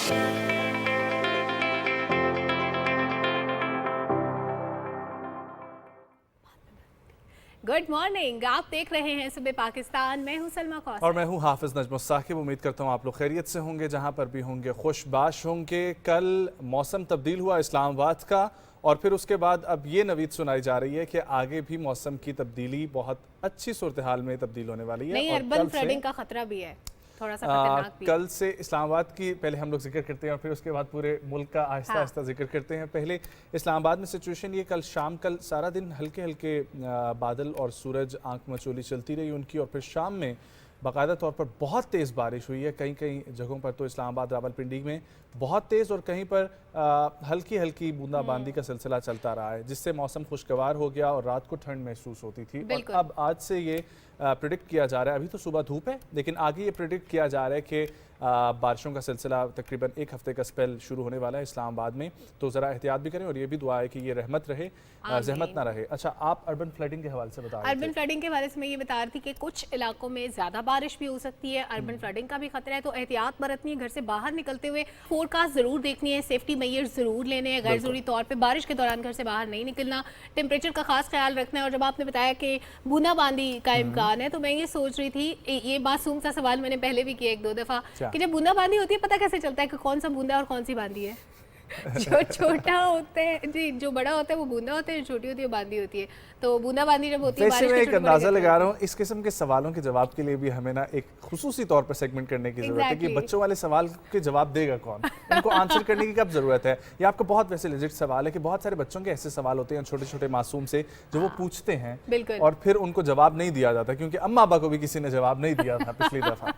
Good morning, आप देख रहे हैं सुबह पाकिस्तान। मैं हूं सलमा कौसर और मैं हूं हाफिज नजमुस साकिब। उम्मीद करता हूं आप लोग खैरियत से होंगे, जहां पर भी होंगे खुशबाश होंगे। कल मौसम तब्दील हुआ इस्लामाबाद का, और फिर उसके बाद अब ये नवीद सुनाई जा रही है कि आगे भी मौसम की तब्दीली बहुत अच्छी सूरत हाल में तब्दील होने वाली है। नहीं, अर्बन फ्लडिंग का खतरा भी है, थोड़ा सा खतरनाक भी। कल से इस्लामाबाद की पहले हम लोग जिक्र करते हैं और फिर उसके बाद पूरे मुल्क का आहिस्ता आहिस्ता जिक्र करते हैं। पहले इस्लामाबाद में सिचुएशन ये, कल सारा दिन हल्के हल्के बादल और सूरज आंख मचोली चलती रही उनकी, और फिर शाम में बाकायदा तौर पर बहुत तेज़ बारिश हुई है। कहीं कहीं जगहों पर तो इस्लामाबाद रावलपिंडी में बहुत तेज़, और कहीं पर हल्की हल्की बूंदाबांदी का सिलसिला चलता रहा है, जिससे मौसम खुशगवार हो गया और रात को ठंड महसूस होती थी। और अब आज से ये प्रेडिक्ट किया जा रहा है, अभी तो सुबह धूप है लेकिन आगे ये प्रेडिक्ट किया जा रहा है कि बारिशों का सिलसिला तकरीबन एक हफ्ते का स्पेल शुरू होने वाला है इस्लामाबाद में। तो ज़रा एहतियात भी करें और ये भी दुआ है कि ये रहमत रहे, जहमत ना रहे। अच्छा, आप अर्बन फ्लडिंग के हवाले से बता रहे थे। अर्बन फ्लडिंग के हवाले से मैं ये बता रही थी कि कुछ इलाकों में ज़्यादा बारिश भी हो सकती है, अर्बन फ्लडिंग का भी खतरा है, तो एहतियात बरतनी है। घर से बाहर निकलते हुए फोरकास्ट ज़रूर देखनी है, सेफ्टी मेजर ज़रूर लेने हैं, गैर ज़रूरी तौर पर बारिश के दौरान घर से बाहर नहीं निकलना, टेम्परेचर का खास ख्याल रखना है। और जब आपने बताया कि बूंदाबांदी का इम्कान है, तो मैं ये सोच रही थी, ये मासूम सा सवाल मैंने पहले भी किया एक दो दफ़ा, कि जब बूंदाबांदी होती है पता कैसे चलता है कि कौन सा बूंदा और कौन सी बांदी है? जो छोटा होता है जी, जो बड़ा होता है वो बूंदा होता है, जो छोटी होती है वो बांदी होती है। तो बूंदाबांदी जब होती है, वैसे मैं एक अंदाजा लगा रहा हूँ, इस किस्म के सवालों के जवाब के लिए भी हमें ना एक खुसूसी तौर पर सेगमेंट करने की जरूरत है कि बच्चों वाले सवाल के जवाब देगा कौन, उनको आंसर करने की कब जरूरत है। ये आपका बहुत वैसे लेजिट सवाल है कि बहुत सारे बच्चों के ऐसे सवाल होते हैं छोटे छोटे मासूम से, जो वो पूछते हैं और फिर उनको जवाब नहीं दिया जाता, क्योंकि अम्मा अब्बा को भी किसी ने जवाब नहीं दिया था पिछली दफा।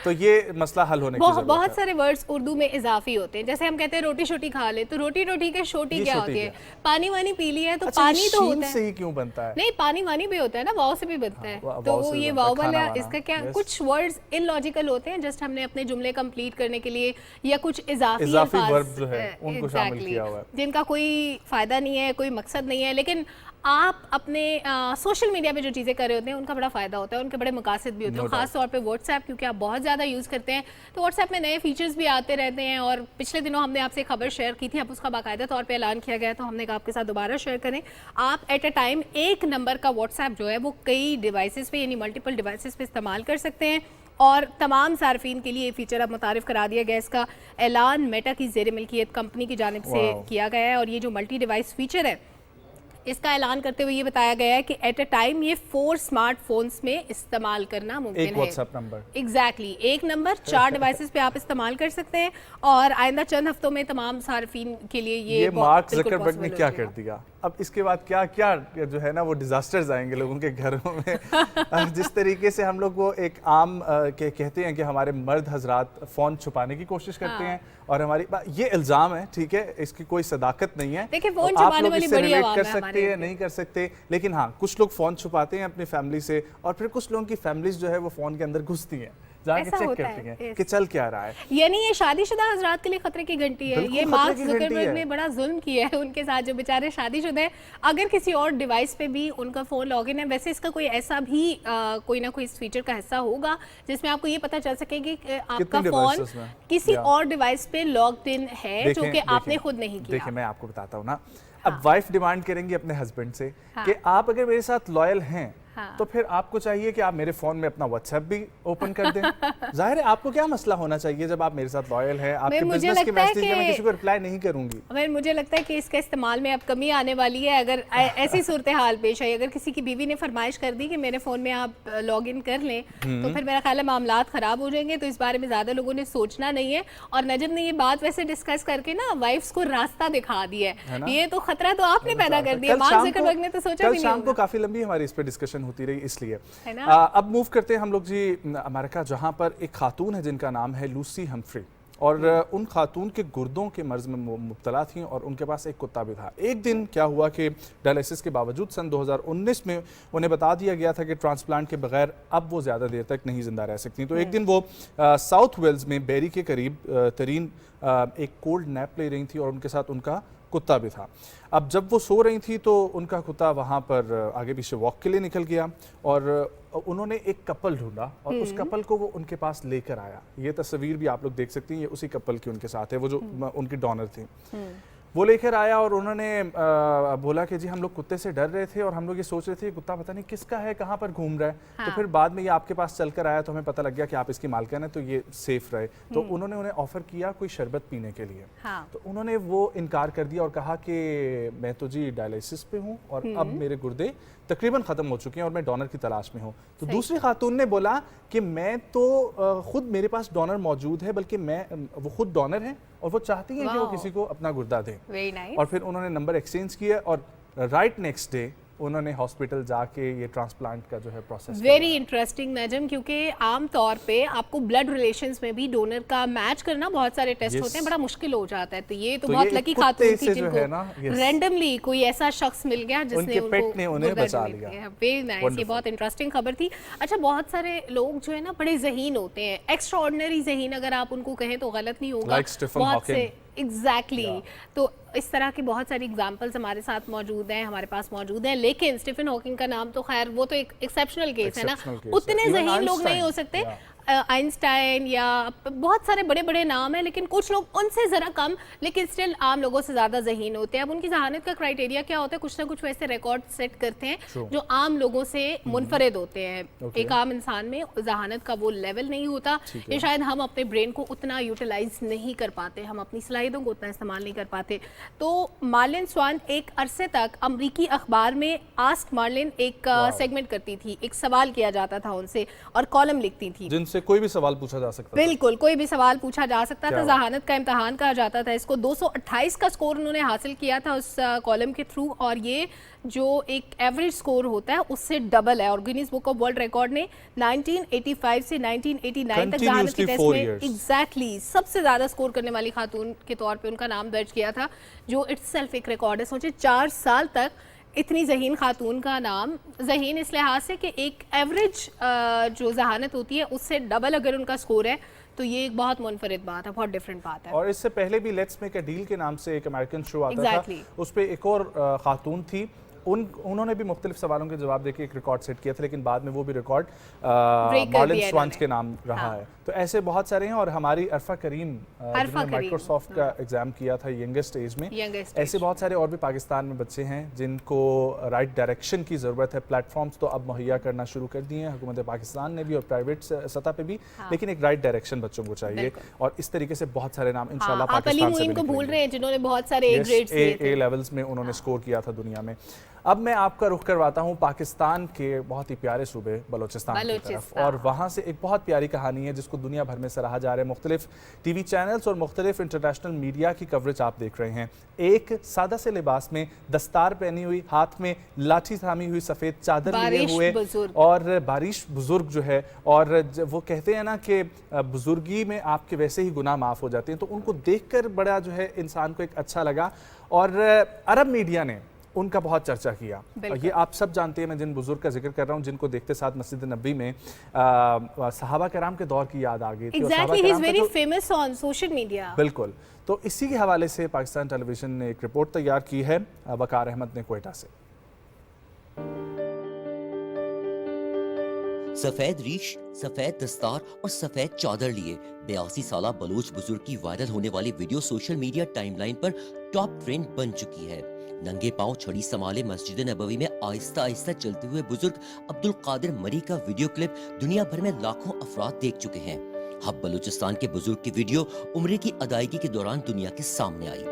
तो ये मसला हल होने की जरूरत है। बहुत सारे वर्ड्स उर्दू में इजाफी होते हैं, जैसे हम कहते हैं रोटी शोटी खा ले, तो रोटी के छोटी क्या होती है? पानी वानी पी लिया है तो पानी तो होता है, से ही क्यों बनता है? नहीं, पानी वानी भी होता है ना, वाव से भी बनता है। तो वो ये वाव वाला, इसका क्या, कुछ वर्ड्स इलॉजिकल होते हैं, जस्ट हमने अपने जुमले कंप्लीट करने के लिए या कुछ इजाफी वर्ब जो है उनको शामिल किया हुआ है, जिनका कोई फायदा नहीं है, कोई मकसद नहीं है, लेकिन आप अपने सोशल मीडिया पे जो चीज़ें कर रहे होते हैं उनका बड़ा फ़ायदा होता है, उनके बड़े मकासद भी होते हैं। खास तौर पे व्हाट्सएप, क्योंकि आप बहुत ज़्यादा यूज़ करते हैं, तो व्हाट्सएप में नए फीचर्स भी आते रहते हैं। और पिछले दिनों हमने आपसे खबर शेयर की थी, अब उसका बाकायदा तौर पे ऐलान किया गया, तो हमने कहा आपके साथ दोबारा शेयर करें। आप एट अ टाइम एक नंबर का व्हाट्सएप जो है वो कई डिवाइसेस पे, यानी मल्टीपल डिवाइसेस पे इस्तेमाल कर सकते हैं। और तमाम सार्फिन के लिए ये फीचर अब मुतारिफ करा दिया गया। इसका ऐलान मेटा की ज़ेर मिल्कियत कंपनी की जानिब से किया गया है। और ये जो मल्टी डिवाइस फीचर है, इसका ऐलान करते हुए ये बताया गया है कि एट अ टाइम ये 4 स्मार्टफोन्स में इस्तेमाल करना मुमकिन है। एक व्हाट्सएप नंबर, एग्जैक्टली एक नंबर 4 डिवाइसेस पे आप इस्तेमाल कर सकते हैं। और आइंदा चंद हफ्तों में तमाम सार्फिन के लिए ये मार्क ज़करबर्ग ने क्या कर दिया, अब इसके बाद क्या क्या जो है ना वो डिजास्टर्स आएंगे लोगों के घरों में। जिस तरीके से हम लोग वो एक आम कहते हैं कि हमारे मर्द हजरात फ़ोन छुपाने की कोशिश करते हैं, और हमारी ये इल्ज़ाम है, ठीक है, इसकी कोई सदाकत नहीं है। देखिए, फोन छुपाने वाली बड़ी आवाज़ कर सकते हैं, नहीं कर सकते, लेकिन हाँ, कुछ लोग फ़ोन छुपाते हैं अपनी फैमिली से, और फिर कुछ लोगों की फैमिलीज जो है वो फ़ोन के अंदर घुसती हैं, जाके चेक करती हैं कि चल क्या रहा है। यानी ये शादीशुदा हजरात के लिए खतरे की घंटी है। ये मार्क ज़करबर्ग ने बड़ा जुल्म किया है उनके साथ, जो बेचारे शादीशुदा है। अगर किसी और डिवाइस पे भी उनका फ़ोन लॉगिन है, वैसे इसका कोई ऐसा भी कोई ना कोई इस फीचर का हिस्सा होगा जिसमें आपको ये पता चल सकेगी कि आपका फ़ोन किसी और डिवाइस पे लॉग्ड इन है, जो कि आपने खुद नहीं किया। देखिए, मैं आपको बताता हूँ ना, अब वाइफ डिमांड करेंगे अपने हस्बैंड से कि आप अगर मेरे साथ लॉयल हैं, तो फिर आपको चाहिए कि आप मेरे फोन में अपना व्हाट्सएप भी ओपन कर दें। जाहिर है आपको क्या मसला होना चाहिए जब आप मेरे साथ लॉयल हैं, आपके बिजनेस के मैसेज में मैं किसी को रिप्लाई नहीं करूंगी। मुझे लगता है कि इसके इस्तेमाल में अब कमी आने वाली है। अगर ऐसी सूरत हाल पेश आई, अगर किसी की बीवी ने फरमाइश कर दी कि मेरे फोन में आप लॉग इन कर लें, तो फिर मेरा ख्याल है मामलात खराब हो जाएंगे। तो इस बारे में ज्यादा लोगों ने सोचना नहीं है। और नजम ने ये बात वैसे डिस्कस करके ना वाइफ्स को रास्ता दिखा दिया है। ये तो खतरा तो आपने पैदा कर दिया, मार्क ज़करबर्ग ने तो सोचा भी नहीं। शाम को काफी लंबी हमारी इस पर डिस्कशन होती रही, इसलिए अब मूव करते हैं हम लोग जी अमेरिका, जहां पर एक खातून है जिनका नाम है लूसी हम्फ्री, और उन खातून के गुर्दों के मर्ज में मुब्तला थी और उनके पास एक कुत्ता भी था। एक दिन क्या हुआ कि डायलिसिस के बावजूद सन 2019 में उन्हें बता दिया गया था कि ट्रांसप्लांट के बगैर अब वो ज़्यादा देर तक नहीं जिंदा रह सकती। तो एक दिन वो साउथ वेल्स में बेरी के करीब तरीन एक कोल्ड नैप ले रही थी, और उनके साथ उनका कुत्ता भी था। अब जब वो सो रही थी तो उनका कुत्ता वहाँ पर आगे पीछे वॉक के लिए निकल गया और उन्होंने एक कपल ढूंढा और उस कपल को वो उनके पास लेकर आया। ये तस्वीर भी आप लोग देख सकती हैं, ये उसी कपल की उनके साथ है, वो जो उनकी डॉनर थी। वो लेकर आया और उन्होंने बोला कि जी हम लोग कुत्ते से डर रहे थे और हम लोग ये सोच रहे थे कुत्ता पता नहीं किसका है, कहाँ पर घूम रहा है। हाँ। तो फिर बाद में ये आपके पास चलकर आया तो हमें पता लग गया कि आप इसकी मालकिन है, तो ये सेफ रहे। तो उन्होंने उन्हें ऑफर किया कोई शरबत पीने के लिए। हाँ। तो उन्होंने वो इनकार कर दिया और कहा कि मैं तो जी डायलिसिस पे हूँ और अब मेरे गुर्दे तकरीबन ख़त्म हो चुके हैं और मैं डोनर की तलाश में हूँ। तो दूसरी खातून ने बोला कि मैं तो खुद मेरे पास डोनर मौजूद है, बल्कि वो खुद डोनर है और वो चाहती हैं कि वो किसी को अपना गुर्दा दें। Very nice. और फिर उन्होंने नंबर एक्सचेंज किया और राइट नेक्स्ट डे उन्होंने हॉस्पिटल जाके ये ट्रांसप्लांट का जो है प्रोसेस। वेरी इंटरेस्टिंग नजम, क्योंकि आम तौर पे आपको ब्लड रिलेशंस में भी डोनर का मैच करना बहुत सारे टेस्ट होते हैं, बड़ा मुश्किल हो जाता है। तो ये तो बहुत लकी खातून थी जिनको रैंडमली कोई ऐसा शख्स मिल गया जिसने उन्हें बचा लिया। वेरी नाइस, ये बहुत इंटरेस्टिंग खबर थी। अच्छा, बहुत सारे लोग जो है ना बड़े ज़हीन होते हैं, एक्स्ट्रा ऑर्डिनरी ज़हीन अगर आप उनको कहें तो गलत नहीं होगा। बहुत से एग्जैक्टली तो इस तरह की बहुत सारी एग्जांपल्स हमारे साथ मौजूद हैं, हमारे पास मौजूद हैं। लेकिन स्टीफन हॉकिंग का नाम तो खैर वो तो एक एक्सेप्शनल केस है ना, उतने ज़हीन लोग नहीं हो सकते। आइंस्टाइन या बहुत सारे बड़े बड़े नाम हैं, लेकिन कुछ लोग उनसे ज़रा कम लेकिन स्टिल आम लोगों से ज़्यादा ज़हीन होते हैं। अब उनकी जहानत का क्राइटेरिया क्या होता है, कुछ ना कुछ वैसे रिकॉर्ड सेट करते हैं जो आम लोगों से मुनफरद होते हैं। एक आम इंसान में जहानत का वो लेवल नहीं होता, ये शायद हम अपने ब्रेन को उतना यूटिलाइज नहीं कर पाते, हम अपनी सलाहियतों को उतना इस्तेमाल नहीं कर पाते। तो मार्लिन स्वान एक अरसे तक अमरीकी अखबार में आस्क मार्लिन एक सेगमेंट करती थी, एक सवाल किया जाता था उनसे और कॉलम लिखती थी से कोई भी सवाल पूछा जा सकता था। बिल्कुल, कोई भी सवाल पूछा जा सकता था। जहानत का इम्तिहान कहा जाता था इसको। 228 का स्कोर उन्होंने हासिल किया था उस कॉलम के थ्रू, और ये जो एक एवरेज स्कोर होता है उससे डबल है। और Guinness book of world record ने 1985 से 1989 तक जहानत के टेस्ट में एग्जैक्टली सबसे ज्यादा स्कोर करने वाली खातून के तौर पे उनका नाम दर्ज किया था, जो इट्सेल्फ एक रिकॉर्ड है। सोचिए 4 साल तक इतनी ज़हीन खातून का नाम, ज़हीन इस लिहाज से कि एक एवरेज जो जहानत होती है उससे डबल अगर उनका स्कोर है तो ये एक बहुत मुनफरिद बात है, बहुत डिफरेंट बात है। और इससे पहले भी लेट्स मेक अ डील के नाम से एक अमेरिकन शो आता था, उस पर एक और खातून थी, उन्होंने भी मुख्तलिफ सवालों के जवाब देके एक रिकॉर्ड सेट किया था, लेकिन बाद में वो भी रिकॉर्ड मार्लिन स्वान्स के नाम रहा है। तो ऐसे बहुत सारे हैं। और हमारी अरफा करीम जिन्होंने माइक्रोसॉफ्ट का एग्जाम किया था यंगेस्ट एज में, ऐसे बहुत सारे और भी पाकिस्तान में बच्चे हैं जिनको राइट डायरेक्शन की ज़रूरत है। प्लेटफॉर्म्स तो अब मुहैया करना शुरू कर दिए हैं हुकूमत पाकिस्तान ने भी और प्राइवेट सतह पे भी, लेकिन एक राइट डायरेक्शन बच्चों को चाहिए। और इस तरीके से बहुत सारे नाम इंशाल्लाह पाकिस्तान से को भूल रहे हैं जिन्होंने बहुत सारे ए लेवल्स में उन्होंने स्कोर किया था दुनिया में। अब मैं आपका रुख करवाता हूँ पाकिस्तान के बहुत ही प्यारे सूबे बलोचिस्तान की तरफ, और वहाँ से एक बहुत प्यारी कहानी है जिसको दुनिया भर में सराहा जा रहा है। मुख्तलिफ टीवी चैनल्स और मुख्तलिफ इंटरनेशनल मीडिया की कवरेज आप देख रहे हैं। एक सादा से लिबास में, दस्तार पहनी हुई, हाथ में लाठी थामी हुई, सफ़ेद चादर लिए हुए, और बारिश बुजुर्ग जो है, और वो कहते हैं ना कि बुजुर्गी में आपके वैसे ही गुनाह माफ़ हो जाते हैं, तो उनको देख कर बड़ा जो है इंसान को एक अच्छा लगा। और अरब मीडिया ने उनका बहुत चर्चा किया। और ये आप सब जानते हैं, मैं जिन बुजुर्ग का जिक्र कर रहा हूँ जिनको देखते साथ मस्जिद नबी में सहाबा कराम के दौर की याद आ गई थी। Exactly, he is very famous on social media. बिल्कुल, तो इसी के हवाले से पाकिस्तान टेलीविजन ने एक रिपोर्ट तैयार की है वकार अहमद ने क्वेटा से। सफेद रीश, सफेद दस्तार और सफेद चादर लिए 82 साला बलोच बुजुर्ग की वायरल होने वाली वीडियो सोशल मीडिया टाइमलाइन पर टॉप ट्रेंड बन चुकी है। नंगे पांव छड़ी संभाले मस्जिद नबवी में आहिस्ता आहिस्ता चलते हुए बुजुर्ग अब्दुल कादिर मरी का वीडियो क्लिप दुनिया भर में लाखों अफराद देख चुके हैं। अब बलूचिस्तान के बुजुर्ग की वीडियो उम्रे की अदायगी के दौरान दुनिया के सामने आई।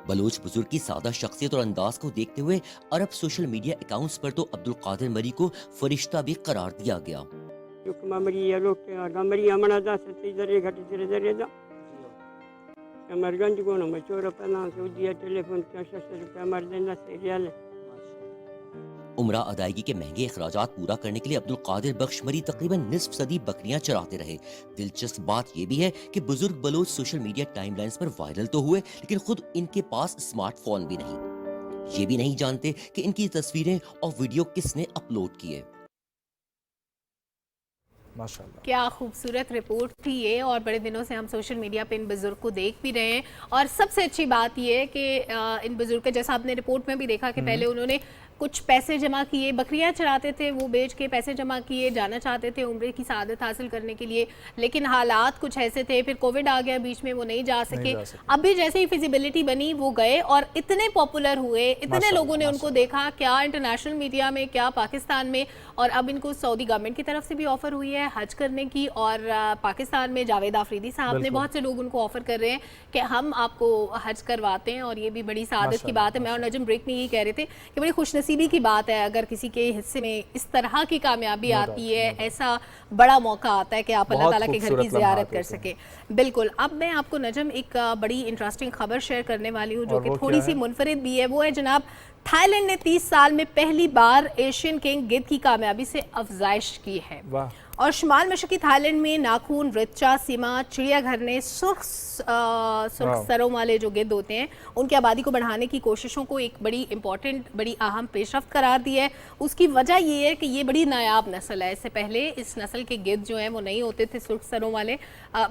बलोच बुजुर्ग की सादा शख्सियत और अंदाज को देखते हुए अरब सोशल मीडिया अकाउंट्स पर तो अब्दुल कादिर मरी को फरिश्ता भी करार दिया गया। उम्रा अदायगी के महंगे अखराजात पूरा करने के लिए अब्दुल कादिर बख्श मरी तकरीबन निस्फ सदी बकरियां चराते रहे। दिलचस्प बात यह भी है कि बुजुर्ग बलोच सोशल मीडिया टाइमलाइंस पर वायरल तो हुए, लेकिन खुद इनके पास स्मार्टफोन भी नहीं। ये भी नहीं जानते कि इनकी तस्वीरें और वीडियो किसने अपलोड किए। माशाल्लाह। क्या खूबसूरत रिपोर्ट थी ये, और बड़े दिनों से हम सोशल मीडिया पे इन बुजुर्ग को देख भी रहे हैं। और सबसे अच्छी बात ये है कि इन बुजुर्ग के, जैसा आपने रिपोर्ट में भी देखा कि पहले उन्होंने कुछ पैसे जमा किए, बकरियां चढ़ाते थे, वो बेच के पैसे जमा किए, जाना चाहते थे उम्र की सआदत हासिल करने के लिए, लेकिन हालात कुछ ऐसे थे, फिर कोविड आ गया बीच में, वो नहीं जा सके। अभी जैसे ही फिजिबिलिटी बनी वो गए और इतने पॉपुलर हुए, इतने लोगों ने उनको देखा, क्या इंटरनेशनल मीडिया में, क्या पाकिस्तान में, और अब इनको सऊदी गवर्नमेंट की तरफ से भी ऑफर हुई है हज करने की। और पाकिस्तान में जावेद आफरीदी साहब ने, बहुत से लोग उनको ऑफर कर रहे हैं कि हम आपको हज करवाते हैं, और ये भी बड़ी सआदत की बात है। मैं और नजम ब्रेक में यही कह रहे थे कि बड़ी खुशनसीबी की बात है अगर किसी के हिस्से में इस तरह की कामयाबी आती है, ऐसा बड़ा मौका आता है कि आप अल्लाह ताला के घर की ज़ियारत कर सके। बिल्कुल। अब मैं आपको नजम एक बड़ी इंटरेस्टिंग खबर शेयर करने वाली हूँ जो कि थोड़ी सी मुनफरिद भी है। वो है जनाब, थाईलैंड ने 30 साल में पहली बार एशियन किंग गिद्ध की कामयाबी से अफजाइश की है। और शुमाल मशरकी थाईलैंड में नाखून, रिचा, सीमा चिड़ियाघर ने सुर्ख सरों वाले जो गिद्ध होते हैं उनकी आबादी को बढ़ाने की कोशिशों को एक बड़ी इंपॉर्टेंट, बड़ी अहम पेशरफ्त करार दी है। उसकी वजह ये है कि ये बड़ी नायाब नस्ल है। इससे पहले इस नस्ल के गिद्ध जो हैं वो नहीं होते थे सुर्ख सरों वाले,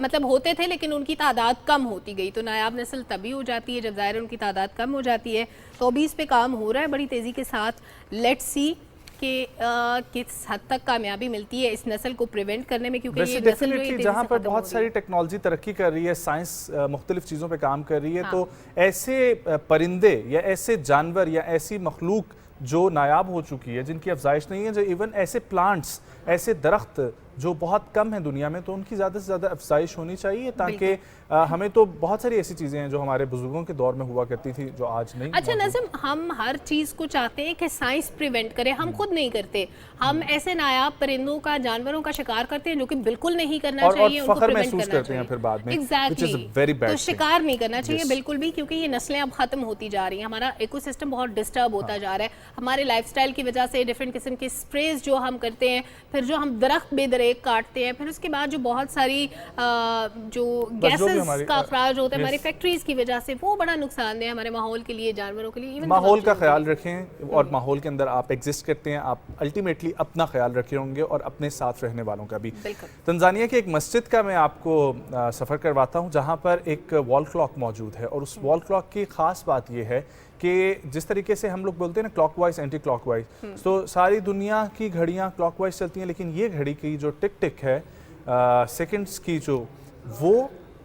मतलब होते थे लेकिन उनकी तादाद कम होती गई। तो नायाब नस्ल तभी हो जाती है जब ज़ाहिर उनकी तादाद कम हो जाती है। तो अभी इस पे काम हो रहा है बड़ी तेज़ी के साथ। लेट्स सी कि किस हद तक कामयाबी मिलती है इस नस्ल को प्रिवेंट करने में, क्योंकि ये नस्ल जो है जहाँ पर बहुत सारी टेक्नोलॉजी तरक्की कर रही है, साइंस मुख्तलिफ चीज़ों पे काम कर रही है, तो ऐसे परिंदे या ऐसे जानवर या ऐसी मखलूक जो नायाब हो चुकी है, जिनकी अफजाइश नहीं है, जो इवन ऐसे प्लांट्स, ऐसे दरख्त जो बहुत कम है दुनिया में, तो उनकी ज़्यादा से ज़्यादा अफजाइश होनी चाहिए, ताकि हमें तो बहुत सारी ऐसी चीज़ें हैं जो हमारे बुजुर्गों के दौर में हुआ करती थी जो आज नहीं। अच्छा नज़म, हम हर चीज़ को चाहते हैं कि साइंस प्रिवेंट करे, हम खुद नहीं करते। हम ऐसे नायाब परिंदों का, जानवरों का शिकार करते हैं जो कि बिल्कुल नहीं करना चाहिए, उनको प्रिवेंट करना चाहिए। फिर बाद में एग्जैक्टली, तो शिकार नहीं करना चाहिए बिल्कुल भी, क्योंकि ये नस्लें अब खत्म होती जा रही हैं। हमारा इकोसिस्टम बहुत डिस्टर्ब होता जा रहा है हमारे लाइफस्टाइल की वजह से। डिफरेंट किस्म के स्प्रेज जो हम करते हैं, फिर जो हम दरख्त बेदरेक काटते हैं, फिर उसके बाद जो बहुत सारी जो गैसेस का अखराज होता है हमारी फैक्ट्रीज की वजह से, वो बड़ा नुकसानदेह है हमारे माहौल के लिए, जानवरों के लिए। माहौल का ख्याल रखें, और माहौल के अंदर आप एग्जिस्ट करते हैं, आप अल्टीमेटली अपना ख्याल रखे होंगे और अपने साथ रहने वालों का भी। तंजानिया की एक मस्जिद का मैं आपको सफ़र करवाता हूँ जहाँ पर एक वॉल क्लॉक मौजूद है, और उस वॉल क्लॉक की ख़ास बात यह है कि जिस तरीके से हम लोग बोलते हैं ना क्लॉकवाइज एंटी क्लॉकवाइज, तो सारी दुनिया की घड़ियाँ क्लॉकवाइज चलती हैं, लेकिन ये घड़ी की जो टिक टिक है सेकंड्स की जो, वो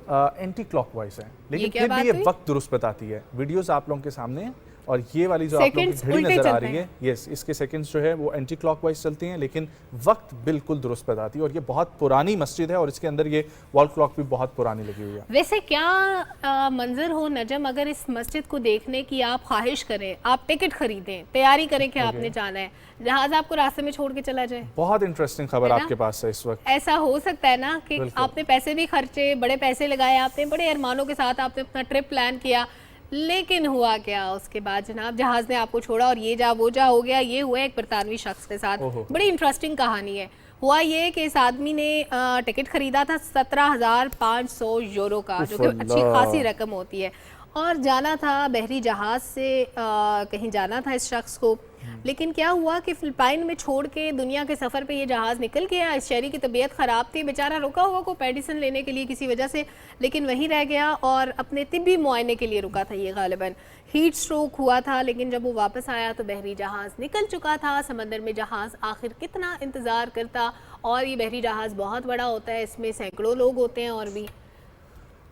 एंटी क्लॉकवाइज है, लेकिन फिर भी ये वक्त दुरुस्त बताती है। वीडियोस आप लोगों के सामने हैं, और ये वाली जो आप लोगों की घड़ी नजर आ रही है, यस, इसके सेकंड्स जो है वो एंटी क्लॉकवाइज चलती हैं, लेकिन वक्त बिल्कुल दुरुस्त बताती है। और ये बहुत पुरानी मस्जिद है, और इसके अंदर ये वॉल क्लॉक भी बहुत पुरानी लगी हुई है। वैसे क्या मंजर हो नजम, अगर इस मस्जिद को देखने की आप ख्वाहिश करें, आप टिकट खरीदें, तैयारी करें कि आपने जाना है, जहाज आपको रास्ते में छोड़ के चला जाए। बहुत इंटरेस्टिंग खबर आपके पास है इस वक्त। ऐसा हो सकता है ना कि आपने पैसे भी खर्चे, बड़े पैसे लगाए, आपने बड़े अरमानों के साथ आपने अपना ट्रिप प्लान किया, लेकिन हुआ क्या उसके बाद जनाब, जहाज ने आपको छोड़ा और ये जा वो जा हो गया। ये हुआ एक बरतानवी शख्स के साथ, बड़ी इंटरेस्टिंग कहानी है। हुआ ये कि इस आदमी ने टिकट खरीदा था 17,500 यूरो का, जो कि अच्छी खासी रकम होती है, और जाना था बहरी जहाज से, कहीं जाना था इस शख्स को। लेकिन क्या हुआ कि फिलिपाइन में छोड़ के दुनिया के सफ़र पे ये जहाज़ निकल गया। इस शहरी की तबीयत ख़राब थी, बेचारा रुका हुआ को मेडिसिन लेने के लिए किसी वजह से, लेकिन वहीं रह गया और अपने तिब्बी मुआयने के लिए रुका था। ये गालिबन हीट स्ट्रोक हुआ था, लेकिन जब वो वापस आया तो बहरी जहाज़ निकल चुका था। समंदर में जहाज़ आखिर कितना इंतज़ार करता, और ये बहरी जहाज़ बहुत बड़ा होता है, इसमें सैकड़ों लोग होते हैं और भी,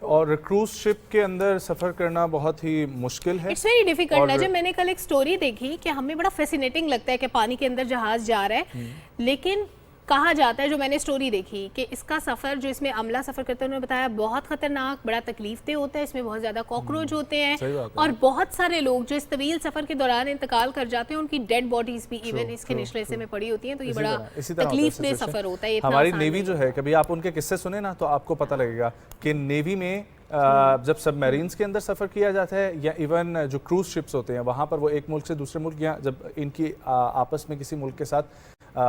और क्रूज शिप के अंदर सफ़र करना बहुत ही मुश्किल है। It's very difficult. जब मैंने कल एक स्टोरी देखी कि हमें बड़ा फैसिनेटिंग लगता है कि पानी के अंदर जहाज जा रहा है, लेकिन कहा जाता है, जो मैंने स्टोरी देखी, कि इसका सफ़र जो इसमें अमला सफ़र करते हैं उन्होंने बताया बहुत ख़तरनाक, बड़ा तकलीफदेह होता है, इसमें बहुत ज़्यादा कॉकरोच होते हैं, और बहुत सारे लोग जो इस तवील सफ़र के दौरान इंतकाल कर जाते हैं, उनकी डेड बॉडीज भी इवन इसके निचले हिस्से में पड़ी होती हैं। तो ये बड़ा तकलीफदेह सफ़र होता है। हमारी नेवी जो है, कभी आप उनके किस्से सुने ना तो आपको पता लगेगा कि नेवी में जब सबमरीन्स के अंदर सफ़र किया जाता है, या इवन जो क्रूज शिप्स होते हैं, वहाँ पर वो एक मुल्क से दूसरे मुल्क, या जब इनकी आपस में किसी मुल्क के साथ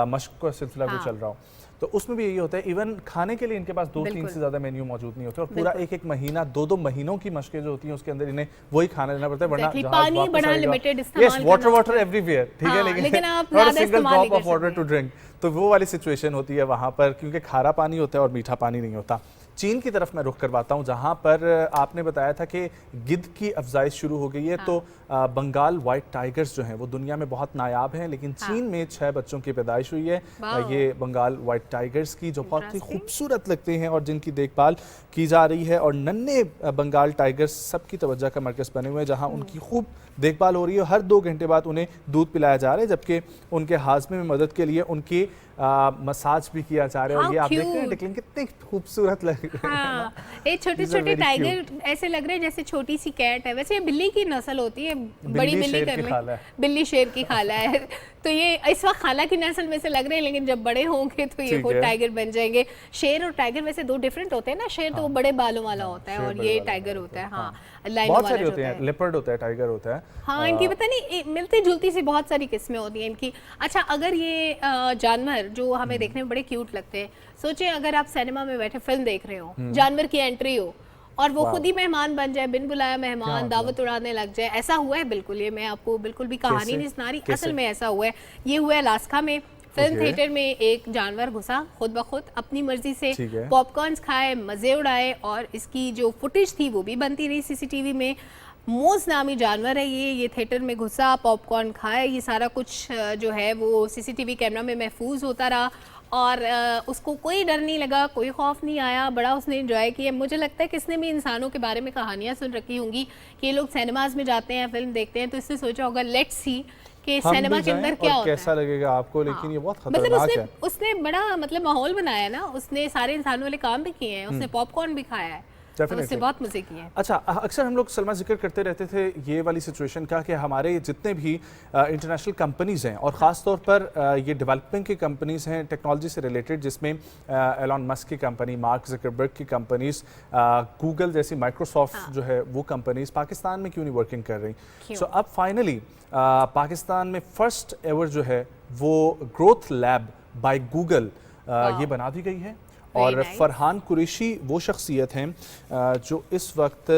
मशक का सिलसिला भी चल रहा हो, तो उसमें भी यही होता है। इवन खाने के लिए इनके पास 2-3 से ज़्यादा मेन्यू मौजूद नहीं होते, और पूरा एक महीना, 2-2 महीनों की मशकें जो होती हैं उसके अंदर इन्हें वही खाना लेना पड़ता है, वरना पानी बड़ा लिमिटेड इस्तेमाल, वाटर एवरीवेयर, ठीक है, लेकिन not a single drop of water to drink. तो वो वाली सिचुएशन होती है वहाँ पर, क्योंकि खारा पानी होता है और मीठा पानी नहीं होता। चीन की तरफ मैं रुख करवाता हूँ, जहाँ पर आपने बताया था कि गिद्ध की अफजाइश शुरू हो गई है। हाँ। तो बंगाल वाइट टाइगर्स जो हैं वो दुनिया में बहुत नायाब हैं, लेकिन हाँ। चीन में 6 बच्चों की पैदाइश हुई है ये बंगाल वाइट टाइगर्स की, जो बहुत ही खूबसूरत लगते हैं और जिनकी देखभाल की जा रही है। और नन्हे बंगाल टाइगर्स सबकी तवज्जो का मरकज़ बने हुए हैं, जहाँ उनकी खूब देखभाल हो रही है। हर 2 घंटे बाद उन्हें दूध पिलाया जा रहा है, जबकि उनके हाजमे में मदद के लिए उनकी मसाज भी किया जा रहा है। और ये आप देख रहे हैं टिकलिंग कितनी खूबसूरत लग रही है। हाँ, ये छोटे-छोटे टाइगर ऐसे लग रहे हैं जैसे छोटी सी कैट है। वैसे ये बिल्ली की नस्ल होती है, बड़ी बिल्ली कर ले, बिल्ली शेर की खाला है। तो ये इस वक्त खाला की नस्ल में से लग रहे हैं, लेकिन जब बड़े होंगे तो ये वो टाइगर बन जाएंगे। शेर और टाइगर वैसे 2 डिफरेंट होते हैं ना। शेर तो वो बड़े बालों वाला होता है और ये टाइगर होता है। हाँ, बहुत सारे होते हैं, लेपर्ड होता है, टाइगर होता है। हाँ, इनकी पता नहीं मिलती जुलती सी बहुत सारी किस्में होती हैं इनकी। अच्छा, अगर ये जानवर जो हमें देखने में बड़े क्यूट लगते हैं, सोचिए अगर आप सिनेमा में बैठे फिल्म देख रहे हो, जानवर की एंट्री हो और वो खुद ही मेहमान बन जाए, बिन बुलाया मेहमान दावत उड़ाने लग जाए। ऐसा हुआ है बिल्कुल, ये मैं आपको बिल्कुल भी कहानी नहीं सुना रही, असल में ऐसा हुआ है। ये हुआ है अलास्का में। फिल्म थिएटर में एक जानवर घुसा खुद ब खुद अपनी मर्जी से, पॉपकॉर्न्स खाए, मजे उड़ाए और इसकी जो फुटेज थी वो भी बनती रही सीसीटीवी में। मोज नामी जानवर है ये थिएटर में घुसा, पॉपकॉर्न खाए, ये सारा कुछ जो है वो सीसीटीवी कैमरा में महफूज होता रहा और उसको कोई डर नहीं लगा, कोई खौफ नहीं आया, बड़ा उसने एंजॉय किया। मुझे लगता है किसने भी इंसानों के बारे में कहानियां सुन रखी होंगी कि ये लोग सिनेमाज में जाते हैं, फिल्म देखते हैं, तो इसने सोचा होगा लेट्स सी कि सिनेमा के अंदर क्या होता है, कैसा लगेगा आपको। लेकिन ये बहुत खतरनाक है। उसने बड़ा मतलब माहौल बनाया ना, उसने सारे इंसानों वाले काम भी किए हैं, उसने पॉपकॉर्न भी खाया है, उससे बहुत मजे किए। अच्छा, अक्सर हम लोग सलमा जिक्र करते रहते थे ये वाली सिचुएशन का कि हमारे जितने भी इंटरनेशनल कंपनीज हैं और ख़ास तौर पर ये डेवलपिंग की कंपनीज हैं टेक्नोलॉजी से रिलेटेड, जिसमें एलॉन मस्क की कंपनी, मार्क ज़करबर्ग की कंपनीज, गूगल जैसी, माइक्रोसॉफ्ट जो है वो कंपनीज पाकिस्तान में क्यों नहीं वर्किंग कर रही। सो अब फाइनली पाकिस्तान में फर्स्ट एवर जो है वो ग्रोथ लैब बाय गूगल ये बना दी गई है। और फरहान कुरैशी वो शख्सियत हैं जो इस वक्त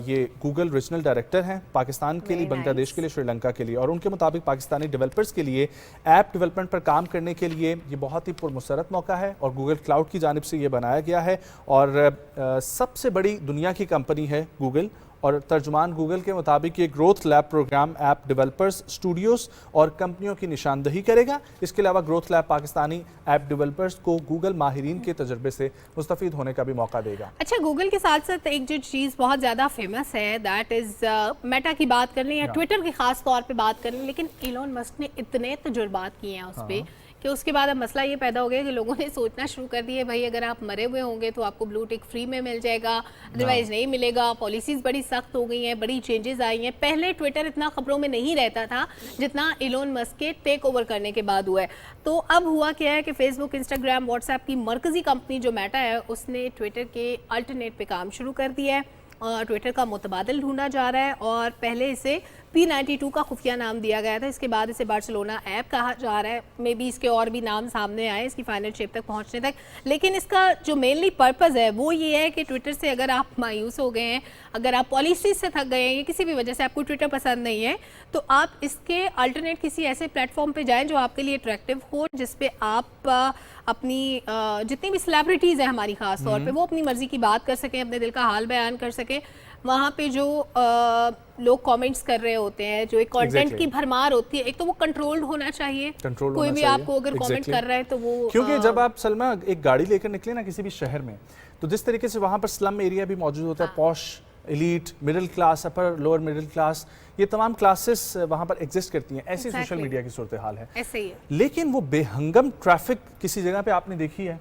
ये गूगल रीजनल डायरेक्टर हैं पाकिस्तान के लिए, बांग्लादेश के लिए, श्रीलंका के लिए। और उनके मुताबिक पाकिस्तानी डेवलपर्स के लिए ऐप डेवलपमेंट पर काम करने के लिए ये बहुत ही पुरमसरत मौका है और गूगल क्लाउड की जानिब से ये बनाया गया है। और सबसे बड़ी दुनिया की कंपनी है गूगल, और तर्जुमान गूगल के मुताबिक ये growth lab program app developers, studios और कंपनियों की निशानदही करेगा। इसके अलावा growth lab Pakistani app developers को गूगल माहिरीन के तजर्बे से मुस्तफ़ीद होने का भी मौका देगा। अच्छा, गूगल के साथ साथ एक जो चीज़ बहुत ज़्यादा फेमस है दैट इज़ मेटा की बात कर लें या ट्विटर की खास तौर पर बात कर लें, लेकिन एलोन मस्क ने इतने तजुर्बात किए हैं उस पर कि उसके बाद अब मसला ये पैदा हो गया कि लोगों ने सोचना शुरू कर दिया भाई अगर आप मरे हुए होंगे तो आपको ब्लू टिक फ्री में मिल जाएगा, अदरवाइज नहीं मिलेगा। पॉलिसीज़ बड़ी सख्त हो गई हैं, बड़ी चेंजेस आई हैं। पहले ट्विटर इतना खबरों में नहीं रहता था जितना एलोन मस्क के टेक ओवर करने के बाद हुआ है। तो अब हुआ क्या है कि फेसबुक, इंस्टाग्राम, व्हाट्सएप की मरकज़ी कंपनी जो मेटा है उसने ट्विटर के अल्टरनेट पे काम शुरू कर दिया है। ट्विटर का मुतबादिल ढूंढा जा रहा है और पहले इसे P92 का खुफिया नाम दिया गया था, इसके बाद इसे बार्सिलोना ऐप कहा जा रहा है। मे बी इसके और भी नाम सामने आए इसकी फाइनल शेप तक पहुंचने तक, लेकिन इसका जो मेनली पर्पज़ है वो ये है कि ट्विटर से अगर आप मायूस हो गए हैं, अगर आप पॉलिसी से थक गए हैं या किसी भी वजह से आपको ट्विटर पसंद नहीं है, तो आप इसके अल्टरनेट किसी ऐसे प्लेटफॉर्म पे जाएं जो आपके लिए अट्रैक्टिव हो, जिस पे आप अपनी जितनी भी सेलिब्रिटीज़ हैं हमारी खास तौर पे, वो अपनी मर्जी की बात कर सकें, अपने दिल का हाल बयान कर सकें। वहाँ पे जो लोग कमेंट्स कर रहे होते हैं, जो एक कंटेंट की भरमार होती है, एक तो वो कंट्रोल्ड होना चाहिए। कोई भी आपको अगर कमेंट कर रहा है तो वो, क्योंकि जब आप सलमा एक गाड़ी लेकर निकले ना किसी भी शहर में, तो जिस तरीके से वहाँ पर स्लम एरिया भी मौजूद होता है, posh, elite, middle class, upper lower middle class, ये तमाम क्लासेस वहाँ पर एग्जिस्ट करती हैं। ऐसी सोशल मीडिया की सूरत हाल है। ऐसे ही है। लेकिन वो बेहंगम ट्रैफिक किसी जगह पे आपने देखी है?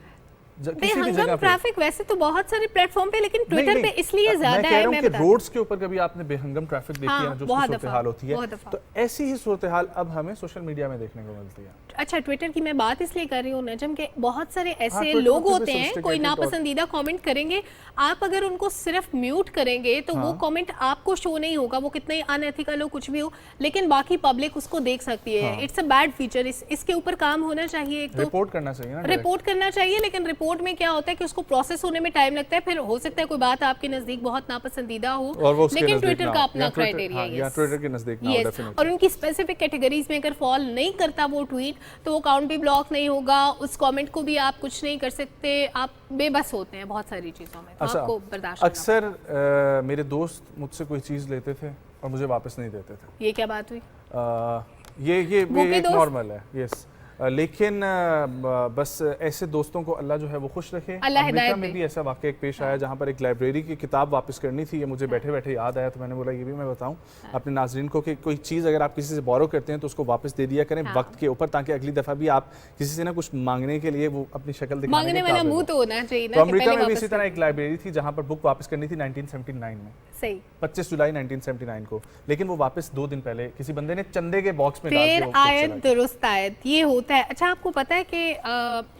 बेहंगम ट्रैफिक वैसे तो बहुत सारे प्लेटफॉर्म पे, लेकिन ट्विटर पे इसलिए ज्यादा है। मैं बता रोड्स के ऊपर कभी आपने बेहंगम ट्रैफिक देखी है जो सूरत हाल होती है, तो ऐसी ही सूरत हाल अब हमें सोशल मीडिया में देखने को मिलती है। अच्छा, ट्विटर की मैं बात इसलिए कर रही हूँ नजम के बहुत सारे ऐसे लोग होते हैं, कोई नापसंदीदा कमेंट करेंगे, आप अगर उनको सिर्फ म्यूट करेंगे तो वो कमेंट आपको शो नहीं होगा, वो कितने अनएथिकल हो कुछ भी हो, लेकिन बाकी पब्लिक उसको देख सकती है। It's a bad feature. इसके ऊपर काम होना चाहिए। एक तो रिपोर्ट करना चाहिए ना, रिपोर्ट करना चाहिए, लेकिन रिपोर्ट में क्या होता है कि उसको प्रोसेस होने में टाइम लगता है, फिर हो सकता है कोई बात आपके नज़दीक बहुत नापसंदीदा हो, और वो उसके लेकिन नज़दीक ट्विटर ना का हो, अपना क्राइटेरिया है, या ट्विटर के नज़दीक ना हो, डेफिनेटली। और उनकी स्पेसिफिक कैटेगरीज में अगर फॉल नहीं करता वो ट्वीट, तो वो अकाउंट भी ब्लॉक नहीं होगा, उस कमेंट को भी आप कुछ नहीं कर सकते, आप बेबस होते हैं बहुत सारी चीज़ों में, तो अच्छा, आपको बर्दाश्त करना अक्सर मेरे दोस्त मुझसे कोई चीज़ लेते थे और मुझे वापस नहीं देते थे। पड़ता। ये क्या बात हुई? ये भूखे एक दोस्त? नॉर्मल है, यस। लेकिन बस ऐसे दोस्तों को अल्लाह जो है वो खुश रखे। अल्लाह अमेरिका हिदायत में दे। भी ऐसा वाक़या एक पेश आया जहाँ पर एक लाइब्रेरी की किताब वापस करनी थी, ये मुझे बैठे बैठे याद आया, तो मैंने बोला ये भी मैं बताऊँ अपने नाज़रीन को कि कोई चीज़ अगर आप किसी से बोरो करते हैं तो उसको वापस दे दिया करें वक्त के ऊपर, ताकि अगली दफ़ा भी आप किसी से ना कुछ मांगने के लिए वो अपनी शक्ल दिखाने मांगने के वाला काबिल मुंह हो। तो होना चाहिए तो ना कि अमेरिका पहले में भी वापस इसी तरह एक लाइब्रेरी थी जहाँ पर बुक वापस करनी थी 1979 में, सही। 25 जुलाई 1979 को, लेकिन वो वापस 2 दिन पहले किसी बंदे ने चंदे के बॉक्स में डाल फिर के वो book आयत चला गया। दुरुस्त आयत, ये होता है। अच्छा, आपको पता है कि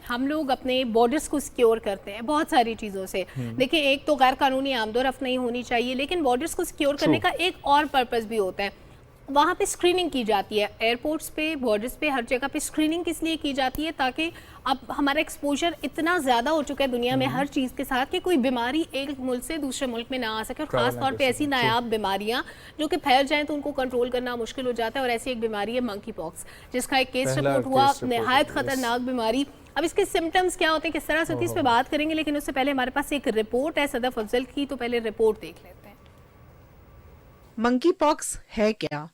हम लोग अपने बॉर्डर्स को सिक्योर करते हैं बहुत सारी चीज़ों से। देखिए, एक तो गैर कानूनी आमदोरफ्त नहीं होनी चाहिए, लेकिन बॉर्डर्स को सिक्योर करने का एक और पर्पस भी होता है। वहाँ पे स्क्रीनिंग की जाती है, एयरपोर्ट्स पे, बॉर्डर्स पे, हर जगह पे स्क्रीनिंग किस लिए की जाती है, ताकि अब हमारा एक्सपोजर इतना ज़्यादा हो चुका है दुनिया में हर चीज़ के साथ कि कोई बीमारी एक मुल्क से दूसरे मुल्क में ना आ सके, और ख़ास तौर पे ऐसी नायाब बीमारियाँ जो कि फैल जाएं तो उनको कंट्रोल करना मुश्किल हो जाता है। और ऐसी एक बीमारी है मंकी पॉक्स, जिसका एक केस पहला रिपोर्ट हुआ, केस रिपोर्ट, नहायत यस। खतरनाक बीमारी। अब इसके सिम्टम्स क्या होते हैं, किस तरह से होती है, इस पे बात करेंगे, लेकिन उससे पहले हमारे पास एक रिपोर्ट है सदफ अफजल की, तो पहले रिपोर्ट देख लेते हैं। मंकी पॉक्स है क्या?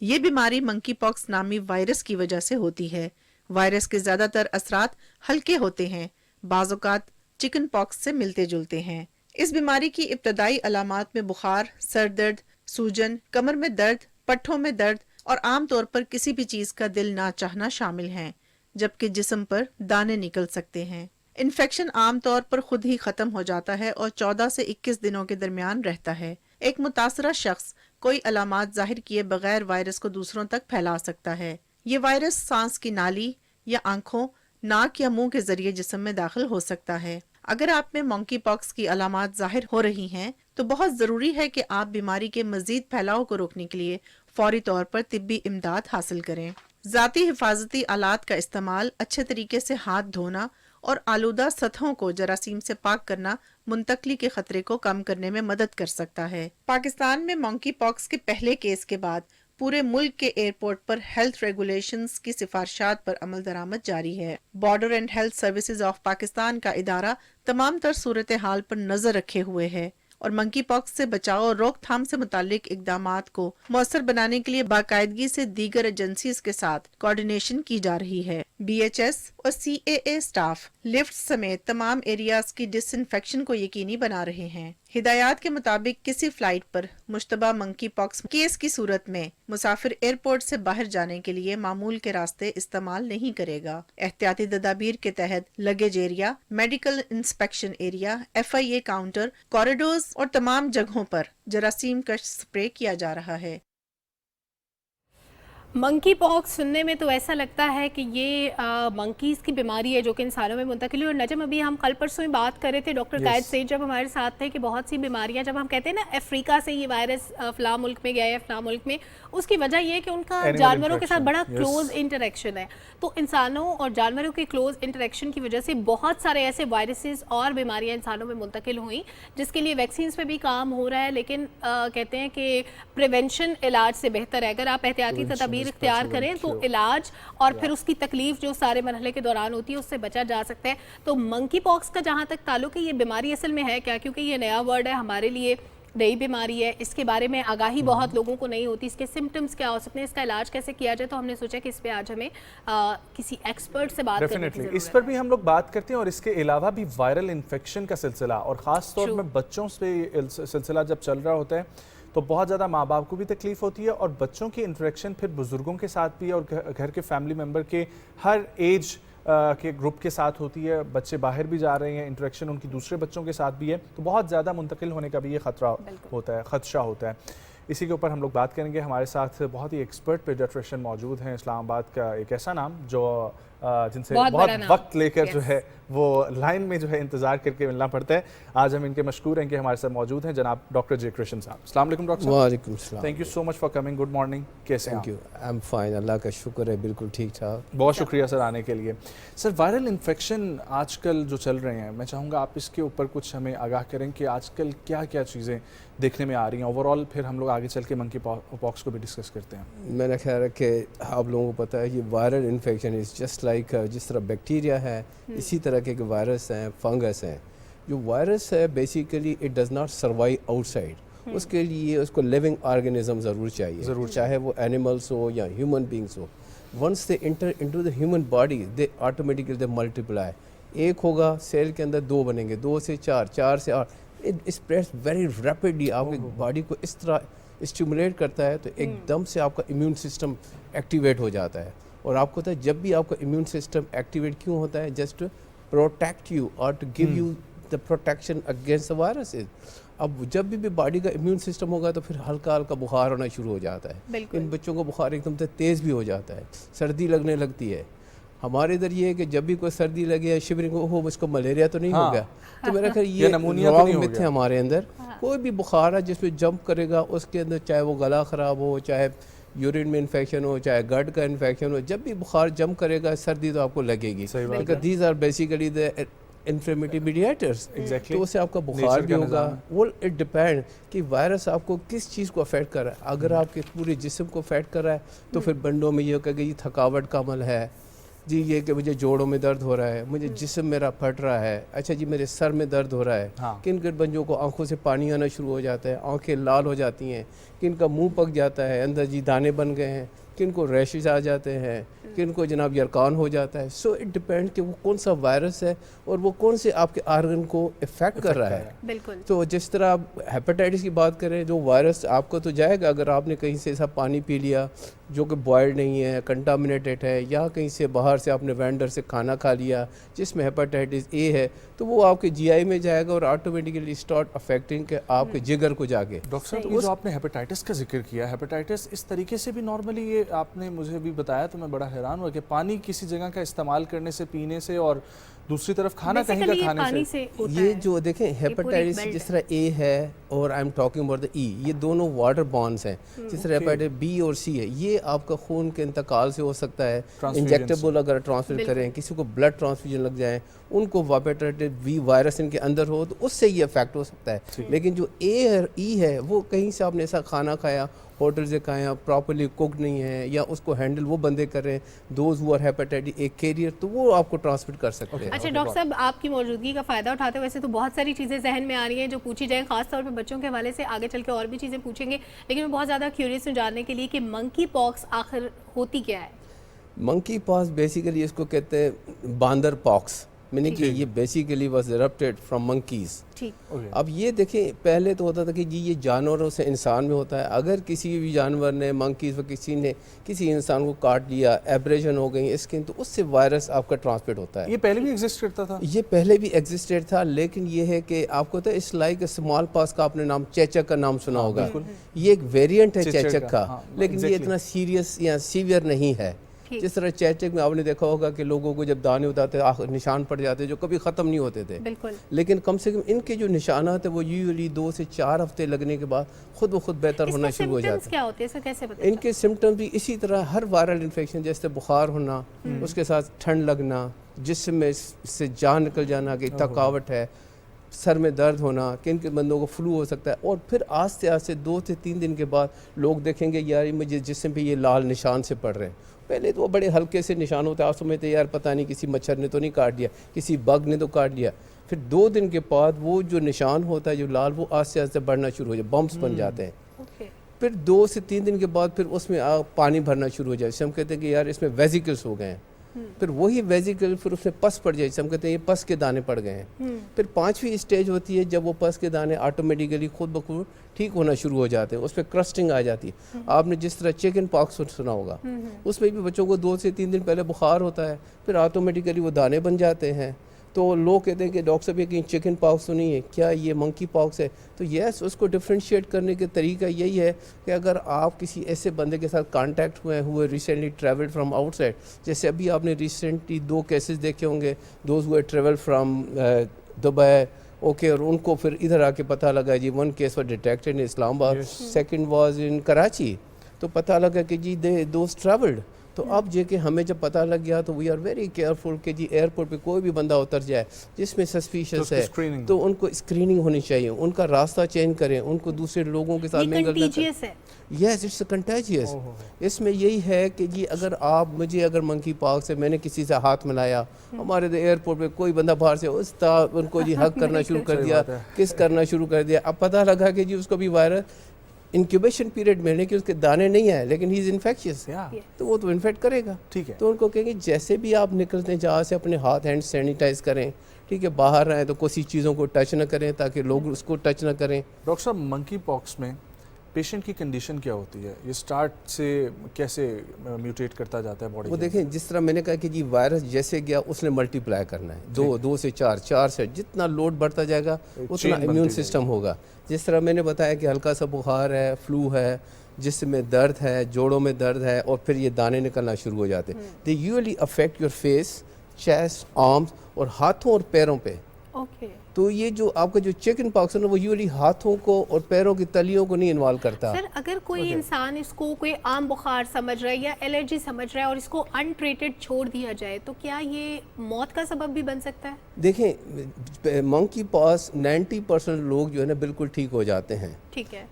ये बीमारी मंकी पॉक्स नामी वायरस की वजह से होती है। वायरस के ज्यादातर असरात हल्के होते हैं, बाज़-औक़ात चिकन पॉक्स से मिलते जुलते हैं। इस बीमारी की इब्तदाई अलामात में बुखार, सर दर्द, सूजन, कमर में दर्द, पट्ठों में दर्द और आमतौर पर किसी भी चीज का दिल ना चाहना शामिल हैं, जबकि जिस्म पर दाने निकल सकते हैं। इन्फेक्शन आमतौर पर खुद ही खत्म हो जाता है और 14 से 21 दिनों के दरमियान रहता है। एक मुतासरा शख्स कोई अलामात जाहिर किए बगैर वायरस को दूसरों तक फैला सकता है। ये वायरस सांस की नाली या आंखों, नाक या मुंह के जरिए जिस्म में दाखिल हो सकता है। अगर आप में मंकी पॉक्स की अलामात जाहिर हो रही हैं, तो बहुत जरूरी है कि आप बीमारी के मजीद फैलाव को रोकने के लिए फौरी तौर पर तिब्बी इमदाद हासिल करें। जाती हिफाजती आलात का इस्तेमाल, अच्छे तरीके से हाथ धोना और आलूदा सतहों को जरासीम से पाक करना मुंतकली के खतरे को कम करने में मदद कर सकता है। पाकिस्तान में मंकी पॉक्स के पहले केस के बाद पूरे मुल्क के एयरपोर्ट पर हेल्थ रेगुलेशंस की सिफारिशात पर अमल दरामद जारी है। Border and health services of Pakistan का इदारा तमाम तर सूरत हाल पर नजर रखे हुए है और मंकी पॉक्स से बचाव और रोकथाम से मुतालिक इकदामात को मौसर बनाने के लिए बाकायदगी से दीगर एजेंसीज के साथ कोऑर्डिनेशन की जा रही है। BHS और CAA स्टाफ लिफ्ट समेत तमाम एरियाज की डिसइंफेक्शन को यकीनी बना रहे हैं। हिदायत के मुताबिक किसी फ्लाइट पर मुश्तबा मंकी पॉक्स केस की सूरत में मुसाफिर एयरपोर्ट से बाहर जाने के लिए मामूल के रास्ते इस्तेमाल नहीं करेगा। एहतियाती तदाबीर के तहत luggage area, medical inspection area, FIA counter, corridors और तमाम जगहों पर जरासीम का स्प्रे किया जा रहा है। मंकी पॉक्स सुनने में तो ऐसा लगता है कि ये मंकीज़ की बीमारी है जो कि इंसानों में मुंतकिल है। और नजम, अभी हम कल परसों ही बात कर रहे थे, डॉक्टर कायद सईद जब हमारे साथ थे, कि बहुत सी बीमारियां, जब हम कहते हैं ना अफ्रीका से ये वायरस फला मुल्क में गया है, फला मुल्क में, उसकी वजह ये है कि उनका जानवरों के साथ बड़ा क्लोज इंटरेक्शन है। तो इंसानों और जानवरों के क्लोज इंटरेक्शन की वजह से बहुत सारे ऐसे वायरसेस और बीमारियां इंसानों में मुंतकिल हुई, जिसके लिए वैक्सीन पे भी काम हो रहा है। लेकिन कहते हैं कि प्रिवेंशन इलाज से बेहतर है। अगर आप एहतियाती तदाबीर इख्तियार करें तो इलाज और फिर उसकी तकलीफ जो सारे मरहले के दौरान होती है उससे बचा जा सकता है। तो मंकी पॉक्स का जहाँ तक ताल्लुक है, ये बीमारी असल में है क्या? क्योंकि ये नया वर्ड है हमारे लिए, नई बीमारी है, इसके बारे में आगाही बहुत लोगों को नहीं होती, इसके सिम्टम्स क्या हो सकते हैं, इसका इलाज कैसे किया जाए। तो हमने सोचा कि इस पे आज हमें किसी एक्सपर्ट से बात करने की जरूरत है। इस पर भी हम लोग बात करते हैं। और इसके अलावा भी वायरल इन्फेक्शन का सिलसिला, और ख़ास तौर में बच्चों से सिलसिला जब चल रहा होता है तो बहुत ज़्यादा माँ बाप को भी तकलीफ होती है, और बच्चों की इंटरेक्शन फिर बुज़ुर्गों के साथ भी और घर के फैमिली मेम्बर के हर एज के ग्रुप के साथ होती है। बच्चे बाहर भी जा रहे हैं, इंटरेक्शन उनकी दूसरे बच्चों के साथ भी है, तो बहुत ज़्यादा मुंतकिल होने का भी ये खतरा होता है, खदशा होता है। इसी के ऊपर हम लोग बात करेंगे। हमारे साथ बहुत ही एक्सपर्ट पीडियाट्रिशियन मौजूद हैं, इस्लामाबाद का एक ऐसा नाम जो जिनसे बहुत बहुत बड़ा नाम। वक्त लेकर जो Yes. है वो लाइन में जो है इंतजार करके मिलना पड़ता है। आज हम इनके मशकूर हैं कि हमारे साथ मौजूद हैं जनाब डॉक्टर जे कृष्ण साहब। अस्सलाम वालेकुम डॉक्टर साहब। वालेकुम सलाम। Thank you so much for coming. Good morning, कैसे हैं थैंक आप? यू। आई एम फाइन, अल्लाह का शुक्र है, बिल्कुल ठीक ठाक। बहुत शुक्रिया सर आने के लिए। सर वायरल इन्फेक्शन आजकल जो चल रहे हैं, मैं चाहूँगा आप इसके ऊपर कुछ हमें आगाह करें कि आजकल क्या क्या चीज़ें देखने में आ रही हैं ओवरऑल, फिर हम लोग आगे चल के मंकी पॉक्स को भी डिस्कस करते हैं। मैंने ख्याल है कि आप लोगों को पता है कि viral infection is just like जिस तरह बैक्टीरिया है इसी तरह के वायरस हैं, फंगस हैं। जो वायरस है basically it does not survive outside, उसके लिए उसको लिविंग ऑर्गेनिज्म ज़रूर चाहिए, चाहे वो एनिमल्स हो या ह्यूमन बींग्स हो। Once they enter into the human body they automatically they multiply. एक होगा सेल के अंदर 2 बनेंगे, 2 से 4, 4 से 8। इट स्प्रेड्स वेरी रैपिडली, आपकी बॉडी को इस तरह स्टिमुलेट करता है तो एकदम से आपका इम्यून सिस्टम एक्टिवेट हो जाता है। और आपको पता है जब भी आपका इम्यून सिस्टम एक्टिवेट क्यों होता है, जस्ट टू प्रोटेक्ट यू और to give you the protection against the viruses. अब जब भी बॉडी का इम्यून सिस्टम होगा तो फिर हल्का हल्का बुखार होना शुरू हो जाता है। इन बच्चों को बुखार एकदम से तेज़ भी हो जाता है, सर्दी लगने लगती है। हमारे इधर ये है कि जब भी कोई सर्दी लगे या शिवरिंग हो उसको मलेरिया तो नहीं हो गया, तो मेरा ख्याल ये नमूनिया तो नहीं हो मिथ है हमारे अंदर। कोई भी बुखार है जिसमें जंप करेगा उसके अंदर, चाहे वो गला ख़राब हो, चाहे यूरिन में इन्फेक्शन हो, चाहे गट का इन्फेक्शन हो, जब भी बुखार जंप करेगा सर्दी तो आपको लगेगी। Because these are basically the inflammatory mediators. तो उससे आपका बुखार भी होगा। वो इट डिपेंड कि वायरस आपको किस चीज़ को अफेक्ट कर रहा है। अगर आपके पूरे जिस्म को अफेक्ट कर रहा है तो फिर बंडों में ये कहेगा ये थकावट का अमल है जी, ये कि मुझे जोड़ों में दर्द हो रहा है, मुझे जिस्म मेरा फट रहा है, अच्छा जी मेरे सर में दर्द हो रहा है। किन किन बंजों को आंखों से पानी आना शुरू हो जाता है, आंखें लाल हो जाती हैं, किन का मुंह पक जाता है, अंदर जी दाने बन गए हैं, किन को रैशेस आ जाते हैं, किन को जनाब यरकान हो जाता है। सो इट डिपेंड कि वो कौन सा वायरस है और वो कौन से आपके आर्गन को इफेक्ट कर रहा है। बिल्कुल। तो जिस तरह आप हेपेटाइटिस की बात करें, जो वायरस आपको तो जाएगा अगर आपने कहीं से ऐसा पानी पी लिया जो कि बॉयल्ड नहीं है, कंटामिनेटेड है, या कहीं से बाहर से आपने वेंडर से खाना खा लिया जिसमें हेपेटाइटिस ए है, तो वो आपके जीआई में जाएगा और ऑटोमेटिकली स्टार्ट अफेक्टिंग के आपके जिगर को जाके। डॉक्टर साहब ये जो आपने हेपेटाइटिस का जिक्र किया, हेपेटाइटिस इस तरीके से भी नॉर्मली ये आपने मुझे भी बताया तो मैं बड़ा हैरान हुआ कि पानी किसी जगह का इस्तेमाल करने से, पीने से, और दूसरी तरफ खाना कहीं का खाने से ये जो देखें हेपेटाइटिस जिस तरह ए है और I am talking about the E, ये दोनों वाटर बॉन्ड्स हैं। जिस तरह हेपेटाइटिस बी और सी है, ये आपका खून के इंतकाल से हो सकता है, इंजेक्टेबल अगर ट्रांसफर करें, किसी को ब्लड ट्रांसफ्यूजन लग जाए, उनको हेपेटाइटिस बी वायरस इनके अंदर हो तो उससे ये इफेक्ट हो सकता है। लेकिन जो ए और ई है वो कहीं से आपने ऐसा खाना खाया, होटल से खाया, प्रॉपर्ली कुक नहीं है, या उसको हैंडल वो बंदे कर रहे हैं, those who are hepatitis A carrier, तो वो आपको ट्रांसमिट कर सकते हैं। अच्छा डॉक्टर साहब, आपकी मौजूदगी का फ़ायदा उठाते हुए वैसे तो बहुत सारी चीज़ें जहन में आ रही हैं जो पूछी जाएँ, खासतौर पे बच्चों के हवाले से। आगे चल के और भी चीज़ें पूछेंगे, लेकिन मैं बहुत ज़्यादा क्यूरियस हूँ जानने के लिए कि मंकी पॉक्स आखिर होती क्या है? मंकी पॉक्स बेसिकली इसको कहते हैं बांदर पॉक्स, मैंने कि ये basically was erupted from monkeys. अब ये देखें, पहले तो होता था कि जी ये जानवरों से इंसान में होता है। अगर किसी भी जानवर ने, मंकीज़ व किसी ने किसी इंसान को काट लिया, एब्रेशन हो गई स्किन, तो उससे वायरस आपका ट्रांसमिट होता है। ये पहले भी एग्जिस्ट करता था? ये पहले भी एग्जिस्टेड था, लेकिन ये है कि आपको तो इस लाइक स्मॉल पॉक्स का आपने नाम चेचक का नाम सुना होगा। ये एक वेरिएंट है चेचक का, लेकिन ये इतना सीरियस या सीवियर नहीं है। जिस तरह चेचक में आपने देखा होगा कि लोगों को जब दाने उतारते निशान पड़ जाते जो कभी ख़त्म नहीं होते थे, लेकिन कम से कम इनके जो निशानात है वो यूजुअली 2 से 4 हफ्ते लगने के बाद खुद ब खुद बेहतर होना शुरू हो जाते हैं। क्या होते हैं, कैसे पता? इनके सिम्टम्स भी इसी तरह हर वायरल इन्फेक्शन जैसे बुखार होना, उसके साथ ठंड लगना, जिस्म में से जान निकल जाना कि थकावट है, सर में दर्द होना, किन के बंदों को फ्लू हो सकता है, और फिर आस्ते आस्ते 2 से 3 दिन के बाद लोग देखेंगे यार मुझे जिस्म पे ये लाल निशान से पड़ रहे हैं। पहले तो वो बड़े हल्के से निशान होते हैं, आप समझते यार पता नहीं किसी मच्छर ने तो नहीं काट दिया, किसी बग ने तो काट लिया। फिर 2 दिन के बाद वो जो निशान होता है जो लाल, वो आस्ते आस्ते बढ़ना शुरू हो जाए, बम्प्स बन जाते हैं। फिर 2 से 3 दिन के बाद फिर उसमें पानी भरना शुरू हो जाए, हम कहते हैं कि यार इसमें वेजिकल्स हो गए हैं। फिर वही वेजिकल फिर उसमें पस पड़ जाए, हम कहते हैं ये पस के दाने पड़ गए हैं। फिर 5वीं स्टेज होती है जब वो पस के दाने ऑटोमेटिकली खुद ब खुद ठीक होना शुरू हो जाते हैं, उस पर क्रस्टिंग आ जाती है। आपने जिस तरह चिकन पॉक्स सुना होगा, उसमें भी बच्चों को 2 से 3 दिन पहले बुखार होता है, फिर ऑटोमेटिकली वो दाने बन जाते हैं। तो लोग कहते हैं कि डॉक्टर साहब ये कहीं चिकन पॉक्स तो नहीं है, क्या ये मंकी पॉक्स है? तो यस, उसको डिफ्रेंशिएट करने का तरीका यही है कि अगर आप किसी ऐसे बंदे के साथ कांटेक्ट हुए हुए रिसेंटली ट्रैवल्ड फ्रॉम आउटसाइड, जैसे अभी आपने रिसेंटली 2 केसेस देखे होंगे, दोज हुए ट्रैवल फ्रॉम दुबई, ओके, और उनको फिर इधर आके पता लगा जी 1 case was detected in Islamabad, second was in Karachi, तो पता लगा कि जी दे दोज ट्रैवल्ड। तो अब जे हमें जब पता लग गया तो वी आर वेरी केयरफुल कि जी एयरपोर्ट पे कोई भी बंदा उतर जाए जिसमें सस्पिशियस है तो उनको स्क्रीनिंग होनी चाहिए, उनका रास्ता चेंज करें, उनको दूसरे लोगों के साथ मिंगल न करें। Yes, it's contagious. इसमें यही है कि जी अगर आप मुझे अगर मंकी पॉक्स से मैंने किसी से हाथ मिलाया, हमारे एयरपोर्ट पे कोई बंदा बाहर से उनको जी हक करना शुरू कर दिया, किस करना शुरू कर दिया, अब पता लगा कि जी उसको भी वायरस इंक्यूबेशन पीरियड में, कि उसके दाने नहीं आए लेकिन ही इज इन्फेक्शियस, तो वो तो इन्फेक्ट करेगा। ठीक है, तो उनको कहेंगे जैसे भी आप निकलते हैं जहाँ से अपने हाथ हैंड सैनिटाइज करें, ठीक है, बाहर रहें तो किसी चीज़ों को टच ना करें ताकि लोग उसको टच ना करें। डॉक्टर साहब, मंकी पॉक्स में पेशेंट की कंडीशन क्या होती है? ये स्टार्ट से कैसे म्यूटेट करता जाता है बॉडी? वो देखें, जिस तरह मैंने कहा कि जी वायरस जैसे गया उसने मल्टीप्लाई करना है, 2 से 4, 4 से जितना लोड बढ़ता जाएगा उतना इम्यून सिस्टम होगा। जिस तरह मैंने बताया कि हल्का सा बुखार है, फ्लू है, जिसमें दर्द है, जोड़ों में दर्द है और फिर ये दाने निकलना शुरू हो जाते हैं, they usually affect your face, chest, arms और हाथों और पैरों पे। तो ये जो आपका जो चिकन पॉक्स है ना, वो यूजुअली हाथों को और पैरों की तलियों को नहीं इन्वॉल्व करता। सर, अगर कोई इंसान इसको कोई आम बुखार समझ रहा है या एलर्जी समझ रहा है और इसको अनट्रीटेड छोड़ दिया जाए तो क्या ये मौत का सबब भी बन सकता है? देखें, मंकी पॉक्स 90% लोग जो है ना बिल्कुल ठीक हो जाते हैं। ठीक है,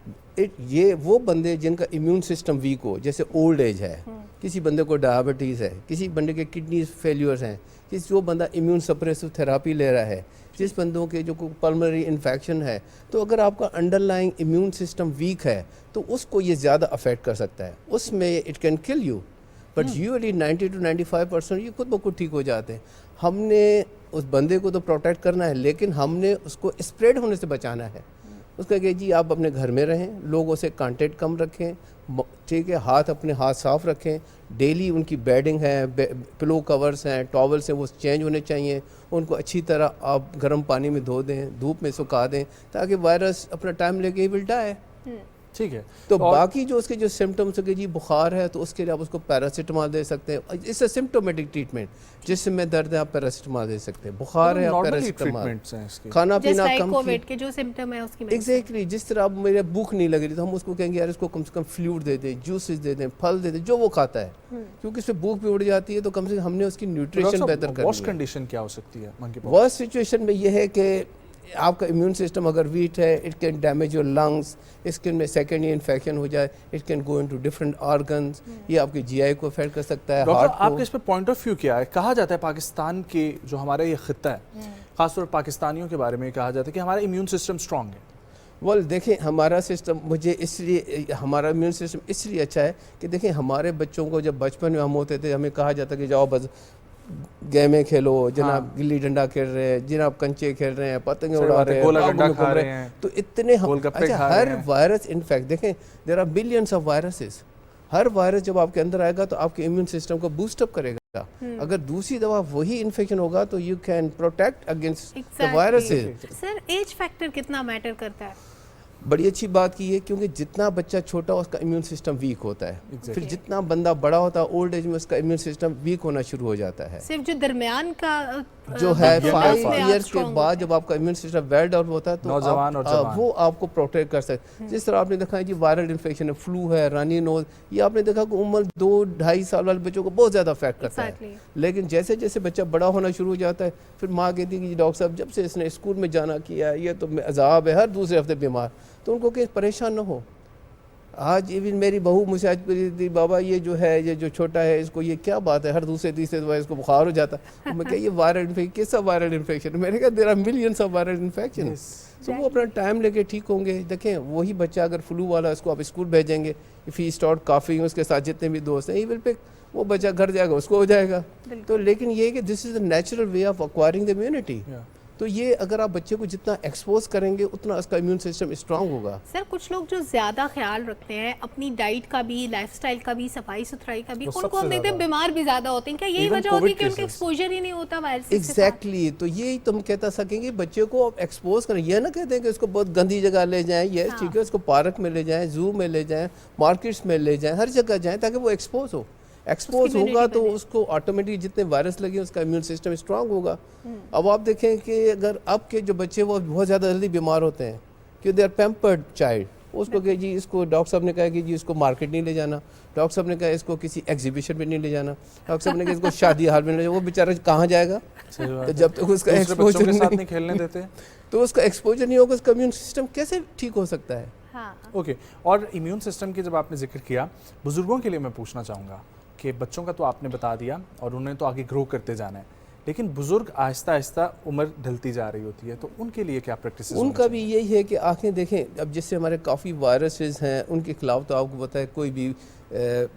ये वो बंदे जिनका इम्यून सिस्टम वीक हो, जैसे ओल्ड एज है, किसी बंदे को डायबिटीज़ है, किसी बंदे के किडनी फेल्यूर्स हैं, जो बंदा इम्यून सप्रेसिव थेरापी ले रहा है, जिस बंदों के जो पल्मोनरी इन्फेक्शन है, तो अगर आपका अंडरलाइंग इम्यून सिस्टम वीक है तो उसको ये ज़्यादा अफेक्ट कर सकता है, उसमें it can kill you. But usually 90 to 95% ये खुद ब खुद ठीक हो जाते हैं। हमने उस बंदे को तो प्रोटेक्ट करना है, लेकिन हमने उसको स्प्रेड होने से बचाना है। उसका कि जी आप अपने घर में रहें, लोगों से कांटेक्ट कम रखें, ठीक है, हाथ अपने हाथ साफ रखें, डेली उनकी बेडिंग है, पिलो कवर्स हैं, टॉवल्स हैं, वो चेंज होने चाहिए, उनको अच्छी तरह आप गर्म पानी में धो दें, धूप में सुखा दें, ताकि वायरस अपना टाइम लेके ही विल डाई। ठीक है, तो बाकी जो उसके जो सिम्टम्स है, जी बुखार है तो उसके लिए आप उसको पैरासीटामोल दे सकते हैं, इट्स अ सिम्प्टोमेटिक ट्रीटमेंट। जिसमें दर्द है आप पैरासीटामोल दे सकते हैं, बुखार है आप पैरासीटामोल, खाना पीना कम, कोविड के जो सिम्टम है उसकी एग्जैक्टली। जिस तरह अब मेरे भूख नहीं लग रही तो हम उसको कहेंगे यार इसको कम से कम फ्लूइड दे दें, जूसेस दे दें, फल दे दें, जो वो खाता है, क्योंकि उससे भूख भी उड़ जाती है, तो कम से कम हमने उसकी न्यूट्रिशन बेहतर करनी है। वर्स्ट कंडीशन क्या हो सकती है मंकी पॉक्स? वर्स्ट सिचुएशन में ये है कि आपका इम्यून सिस्टम अगर वीक है, it can damage your lungs, skin में सेकेंडरी इन्फेक्शन हो जाए, it can go into different organs, ये आपके जीआई को अफेक्ट कर सकता है, डॉक्टर हार्ट को। आपके इस पे पॉइंट ऑफ व्यू क्या है? कहा जाता है पाकिस्तान के जो हमारा ये खित्ता है, खासतौर पर पाकिस्तानियों के बारे में कहा जाता है कि हमारा इम्यून सिस्टम स्ट्रांग है। वेल देखें, हमारा सिस्टम मुझे इसलिए, हमारा इम्यून सिस्टम इसलिए अच्छा है कि देखें हमारे बच्चों को जब बचपन में हम होते थे हमें कहा जाता कि जाओ बस गेमें खेलो, जनाब गिल्ली डंडा खेल रहे हैं, जनाब कंचे खेल रहे हैं, पतंगे उड़ा रहे हैं, तो इतने अच्छा हर वायरस इनफेक्ट देखें, there are billions of viruses. हर वायरस जब आपके अंदर आएगा तो आपके इम्यून सिस्टम को बूस्ट अप करेगा। अगर दूसरी दवा वही इन्फेक्शन होगा तो you can protect against the viruses. Sir, age factor कितना मैटर करता है? बड़ी अच्छी बात की है, क्योंकि जितना बच्चा छोटा उसका इम्यून सिस्टम वीक होता है, फिर जितना बंदा बड़ा होता है ओल्ड एज में उसका इम्यून सिस्टम वीक होना शुरू हो जाता है। सिर्फ जो दरमियान का जो है 5 इयर्स के बाद जब आपका इम्यून सिस्टम वेल डेवलप होता है तो वो आपको प्रोटेक्ट कर सकते। जिस तरह आपने देखा है जी वायरल इन्फेक्शन है, फ्लू है, रानी नोज, ये आपने देखा कि उम्र 2-2.5 साल वाले बच्चों को बहुत ज़्यादा अफेक्ट करता है। लेकिन जैसे जैसे बच्चा बड़ा होना शुरू हो जाता है, फिर माँ कहती है कि डॉक्टर साहब जब से इसने स्कूल में जाना किया ये तो अजाब है, हर दूसरे हफ्ते बीमार, तो उनको कि परेशान न हो। आज इवन मेरी बहू मुझे आज थी, बाबा ये जो है, ये जो छोटा है इसको ये क्या बात है, हर दूसरे तीसरे दफा इसको बुखार हो जाता है। मैं क्या ये वायरल इन्फेक्शन, कैसा वायरल इन्फेक्शन? मैंने कहा there are millions of viral infection. तो वो अपना टाइम लेके ठीक होंगे। देखें वही बच्चा अगर फ्लू वाला इसको आप स्कूल भेजेंगे, इफ़ ही स्टार्ट काफिंग, उसके साथ जितने भी दोस्त हैं ही विल पिक, वो बच्चा घर जाएगा उसको हो जाएगा। तो लेकिन ये है कि this is the natural way of acquiring the immunity. तो ये अगर आप बच्चे को जितना एक्सपोज करेंगे उतना उसका इम्यून सिस्टम स्ट्रांग होगा। सर कुछ लोग जो ज्यादा ख्याल रखते हैं अपनी डाइट का भी, लाइफस्टाइल का भी, सफाई सुथराई का भी, वो उनको सबसे हम देखते हैं ज्यादा। बीमार भी ज्यादा होते हैं। क्या यही Even वजह होती है COVID कि उनके cases। एक्सपोजर ही नहीं होता वायरस के साथ? एग्जैक्टली तो यही तुम कहता सकेंगे बच्चे को आप एक्सपोज करें, ये ना कहते हैं कि उसको बहुत गंदी जगह ले जाएं, ये ठीक है उसको पार्क में ले जाएं, जू में ले जाएं, मार्केट्स में ले जाएं, हर जगह जाएं ताकि वो एक्सपोज हो। एक्सपोज उसकी होगा तो immunity उसको ऑटोमेटिक जितने वायरस लगे उसका इम्यून सिस्टम स्ट्रांग होगा। अब आप देखें कि अगर अब के जो बच्चे वो बहुत ज़्यादा जल्दी बीमार होते हैं कि दे आर पैम्पर्ड चाइल्ड, उसको कि जी इसको डॉक्टर साहब ने कहा कि जी इसको मार्केट नहीं ले जाना, डॉक्टर साहब ने कहा इसको किसी एग्जीबिशन में नहीं ले जाना, डॉक्टर साहब ने कहा इसको शादी हाल में ले जाना, वो बेचारा कहाँ जाएगा? तो जब तक उसका दूसरे बच्चों एक्सपोजर के साथ नहीं नहीं खेलने देते। तो उसका एक्सपोजर नहीं होगा, उसका इम्यून सिस्टम कैसे ठीक हो सकता है? हाँ। ओके, और इम्यून सिस्टम की जब आपने जिक्र किया, बुजुर्गों के लिए मैं पूछना चाहूँगा कि बच्चों का तो आपने बता दिया और उन्हें तो आगे ग्रो करते जाना है, लेकिन बुजुर्ग आहिस्ता आहिस्ता उम्र ढलती जा रही होती है, तो उनके लिए क्या प्रैक्टिस? उनका भी यही है कि आंखें देखें, अब जिससे हमारे काफ़ी वायरसेस हैं उनके खिलाफ तो आपको पता है कोई भी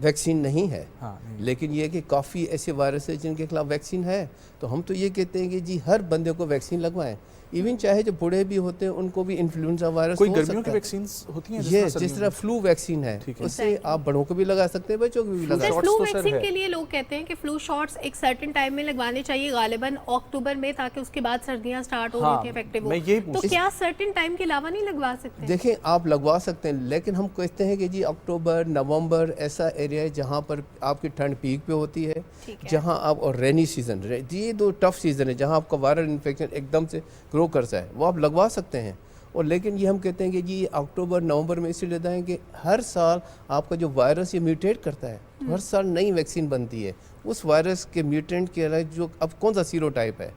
वैक्सीन नहीं है। हाँ, नहीं। लेकिन ये है कि काफ़ी ऐसे वायरस है जिनके खिलाफ वैक्सीन है, तो हम तो ये कहते हैं कि जी हर बंदे को वैक्सीन लगवाएं, इवन चाहे जो बूढ़े भी होते हैं उनको भी इन्फ्लुएंजा वायरस कोई हो गर्मियों सकता की है। वैक्सीन होती हैं ये जिस तरह फ्लू वैक्सीन है ठीक है। उससे Exactly. आप बड़ों को भी लगा सकते हैं, बच्चों को भी लगा सर shots फ्लू तो सर वैक्सीन है। के लिए लोग कहते हैं कि फ्लू शॉट्स एक सर्टेन टाइम में लगवाने चाहिए, गालिबन अक्टूबर में, ताकि उसके बाद सर्दियां स्टार्ट हो हाँ, रही थी इफेक्टिव हो। मैं यही तो पूछ- क्या सर्टेन टाइम के अलावा नहीं लगवा सकते? देखें आप लगवा सकते हैं, लेकिन हम कहते हैं कि जी अक्टूबर नवंबर ऐसा एरिया है जहाँ पर आपकी ठंड पीक पे होती है, ठीक है। जहाँ आप, और रेनी सीजन, ये दो टफ सीजन है जहाँ आपका वायरल इन्फेक्शन एकदम से ग्रो करता है, वो आप लगवा सकते हैं। और लेकिन ये हम कहते हैं कि जी अक्टूबर नवंबर में इसलिए लेते हैं कि हर साल आपका जो वायरस ये म्यूटेट करता है, तो हर साल नई वैक्सीन बनती है उस वायरस के म्यूटेंट के अलग, जो अब कौन सा सीरोटाइप है,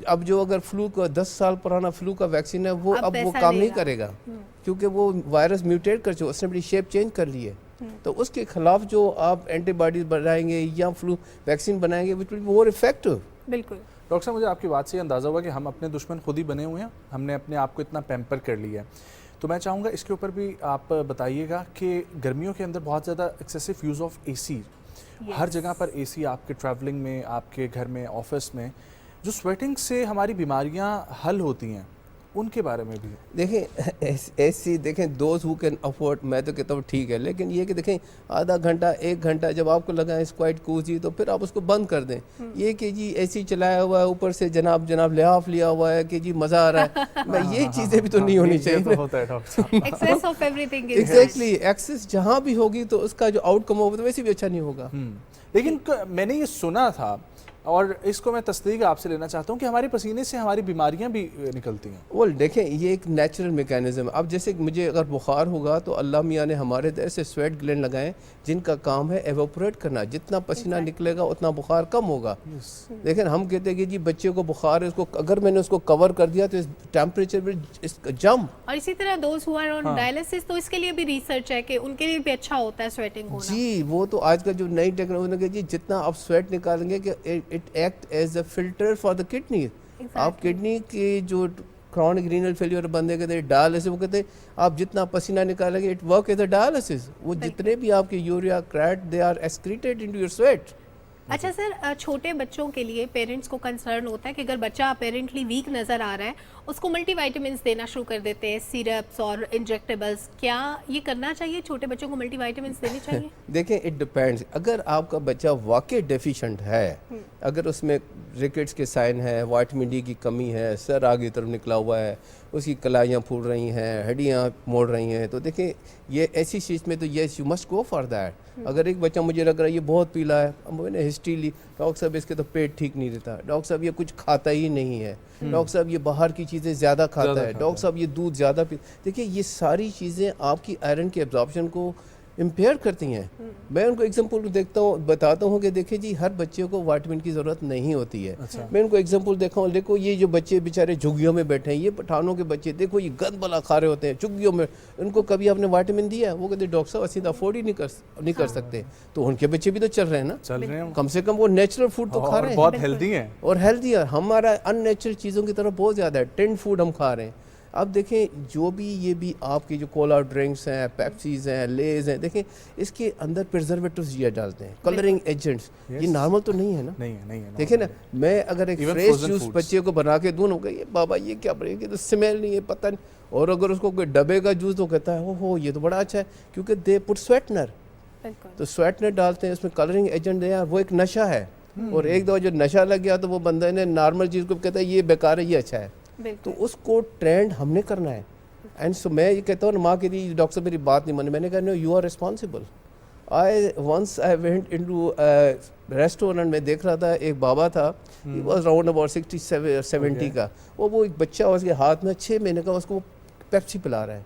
अब जो अगर फ्लू का 10 साल पुराना फ्लू का वैक्सीन है वो अब वो पैसा काम नहीं लेगा। करेगा, क्योंकि वो वायरस म्यूटेट कर चुका, उसने अपनी शेप चेंज कर ली है। तो उसके खिलाफ जो आप एंटीबॉडीज बनाएंगे या फ्लू वैक्सीन बनाएंगे which will be more effective. बिल्कुल। डॉक्टर साहब, मुझे आपकी बात से अंदाज़ा हुआ कि हम अपने दुश्मन खुद ही बने हुए हैं, हमने अपने आप को इतना पैम्पर कर लिया है। तो मैं चाहूँगा इसके ऊपर भी आप बताइएगा कि गर्मियों के अंदर बहुत ज़्यादा एक्सेसिव यूज़ ऑफ एसी, हर जगह पर एसी, आपके ट्रैवलिंग में, आपके घर में, ऑफिस में, जो स्वेटिंग से हमारी बीमारियां हल होती हैं, उनके बारे में भी देखें ऐसी देखें दोज हु कैन अफोर्ड, मैं तो कहता हूँ ठीक है, लेकिन ये कि देखें आधा घंटा 1 घंटा जब आपको लगा इस क्वाइट कूजी तो फिर आप उसको बंद कर दें। ये कि जी एसी चलाया हुआ है, ऊपर से जनाब लिहाफ लिया हुआ है कि जी मज़ा आ रहा है, मैं ये चीज़ें भी तो नहीं होनी ये चाहिए। तो होता है डॉक्टर साहब। Excess of everything is exactly, excess जहाँ भी होगी तो उसका जो आउटकम होगा तो वैसे भी अच्छा नहीं होगा। लेकिन मैंने ये सुना था और इसको मैं तस्दीक आपसे लेना चाहता हूँ कि हमारे पसीने से हमारी बीमारियां भी निकलती हैं। वो देखें ये एक नेचुरल मैकेनिज्म है। अब जैसे मुझे अगर बुखार होगा तो अल्लाह मियाँ ने हमारे तरह से स्वेट ग्लैंड लगाए जिनका काम है एवोपरेट करना, जितना पसीना निकलेगा उतना बुखार कम होगा। लेकिन हम कहते हैं कि जी बच्चे को बुखार है, उसको अगर मैंने उसको कवर कर दिया तो इस टेम्परेचर में जंप। और इसी तरह those who are on dialysis, तो इसके लिए भी रिसर्च है कि उनके लिए भी अच्छा होता है स्वेटिंग होना। जी वो तो आजकल जो नई टेक्नोलॉजी है जी, जितना आप स्वेट निकालेंगे कि it act as a filter for the kidney. आप किडनी की जो क्रॉनिक रीनल फेलियर बंदे कहते हैं डायलिसिस, वो कहते हैं आप जितना पसीना निकालेंगे it work as a dialysis. वो जितने भी आपके यूरिया क्रेट they are excreted into your sweat. अच्छा सर, छोटे बच्चों के लिए पेरेंट्स को कंसर्न होता है कि अगर बच्चा अपेरेंटली वीक नज़र आ रहा है, उसको मल्टीविटामिन्स देना शुरू कर देते हैं, सिरप्स और इंजेक्टेबल्स। क्या ये करना चाहिए? छोटे बच्चों को मल्टीविटामिन्स देनी चाहिए? देखें इट डिपेंड्स, अगर आपका बच्चा वाकई डेफिशिएंट है, अगर उसमें रिकेट्स के साइन है, विटामिन डी की कमी है, सर आगे तरफ निकला हुआ है, उसकी कलाइयाँ फूल रही हैं, हड्डियाँ मोड़ रही हैं, तो देखें ये ऐसी चीज़ में तो yes you must go for that. अगर एक बच्चा मुझे लग रहा है ये बहुत पीला है, अब मैंने हिस्ट्री ली, डॉक्टर साहब इसके तो पेट ठीक नहीं रहता, डॉक्टर साहब ये कुछ खाता ही नहीं है, डॉक्टर साहब ये बाहर की चीज़ें ज़्यादा खाता है, डॉक्टर साहब ये दूध ज़्यादा पी। देखिए ये सारी चीज़ें आपकी आयरन के एब्जॉर्प्शन को इम्पेयर करती हैं। मैं उनको एग्जांपल देखता हूँ, बताता हूँ कि देखिए जी हर बच्चे को विटामिन की ज़रूरत नहीं होती है। मैं उनको एग्जांपल देखा हूँ, देखो ये जो बच्चे बेचारे झुग्गियों में बैठे हैं, ये पठानों के बच्चे, देखो ये गंद बला खा रहे होते हैं झुग्गियों में, उनको कभी आपने विटामिन दिया? वो कहते डॉक्टर साहब असली अफोर्ड ही नहीं कर सकते। तो उनके बच्चे भी तो चल रहे हैं ना, चल रहे हैं कम से कम वो नेचुरल फूड तो खा रहे हैं बहुत हेल्दी हैं। और हेल्दी है। हमारा अननेचुरल चीज़ों की तरफ बहुत ज़्यादा है, टिन फूड हम खा रहे हैं। अब देखें जो भी ये भी आपकी जो कोला ड्रिंक्स हैं, पेप्सीज हैं, लेज हैं, देखें इसके अंदर प्रिजर्वेटिव्स ये डालते हैं, कलरिंग एजेंट्स, ये नॉर्मल तो नहीं है ना। नहीं है देखें ना, मैं अगर एक Even fresh frozen juice foods. बच्चे को बना के दूँ, ये बाबा ये क्या बनेगी, तो स्मेल नहीं है, पता नहीं। और अगर उसको कोई डब्बे का जूस तो कहता है हो ये तो बड़ा अच्छा है, क्योंकि दे पुट स्वेटनर, तो स्वेटनर डालते हैं, उसमें कलरिंग एजेंट है, वो एक नशा है। और एक दफ़ा जो नशा लग गया तो वो बंदे ने नॉर्मल चीज़ को कहता है ये बेकार है, ये अच्छा है, तो उसको ट्रेंड हमने करना है। एंड सो मैं ये कहता हूँ माँ के लिए, डॉक्टर साहब मेरी बात नहीं मानी, मैंने कहा no you are responsible. I went into restaurant में, देख रहा था एक बाबा था, ही वाज अराउंड अबाउट 60-70 का, वो एक बच्चा उसके हाथ में 6 महीने का, उसको पेप्सी पिला रहा है।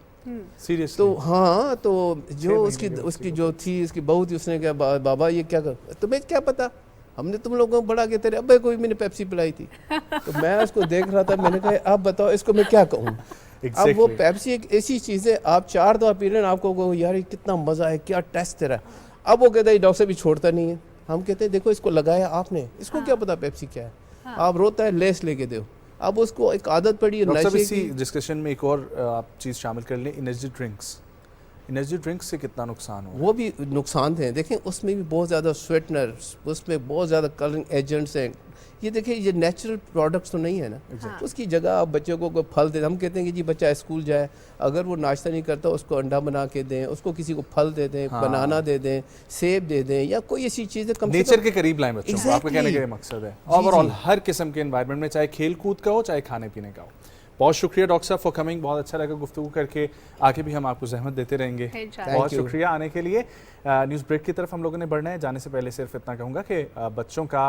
सीरियसली? तो हाँ, तो जो उसकी जो थी उसकी बहू थी, उसने कहा बाबा ये क्या कर, तुम्हें क्या पता, हमने तुम लोगों को बड़ा के तेरे अब्बे को भी मैंने पेप्सी पिलाई थी। तो मैं उसको देख रहा था, मैंने कहा अब बताओ इसको मैं क्या कहूँ। अब वो पेप्सी एक ऐसी चीज़ है, आप 4 दफ़ा पी लें आपको कहो यार ये कितना मज़ा है, क्या टेस्ट तेरा। अब वो कहता है डॉक्टर भी छोड़ता नहीं है, हम कहते हैं देखो इसको लगाया आपने, इसको क्या पता पेप्सी क्या है, आप रोता है लेस लेके दो। अब उसको एक आदत पड़ी है नशे की। डिस्कशन में एक और आप चीज़ शामिल कर लें, एनर्जी ड्रिंक्स से कितना नुकसान हो? वो भी नुकसान थे, देखें उसमें भी बहुत ज़्यादा स्वेटनर, उसमें बहुत ज़्यादा कलरिंग एजेंट्स हैं। ये देखिए ये नेचुरल प्रोडक्ट्स तो नहीं है ना। उसकी जगह आप बच्चों को कोई फल दे, हम कहते हैं कि जी बच्चा स्कूल जाए, अगर वो नाश्ता नहीं करता उसको अंडा बना के दें, उसको किसी को फल दे दें, बनाना दे दें, सेब दे दें, या कोई ऐसी चीज़ें कम नेचर के करीब लाएं बच्चों को, आपका कहने का ये मकसद है। ओवरऑल हर किस्म के एनवायरनमेंट में, चाहे खेल कूद का हो चाहे खाने पीने का हो। बहुत शुक्रिया डॉक्टर साहब फॉर कमिंग, बहुत अच्छा लगा गुफ्तगू करके, आगे भी हम आपको जहमत देते रहेंगे। बहुत शुक्रिया आने के लिए। न्यूज़ ब्रेक की तरफ हम लोगों ने बढ़ना है, जाने से पहले सिर्फ इतना कहूँगा कि बच्चों का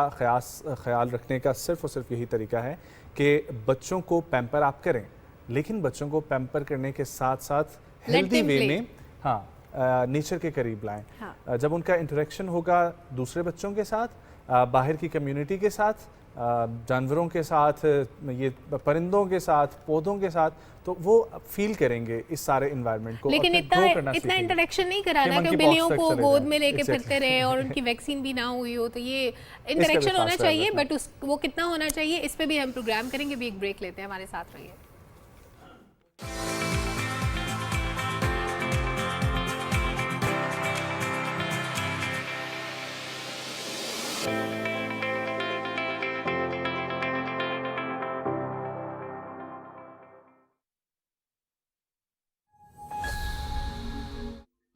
ख्याल रखने का सिर्फ और सिर्फ यही तरीका है कि बच्चों को पैम्पर आप करें, लेकिन बच्चों को पैम्पर करने के साथ साथ हेल्दी वे में, हाँ, नेचर के करीब लाएं। जब उनका इंटरेक्शन होगा दूसरे बच्चों के साथ, बाहर की कम्युनिटी के साथ, जानवरों के साथ, ये परिंदों के साथ, पौधों के साथ, तो वो फील करेंगे इस सारे इन्वायरमेंट को। लेकिन इतना इंटरेक्शन नहीं कराना कि बिल्लियों को गोद में लेके फिरते रहे और उनकी वैक्सीन भी ना हुई हो, तो ये इंटरेक्शन होना चाहिए, बट वो कितना होना चाहिए इस पे भी हम प्रोग्राम करेंगे। भी एक ब्रेक लेते हैं, हमारे साथ रहिए।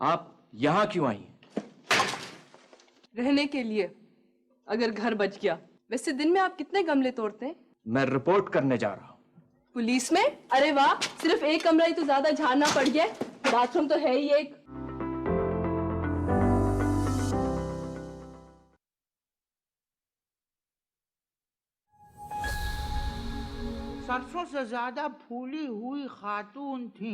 आप यहाँ क्यों आई? रहने के लिए, अगर घर बच गया। वैसे दिन में आप कितने गमले तोड़ते हैं? मैं रिपोर्ट करने जा रहा हूँ। पुलिस में? अरे वाह, सिर्फ एक कमरा ही तो ज्यादा झाड़ना पड़ गया, बाथरूम तो है ही एक। सरसों से ज्यादा फूली हुई खातून थी,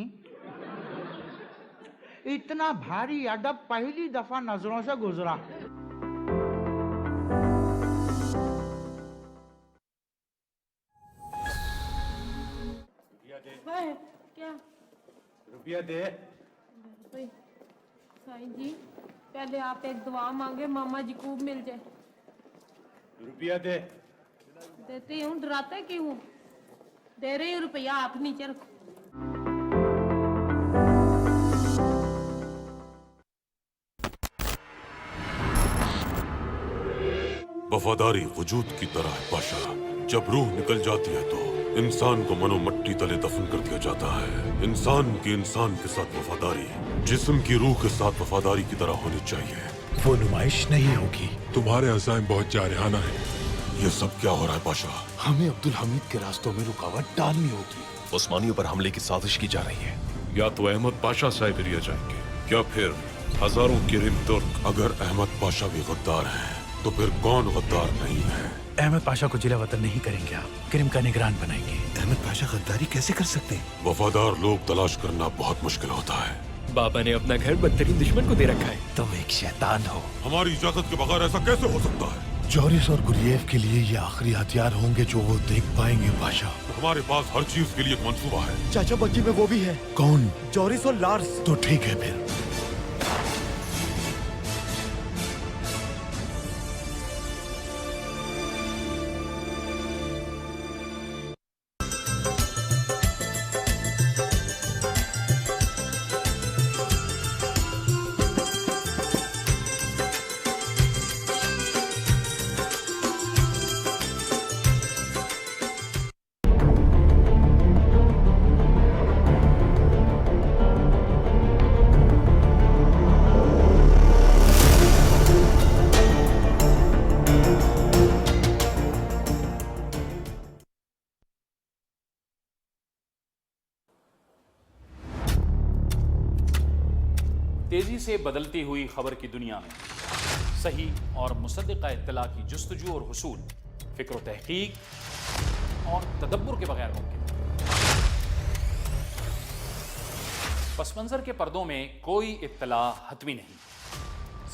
इतना भारी अदब पहली दफा नजरों से गुजरा। क्या रुपया दे। साईं जी, पहले आप एक दुआ मांगे, मामा जी को मिल जाए। रुपया दे। देती हूँ, डराते क्यों हूँ? दे रही हूँ रुपया, हाथ नीचे रखो। वफादारी वजूद की तरह है पाशा, जब रूह निकल जाती है तो इंसान को मनो मट्टी तले दफन कर दिया जाता है। इंसान की इंसान के साथ वफादारी जिस्म की रूह के साथ वफादारी की तरह होनी चाहिए। वो नुमाइश नहीं होगी। तुम्हारे अज़ाइम बहुत जारहाना है। ये सब क्या हो रहा है पाशा? हमें अब्दुल हमीद के रास्तों में रुकावट डालनी होगी। उस्मानियों पर हमले की साजिश की जा रही है। या तो अहमद पाशा साइबेरिया जाएंगे, या फिर हजारों किरिम तुर्क। अगर अहमद पाशा भी गद्दार है तो फिर कौन गद्दार नहीं है? अहमद पाशा को जिला वतन नहीं करेंगे आप, किरिम का निगरान बनाएंगे। अहमद पाशा गद्दारी कैसे कर सकते हैं? वफादार लोग तलाश करना बहुत मुश्किल होता है। बाबा ने अपना घर बदतरीन दुश्मन को दे रखा है। तुम एक शैतान हो। हमारी इजाजत के बगैर ऐसा कैसे हो सकता है? जोरिस और गुलियेव के लिए ये आखिरी हथियार होंगे जो वो देख पाएंगे पाशा। हमारे पास हर चीज के लिए एक मंसूबा है। चाचा बग्गी में वो भी है। कौन? जोरिस और लार्स। तो ठीक है फिर। तेजी से बदलती हुई खबर की दुनिया में सही और मुसद्दिक़ा इत्तला की जुस्तजू और हुसूल फिक्र व तहकीक और तदब्बुर के बगैर मुमकिन। पस मंज़र के पर्दों में कोई इत्तला हतमी नहीं,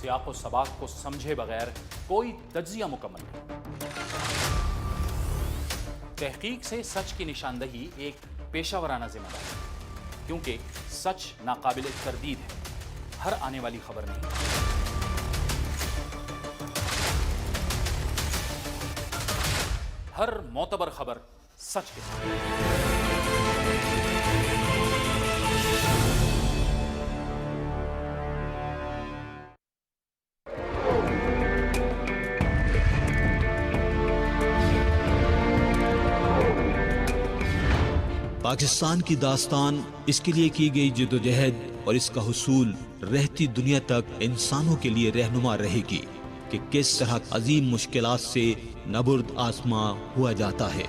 सियाक़ व सबाक़ को समझे बगैर कोई तज्ज़िया मुकम्मल नहीं। तहकीक से सच की निशानदही एक पेशावराना जिम्मेदारी है, क्योंकि सच नाकाबिल तरदीद है, हर आने वाली खबर नहीं। हर मोतबर खबर सच के साथ। पाकिस्तान की दास्तान, इसके लिए की गई जद्दोजहद और इसका हुसूल रहती दुनिया तक इंसानों के लिए रहनुमा रहेगी कि किस तरह अजीम मुश्किलात से नबुर्द आसमां हुआ जाता है।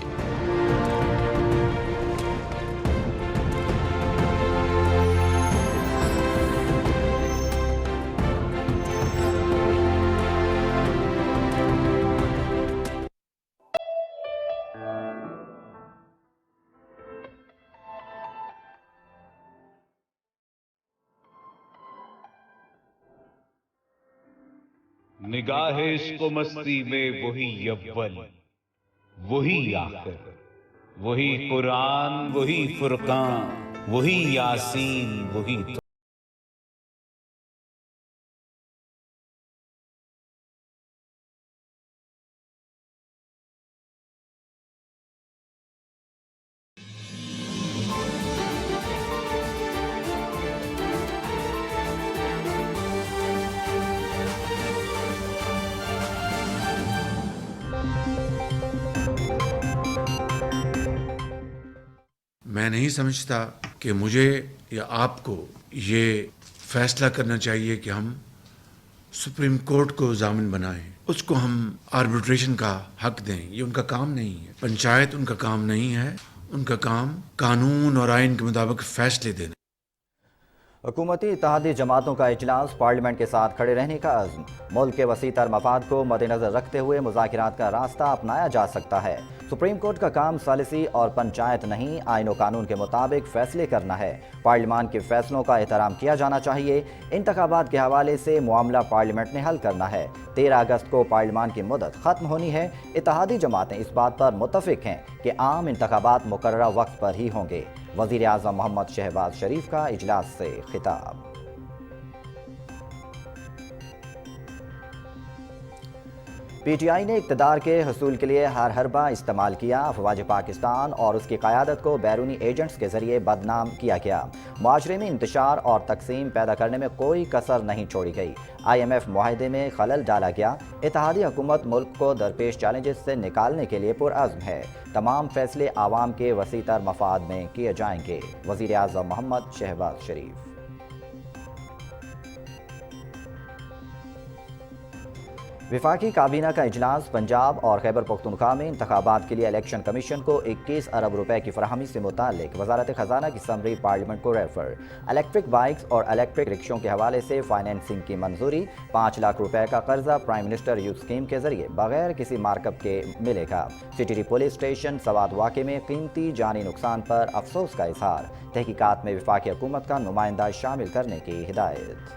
निगाहे इसको मस्ती में वही यव्वल, वही आखिर, वही कुरान, वही फुरकान, वही यासीन, वही मैं नहीं समझता कि मुझे या आपको ये फैसला करना चाहिए कि हम सुप्रीम कोर्ट को जामिन बनाएं, उसको हम आर्बिट्रेशन का हक दें। ये उनका काम नहीं है, पंचायत उनका काम नहीं है, उनका काम कानून और आइन के मुताबिक फैसले देना। हुकूमती इत्तेहादी जमातों का इजलास, पार्लियामेंट के साथ खड़े रहने का अज़्म। मुल्क के वसीतर मफाद को मद्देनजर रखते हुए मुज़ाकिरात का रास्ता अपनाया जा सकता है। सुप्रीम कोर्ट का काम सालिसी और पंचायत नहीं, आइन और कानून के मुताबिक फैसले करना है। पार्लियामान के फैसलों का एहतराम किया जाना चाहिए। इंतखाबात के हवाले से मामला पार्लियामेंट ने हल करना है। 13 अगस्त को पार्लियामान की मुद्दत ख़त्म होनी है। इत्तेहादी जमातें इस बात पर मुत्तफ़िक हैं कि आम इंतखाबात मुकर्ररा वक्त पर ही होंगे। वज़ीर आज़म मोहम्मद शहबाज शरीफ का इजलास से खिताब। PTI ने इक़्तिदार के हसूल के लिए हर हरबा इस्तेमाल किया। अफवाज पाकिस्तान और उसकी क़यादत को बैरूनी एजेंट्स के ज़रिए बदनाम किया गया। माशरे में इंतशार और तकसीम पैदा करने में कोई कसर नहीं छोड़ी गई। IMF मुआहदे में खलल डाला गया। इत्तेहादी हुकूमत मुल्क को दरपेश चैलेंजेस से निकालने के लिए पुरअज़्म है। तमाम फैसले आवाम के वसीतर मफाद में किए जाएंगे। वज़ीर आज़म मोहम्मद शहबाज शरीफ। विफाकी काबीना का इजलास, पंजाब और खैबर पख्तूनख्वा में इंतखाबात के लिए इलेक्शन कमीशन को 21 अरब रुपए की फराहमी से मुतालिक वजारत खजाना की समरी पार्लियामेंट को रेफर। इलेक्ट्रिक बाइक्स और इलेक्ट्रिक रिक्शों के हवाले से फाइनेंसिंग की मंजूरी। 5 लाख रुपए का कर्जा प्राइम मिनिस्टर यूथ स्कीम के जरिए बगैर किसी मार्कअप के मिलेगा। सिटी पुलिस स्टेशन सवात वाक़े में कीमती जानी नुकसान पर अफसोस का इजहार। तहकीकात में विफाकी हुकूमत का नुमाइंदा शामिल करने की हिदायत।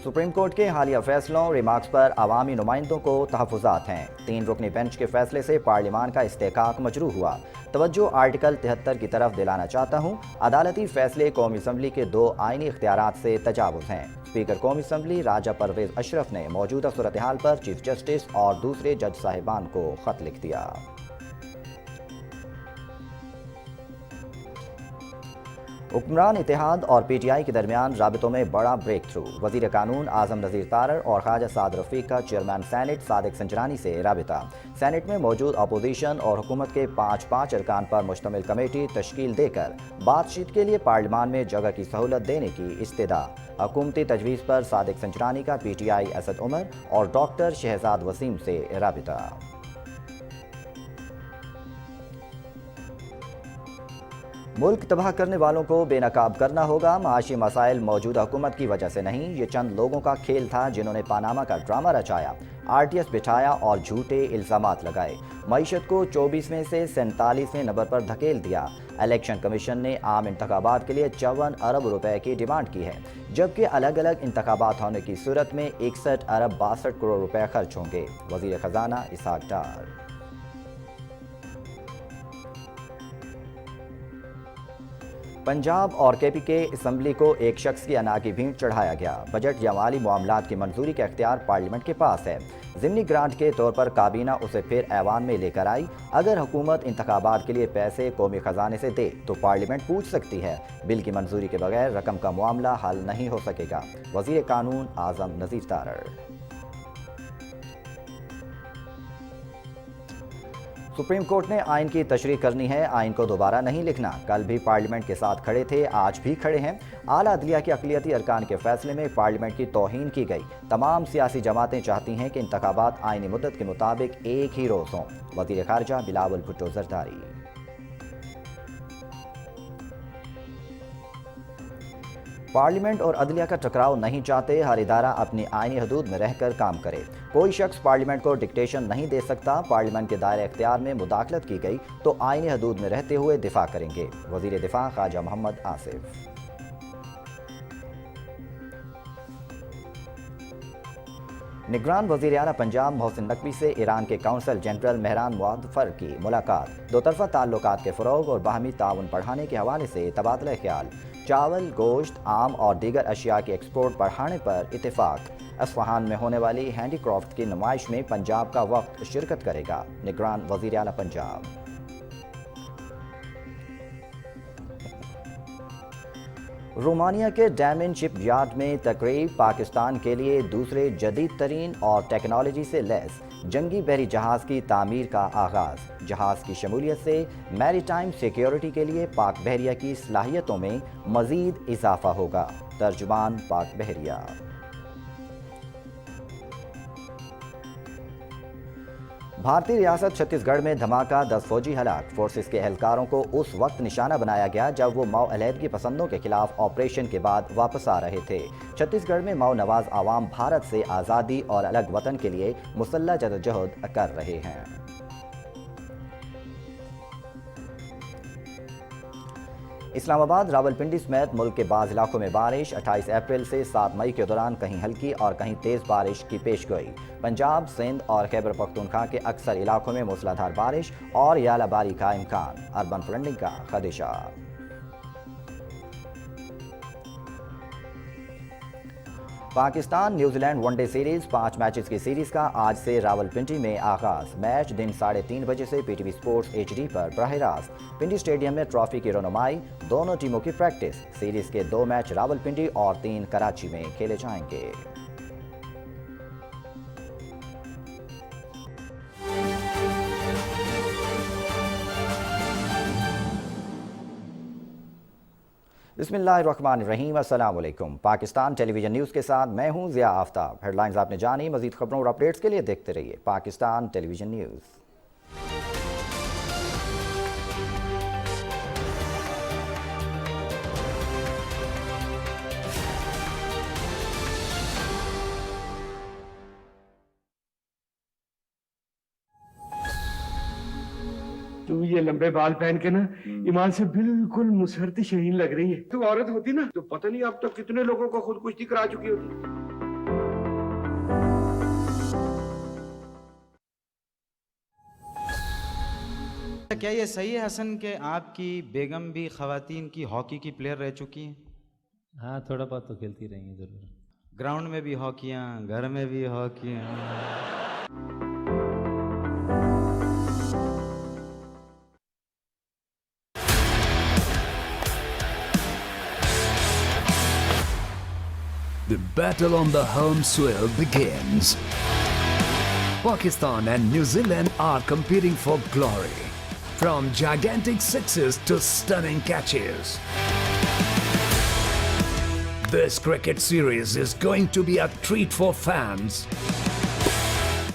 सुप्रीम कोर्ट के हालिया फैसलों, रिमार्क्स पर अवामी नुमाइंदों को तहफ़्फ़ुज़ात हैं। 3 रुकनी बेंच के फैसले से पार्लियामान का इस्तेकाक मजरूह हुआ। तवज्जो आर्टिकल 73 की तरफ दिलाना चाहता हूँ। अदालती फैसले कौमी असम्बली के 2 आइनी इख्तियारात से तजावुज़ हैं। स्पीकर कौमी असम्बली राजा परवेज़ अशरफ ने मौजूदा सूरत हाल पर चीफ जस्टिस और दूसरे जज साहिबान को ख़त लिख दिया। हुक्मरान इत्तेहाद और PTI के दरमियान राबितों में बड़ा ब्रेक थ्रू। वज़ीर कानून आज़म नज़ीर तारर और ख्वाजा साद रफ़ीक का चेयरमैन सैनेट सादिक संजरानी से राबिता। सैनेट में मौजूद अपोजिशन और हुकूमत के 5 अरकान पर मुश्तमिल कमेटी तश्कील देकर बातचीत के लिए पार्लियामान में जगह की सहूलत देने की इस्तदा। हुकूमती तजवीज़ पर सादिक संजरानी का PTI असद उमर और डॉक्टर शहजाद वसीम से राबिता। मुल्क तबाह करने वालों को बेनकाब करना होगा। माशी मसाइल मौजूदा हुकूमत की वजह से नहीं, ये चंद लोगों का खेल था जिन्होंने पानामा का ड्रामा रचाया, RTS बिठाया और झूठे इल्जामात लगाए। मईशत को 24 में से 47वें नंबर पर धकेल दिया। इलेक्शन कमीशन ने आम इंतखाबात के लिए 54 अरब रुपए की डिमांड की है, जबकि अलग अलग इंतखाबात होने की सूरत में 61 अरब 62 करोड़ रुपए खर्च होंगे। वजीर खजाना इसहाक डार। पंजाब और KP के असम्बली को एक शख्स की अना की भीड़ चढ़ाया गया। बजट या माली मामलात की मंजूरी का इख्तियार पार्लियामेंट के पास है। ज़िमनी ग्रांट के तौर पर काबीना उसे फिर ऐवान में लेकर आई। अगर हुकूमत इंतखाबात के लिए पैसे कौमी खजाने से दे तो पार्लियामेंट पूछ सकती है। बिल की मंजूरी के बगैर रकम का मामला हल नहीं हो सकेगा। वज़ीर कानून आज़म नज़ीर तारड़। सुप्रीम कोर्ट ने आइन की तशरीह करनी है, आइन को दोबारा नहीं लिखना। कल भी पार्लियामेंट के साथ खड़े थे, आज भी खड़े हैं। आला अदलिया के अक़लियती अरकान के फैसले में पार्लियामेंट की तौहीन की गई। तमाम सियासी जमातें चाहती हैं कि इंतखाबात आइनी मुद्दत के मुताबिक एक ही रोज़ हों। वज़ीर ख़ारजा बिलावल भुट्टो ज़रदारी। पार्लियामेंट और अदलिया का टकराव नहीं चाहते। हर इदारा अपनी आईनी हदूद में रहकर काम करे। कोई शख्स पार्लियामेंट को डिक्टेशन नहीं दे सकता। पार्लियामेंट के दायरे इख्तियार में मुदाखलत की गई तो आईनी हदूद में रहते हुए दिफा करेंगे। वज़ीर दिफा ख्वाजा मोहम्मद आसिफ। निगरान वज़ीर आला पंजाब मोहसिन नकवी से ईरान के काउंसल जनरल मेहरान मुआफ़र की मुलाकात। दो तरफ़ा ताल्लुकात के फ़रोग़ और बाहमी ताउन बढ़ाने के हवाले से तबादला ख्याल। चावल, गोश्त, आम और दीगर अशिया की एक्सपोर्ट बढ़ाने पर इत्तेफाक। अस्फ़हान में होने वाली हैंडीक्राफ्ट की नुमाइश में पंजाब का वफ़द शिरकत करेगा। निगरान वज़ीर आला पंजाब। रोमानिया के डैमन शिप यार्ड में तकरीब। पाकिस्तान के लिए दूसरे जदीद तरीन और टेक्नोलॉजी से लैस जंगी बहरी जहाज़ की तामीर का आगाज़। जहाज़ की शमूलियत से मैरीटाइम सिक्योरिटी के लिए पाक बहरिया की सलाहियतों में मज़ीद इजाफा होगा। तर्जुमान पाक बहरिया। भारतीय रियासत छत्तीसगढ़ में धमाका, 10 फौजी हलाक। फोर्सेस के एहलकारों को उस वक्त निशाना बनाया गया जब वो माओ अलहदगी पसंदों के खिलाफ ऑपरेशन के बाद वापस आ रहे थे। छत्तीसगढ़ में माओ नवाज आवाम भारत से आज़ादी और अलग वतन के लिए मुसल्लह जदोजहद कर रहे हैं। इस्लामाबाद, रावलपिंडी समेत मुल्क के बाज़ इलाकों में बारिश। 28 अप्रैल से 7 मई के दौरान कहीं हल्की और कहीं तेज़ बारिश की पेशगोई। पंजाब, सिंध और खैबर पख्तूनख्वा के अक्सर इलाकों में मूसलाधार बारिश और यालाबारी का इम्कान। अर्बन फ्लडिंग का खदशा। Pakistan New Zealand one day series 5 matches की सीरीज का आज से रावलपिंडी में आगाज। मैच दिन 3:30 बजे से PTV स्पोर्ट्स HD पर बराह रास्त। पिंडी स्टेडियम में ट्रॉफी की रौनुमाई, दोनों टीमों की प्रैक्टिस। सीरीज के 2 मैच रावलपिंडी और 3 कराची में खेले जाएंगे। बिस्मिल्लाहिर्रहमानिर्रहीम, अस्सलाम वालेकुम। पाकिस्तान टेलीविजन न्यूज़ के साथ मैं हूं ज़िया आफ्ताब। हेडलाइंस आपने जानी, मज़ीद खबरों और अपडेट्स के लिए देखते रहिए पाकिस्तान टेलीविजन न्यूज़। तू ये लंबे बाल पहन के ना ईमान से बिल्कुल मुसहरती शहीन लग रही है। तू औरत होती ना तो पता नहीं अब तक कितने लोगों को खुदकुशी करा चुकी होती। क्या ये सही है हसन कि आपकी बेगम भी खवातीन की हॉकी की प्लेयर रह चुकी हैं? हाँ, थोड़ा बहुत तो खेलती रही हैं जरूर। ग्राउंड में भी हॉकियाँ, घर में भी हॉकियाँ। The battle on the home soil begins. Pakistan and New Zealand are competing for glory, from gigantic sixes to stunning catches. This cricket series is going to be a treat for fans.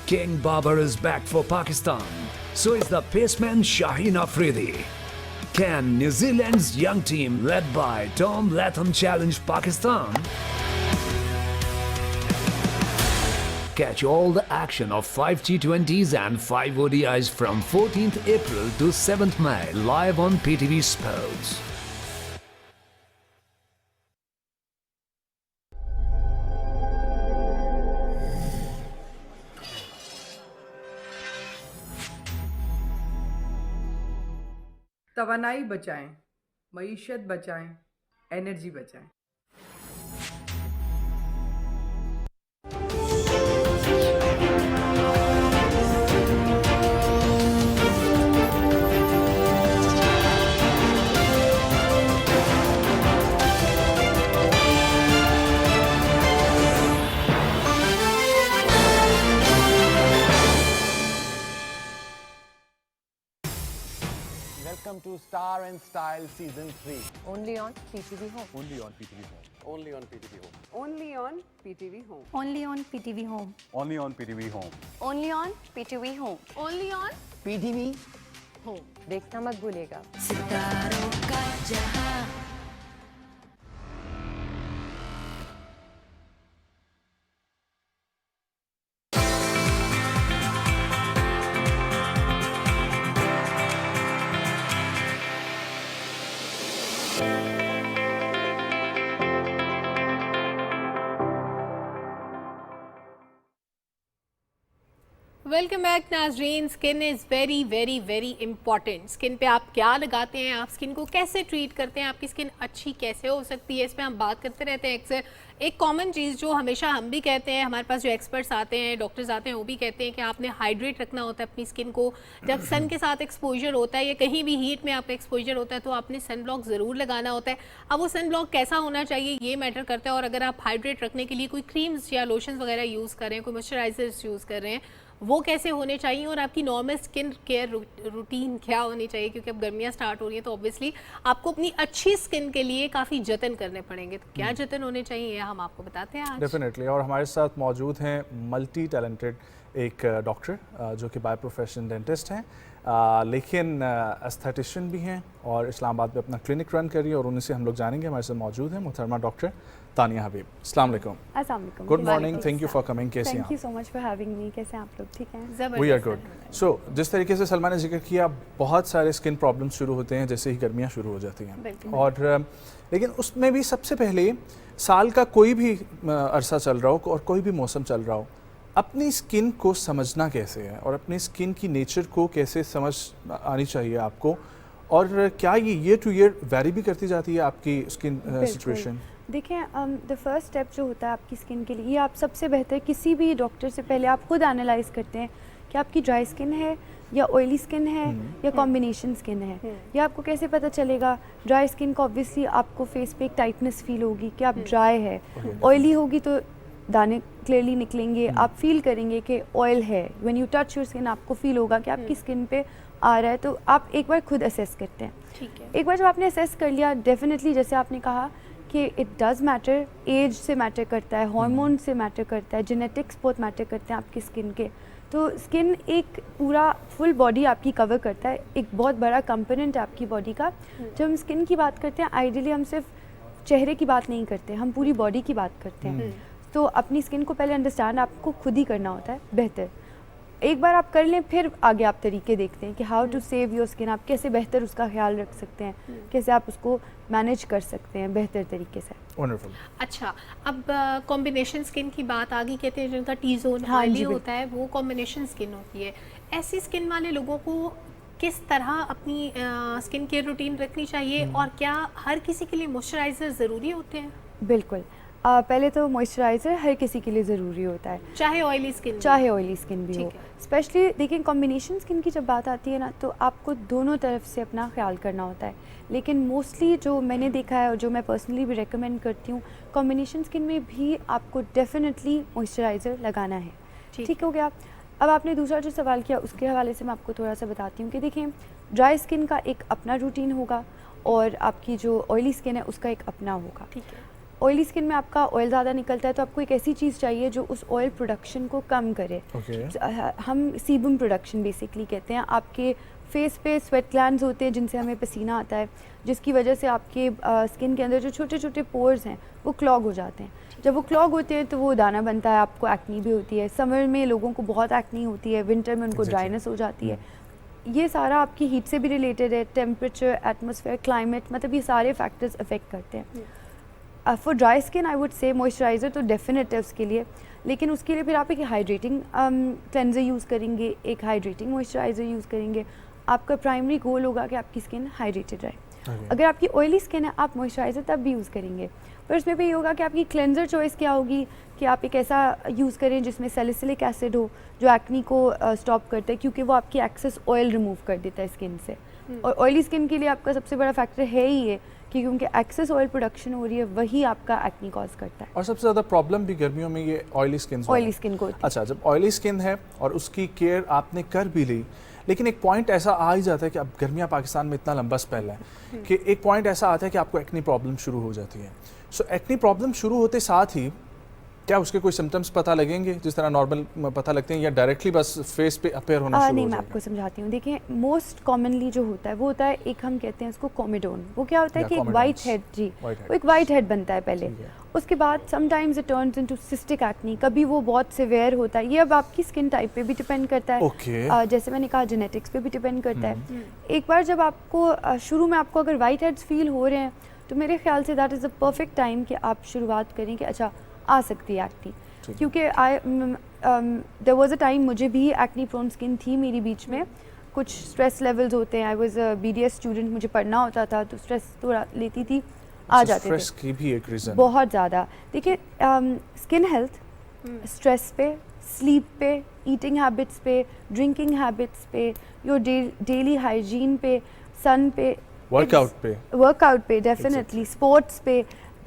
King Babar is back for Pakistan. So is the paceman Shaheen Afridi. Can New Zealand's young team led by Tom Latham challenge Pakistan? Catch all the action of 5 T20s and 5 ODIs from 14th April to 7th May live on PTV Sports. तवानाई बचाएं, मईशत बचाएं, energy बचाएं। Welcome to Star and Style Season 3. Only on PTV Home. Only on PTV Home. Only on PTV Home. Only on PTV Home. Only on PTV Home. Only on PTV Home. Only on PTV Home. Only on PTV Home. देखना मत भूलिएगा। सितारों का जहां। Welcome back नाजरीन। Skin is very very very important. Skin पे आप क्या लगाते हैं, आप स्किन को कैसे ट्रीट करते हैं, आपकी स्किन अच्छी कैसे हो सकती है, इस पर हम बात करते रहते हैं अक्सर। एक कॉमन चीज़ जो हमेशा हम भी कहते हैं, हमारे पास जो एक्सपर्ट्स आते हैं, डॉक्टर्स आते हैं, वो भी कहते हैं कि आपने हाइड्रेट रखना होता है अपनी स्किन को। जब सन के साथ एक्सपोजर होता है या कहीं भी हीट में आपका एक्सपोजर होता है तो आपने सन ब्लॉक ज़रूर लगाना होता है। अब वो सन ब्लॉक कैसा होना चाहिए ये मैटर करता है। और अगर आप हाइड्रेट रखने के लिए कोई क्रीम्स या लोशंस वगैरह यूज़ कर रहे हैं, कोई मॉइस्चराइजर्स यूज़ कर रहे हैं, वो कैसे होने चाहिए और आपकी नॉर्मल स्किन केयर रूटीन क्या होनी चाहिए, क्योंकि अब गर्मियाँ स्टार्ट हो रही हैं तो ऑब्वियसली आपको अपनी अच्छी स्किन के लिए काफ़ी जतन करने पड़ेंगे। तो क्या जतन होने चाहिए हम आपको बताते हैं आज। डेफिनेटली। और हमारे साथ मौजूद हैं मल्टी टैलेंटेड एक डॉक्टर जो कि बाय प्रोफेशन डेंटिस्ट हैं, लेकिन एस्थेटिशियन भी हैं और इस्लामाबाद में अपना क्लिनिक रन कर रही है, और उन्हीं से हम लोग जानेंगे। हमारे साथ मौजूद हैं मोहतरमा डॉक्टर तानिया हबीब। अस्सलाम वालेकुम। अस्सलाम वालेकुम। Good morning, thank you for coming. कैसे हैं आप? Thank you so much for having me. कैसे हैं आप लोग? ठीक हैं? We are good. सो जिस तरीके से सलमा ने जिक्र किया, बहुत सारे स्किन प्रॉब्लम्स शुरू होते हैं जैसे ही गर्मियाँ शुरू हो जाती हैं, और लेकिन उसमें भी सबसे पहले साल का कोई भी अरसा चल रहा हो और कोई भी मौसम चल रहा हो, अपनी स्किन को समझना कैसे है और अपनी स्किन की नेचर को कैसे समझ आनी चाहिए आपको, और क्या ये ईयर टू ईयर वेरी भी करती जाती है आपकी स्किन सिचुएशन? देखें, द फर्स्ट स्टेप जो होता है आपकी स्किन के लिए, ये आप सबसे बेहतर किसी भी डॉक्टर से पहले आप खुद एनालाइज करते हैं कि आपकी ड्राई स्किन है या ऑयली स्किन है या कॉम्बिनेशन स्किन है। ये आपको कैसे पता चलेगा? ड्राई स्किन को ऑब्वियसली आपको फेस पे एक टाइटनेस फील होगी कि आप ड्राई है। ऑयली होगी तो दाने क्लियरली निकलेंगे, आप फील करेंगे कि ऑयल है। When you touch your skin आपको फील होगा कि आपकी स्किन पे आ रहा है। तो आप एक बार खुद असेस करते हैं। ठीक है। एक बार जब आपने असेस कर लिया, डेफिनेटली जैसे आपने कहा कि इट डज़ मैटर, एज से मैटर करता है, हार्मोन से मैटर करता है, जेनेटिक्स बहुत मैटर करते हैं आपकी स्किन के। तो स्किन एक पूरा फुल बॉडी आपकी कवर करता है, एक बहुत बड़ा कंपोनेंट है आपकी बॉडी का। जब हम स्किन की बात करते हैं, आइडियली हम सिर्फ चेहरे की बात नहीं करते, हम पूरी बॉडी की बात करते हैं। तो अपनी स्किन को पहले अंडरस्टैंड आपको खुद ही करना होता है बेहतर। एक बार आप कर लें, फिर आगे आप तरीके देखते हैं कि how to save your skin, आप कैसे बेहतर उसका ख्याल रख सकते हैं, कैसे आप उसको मैनेज कर सकते हैं बेहतर तरीके से। वंडरफुल। अच्छा, अब कॉम्बिनेशन स्किन की बात आ गई। कहते हैं जिनका टी जोन हाँ ऑयली होता है वो कॉम्बिनेशन स्किन होती है। ऐसी स्किन वाले लोगों को किस तरह अपनी स्किन केयर रूटीन रखनी चाहिए, और क्या हर किसी के लिए मॉइस्चराइजर ज़रूरी होते हैं? बिल्कुल। पहले तो मॉइस्चराइज़र हर किसी के लिए ज़रूरी होता है, चाहे ऑयली स्किन भी हो। स्पेशली देखिए, कॉम्बिनेशन स्किन की जब बात आती है ना, तो आपको दोनों तरफ से अपना ख्याल करना होता है। लेकिन मोस्टली जो मैंने देखा है और जो मैं पर्सनली भी रेकमेंड करती हूँ, कॉम्बिनेशन स्किन में भी आपको डेफिनेटली मॉइस्चराइज़र लगाना है। ठीक हो गया। अब आपने दूसरा जो सवाल किया उसके हवाले से मैं आपको थोड़ा सा बताती हूँ कि देखें, ड्राई स्किन का एक अपना रूटीन होगा और आपकी जो ऑयली स्किन है उसका एक अपना होगा। ठीक है। ऑयली स्किन में आपका ऑयल ज़्यादा निकलता है, तो आपको एक ऐसी चीज़ चाहिए जो उस ऑयल प्रोडक्शन को कम करे। हम सीबम प्रोडक्शन बेसिकली कहते हैं। आपके फेस पे स्वेट ग्लैंड्स होते हैं जिनसे हमें पसीना आता है, जिसकी वजह से आपके स्किन के अंदर जो छोटे छोटे पोर्स हैं वो क्लॉग हो जाते हैं। जब वो क्लॉग होते हैं तो वो दाना बनता है, आपको एक्नी भी होती है। समर में लोगों को बहुत एक्नी होती है, विंटर में उनको ड्राइनेस हो जाती है। ये सारा आपकी हीट से भी रिलेटेड है, टेम्परेचर, एटमॉस्फेयर, क्लाइमेट, मतलब ये सारे फैक्टर्स अफेक्ट करते हैं। For dry skin I would say moisturiser तो डेफिनेट है उसके लिए, लेकिन उसके लिए फिर आप एक हाइड्रेटिंग क्लेंजर यूज़ करेंगे, एक हाइड्रेटिंग मॉइस्चराइज़र यूज़ करेंगे। आपका प्राइमरी गोल होगा कि आपकी स्किन हाइड्रेटेड रहे। अगर आपकी ऑयली स्किन है आप मॉइस्चराइज़र तब भी यूज़ करेंगे, पर उसमें भी ये होगा कि आपकी क्लेंजर चॉइस क्या होगी कि आप एक ऐसा यूज़ करें जिसमें सैलिसिलिक एसिड हो जो एक्नी को स्टॉप करता है, क्योंकि वो आपकी एक्सेस ऑयल रिमूव कर देता है स्किन से। और ऑयली स्किन के लिए आपका सबसे बड़ा फैक्टर है ही ये कि क्योंकि एक्सेस ऑयल प्रोडक्शन हो रही है वही आपका एक्नी कॉज करता है। और सबसे ज़्यादा प्रॉब्लम भी गर्मियों में ये ऑयली स्किन को होती है। अच्छा, जब ऑयली स्किन है और उसकी केयर आपने कर भी ली, लेकिन एक पॉइंट ऐसा आ ही जाता है कि अब गर्मियाँ पाकिस्तान में इतना लंबा स्पेल है कि एक पॉइंट ऐसा आता है कि आपको एक्नी प्रॉब्लम शुरू हो जाती है। सो एक्नी प्रॉब्लम शुरू होते साथ ही क्या उसके कोई सिम्टम्स पता लगेंगे जिस तरह नॉर्मल पता लगते हैं, या डायरेक्टली बस फेस पे अपीयर होना शुरू नहीं, हो मैं जाएगा? आपको समझाती हूँ। देखिए, मोस्ट कॉमनली जो होता है वो होता है, एक हम कहते हैं उसको कोमेडोन। वो क्या होता है कि एक वाइट हेड, जी वो एक वाइट हेड बनता है पहले, उसके बाद sometimes it turns into cystic acne. कभी वो बहुत सिवियर होता है, ये अब आपकी स्किन टाइप पे भी डिपेंड करता है। जैसे मैंने कहा जेनेटिक्स पे भी डिपेंड करता है। एक बार जब आपको शुरू में आपको अगर वाइट हेड्स फील हो रहे हैं तो मेरे ख्याल say that is the perfect time कि आप शुरुआत करें कि अच्छा आ सकती है एक्नी। क्योंकि देयर वाज अ टाइम मुझे भी एक्नी प्रोन स्किन थी मेरी बीच में। कुछ स्ट्रेस लेवल्स होते हैं, I was a BDS student, मुझे पढ़ना होता था तो स्ट्रेस थोड़ा लेती थी, आ जाते थे। स्ट्रेस की भी एक रीज़न बहुत ज़्यादा। देखिए, स्किन हेल्थ स्ट्रेस पे, स्लीप पे, ईटिंग हैबिट्स पे, ड्रिंकिंग हैबिट्स पे, योर डेली हाइजीन पे, सन पे, वर्कआउट पे डेफिनेटली, स्पोर्ट्स पे,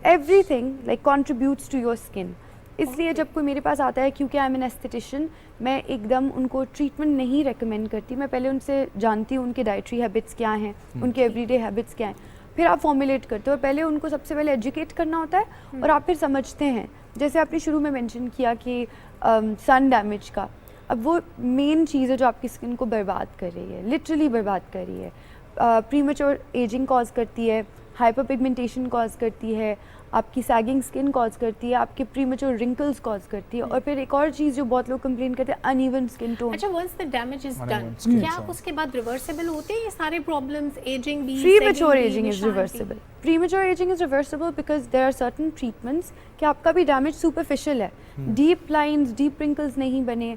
everything like contributes to your skin. इसलिए जब कोई मेरे पास आता है, क्योंकि आई एम एन एस्थेटिशियन, मैं एकदम उनको ट्रीटमेंट नहीं रेकमेंड करती। मैं पहले उनसे जानती हूँ उनके डाइटरी हैबिट्स क्या हैं, उनके एवरीडे हैबिट्स क्या हैं, फिर आप फॉर्मुलेट करते हो। पहले उनको सबसे पहले एजुकेट करना होता है और आप फिर समझते हैं। जैसे आपने शुरू में मेंशन किया कि सन डैमेज का, अब वो मेन चीज़ है जो आपकी स्किन को बर्बाद कर रही है, लिटरली बर्बाद कर रही है। प्रीमेच्योर एजिंग कॉज करती है, हाइपर पिगमेंटेशन कॉज करती है, आपकी सैगिंग स्किन कॉज करती है, आपके प्रीमेच्योर रिंकल्स कॉज करती है, और फिर एक और चीज़ जो बहुत लोग कंप्लेन करते हैं, अनइवन स्किन टोन। अच्छा, once the damage is done, क्या आप उसके बाद रिवर्सिबल होते हैं ये सारे प्रॉब्लम्स? एजिंग भी, premature ageing is reversible. Premature ageing is reversible because there are certain treatments कि आपका भी डैमेज सुपरफिशियल है, डीप लाइंस, डीप रिंकल्स नहीं बने,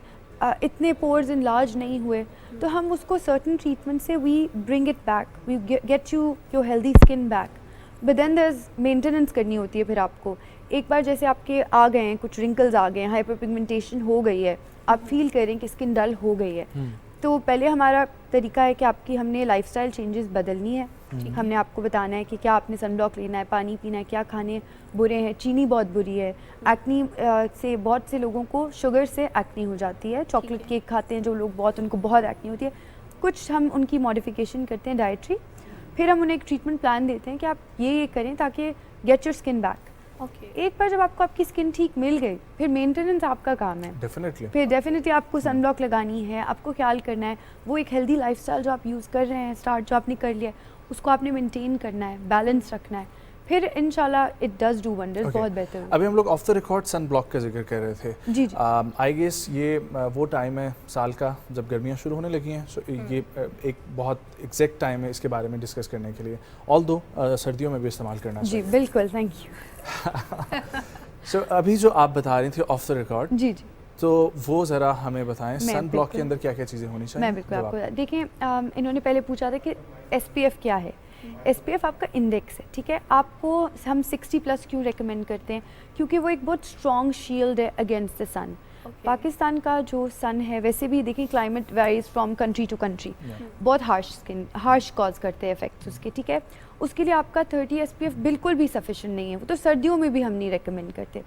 इतने पोर्स इनलार्ज नहीं हुए, तो हम उसको सर्टेन ट्रीटमेंट से we bring it back, we get you your healthy skin back. But then there is maintenance करनी होती है फिर आपको। एक बार जैसे आपके आ गए हैं, कुछ रिंकल्स आ गए हैं, हाइपर पिगमेंटेशन हो गई है, आप फील करें कि स्किन डल हो गई है, तो पहले हमारा तरीका है कि हमने लाइफस्टाइल चेंजेस बदलनी है। हमने आपको बताना है कि क्या आपने सनब्लॉक लेना है, पानी पीना है, क्या खाने बुरे हैं, चीनी बहुत बुरी है। एक्नी से बहुत से लोगों को शुगर से एक्नी हो जाती है, चॉकलेट केक खाते हैं जो लोग बहुत, उनको बहुत एक्नी होती है। कुछ हम उनकी मॉडिफिकेशन करते हैं डाइटरी, फिर हम उन्हें एक ट्रीटमेंट प्लान देते हैं कि आप ये करें ताकि गेट योर स्किन बैक। एक बार जब आपको आपकी स्किन ठीक मिल गई, फिर मेंटेनेंस आपका काम है। फिर डेफिनेटली आपको सनब्लॉक लगानी है, आपको ख्याल करना है, वो एक हेल्दी लाइफस्टाइल जो आप यूज़ कर रहे हैं, स्टार्ट जो आपने कर लिया है, उसको आपने मेंटेन करना है, बैलेंस रखना है, फिर इंशाल्लाह इट डज डू वंडर्स, बहुत बेहतर। अभी हम लोग off the record sun block का जिक्र कर रहे थे। जी जी। आई गेस ये वो टाइम है साल का जब गर्मियाँ शुरू होने लगी हैं, सो ये एक बहुत एग्जैक्ट टाइम है इसके बारे में डिस्कस करने के लिए, ऑल्दो सर्दियों में भी इस्तेमाल करना चाहिए। जी बिल्कुल, थैंक यू। सो अभी जो आप बता रही थी ऑफ द रिकॉर्ड, जी जी, तो वो ज़रा हमें बताएं सन ब्लॉक के अंदर क्या क्या चीज़ें होनी चाहिए। मैं बिल्कुल आपको देखें, इन्होंने पहले पूछा था कि SPF क्या है। SPF आपका इंडेक्स है, ठीक है। आपको हम 60+ क्यों रेकमेंड करते हैं? क्योंकि वो एक बहुत स्ट्रॉन्ग शील्ड है अगेंस्ट द सन। पाकिस्तान का जो सन है, वैसे भी देखिए climate varies from country to country, बहुत हार्श कॉज करते हैं इफेक्ट्स उसके, ठीक है। उसके लिए आपका 30 SPF बिल्कुल भी सफिशिएंट नहीं है, वो तो सर्दियों में भी हम नहीं रेकमेंड करते।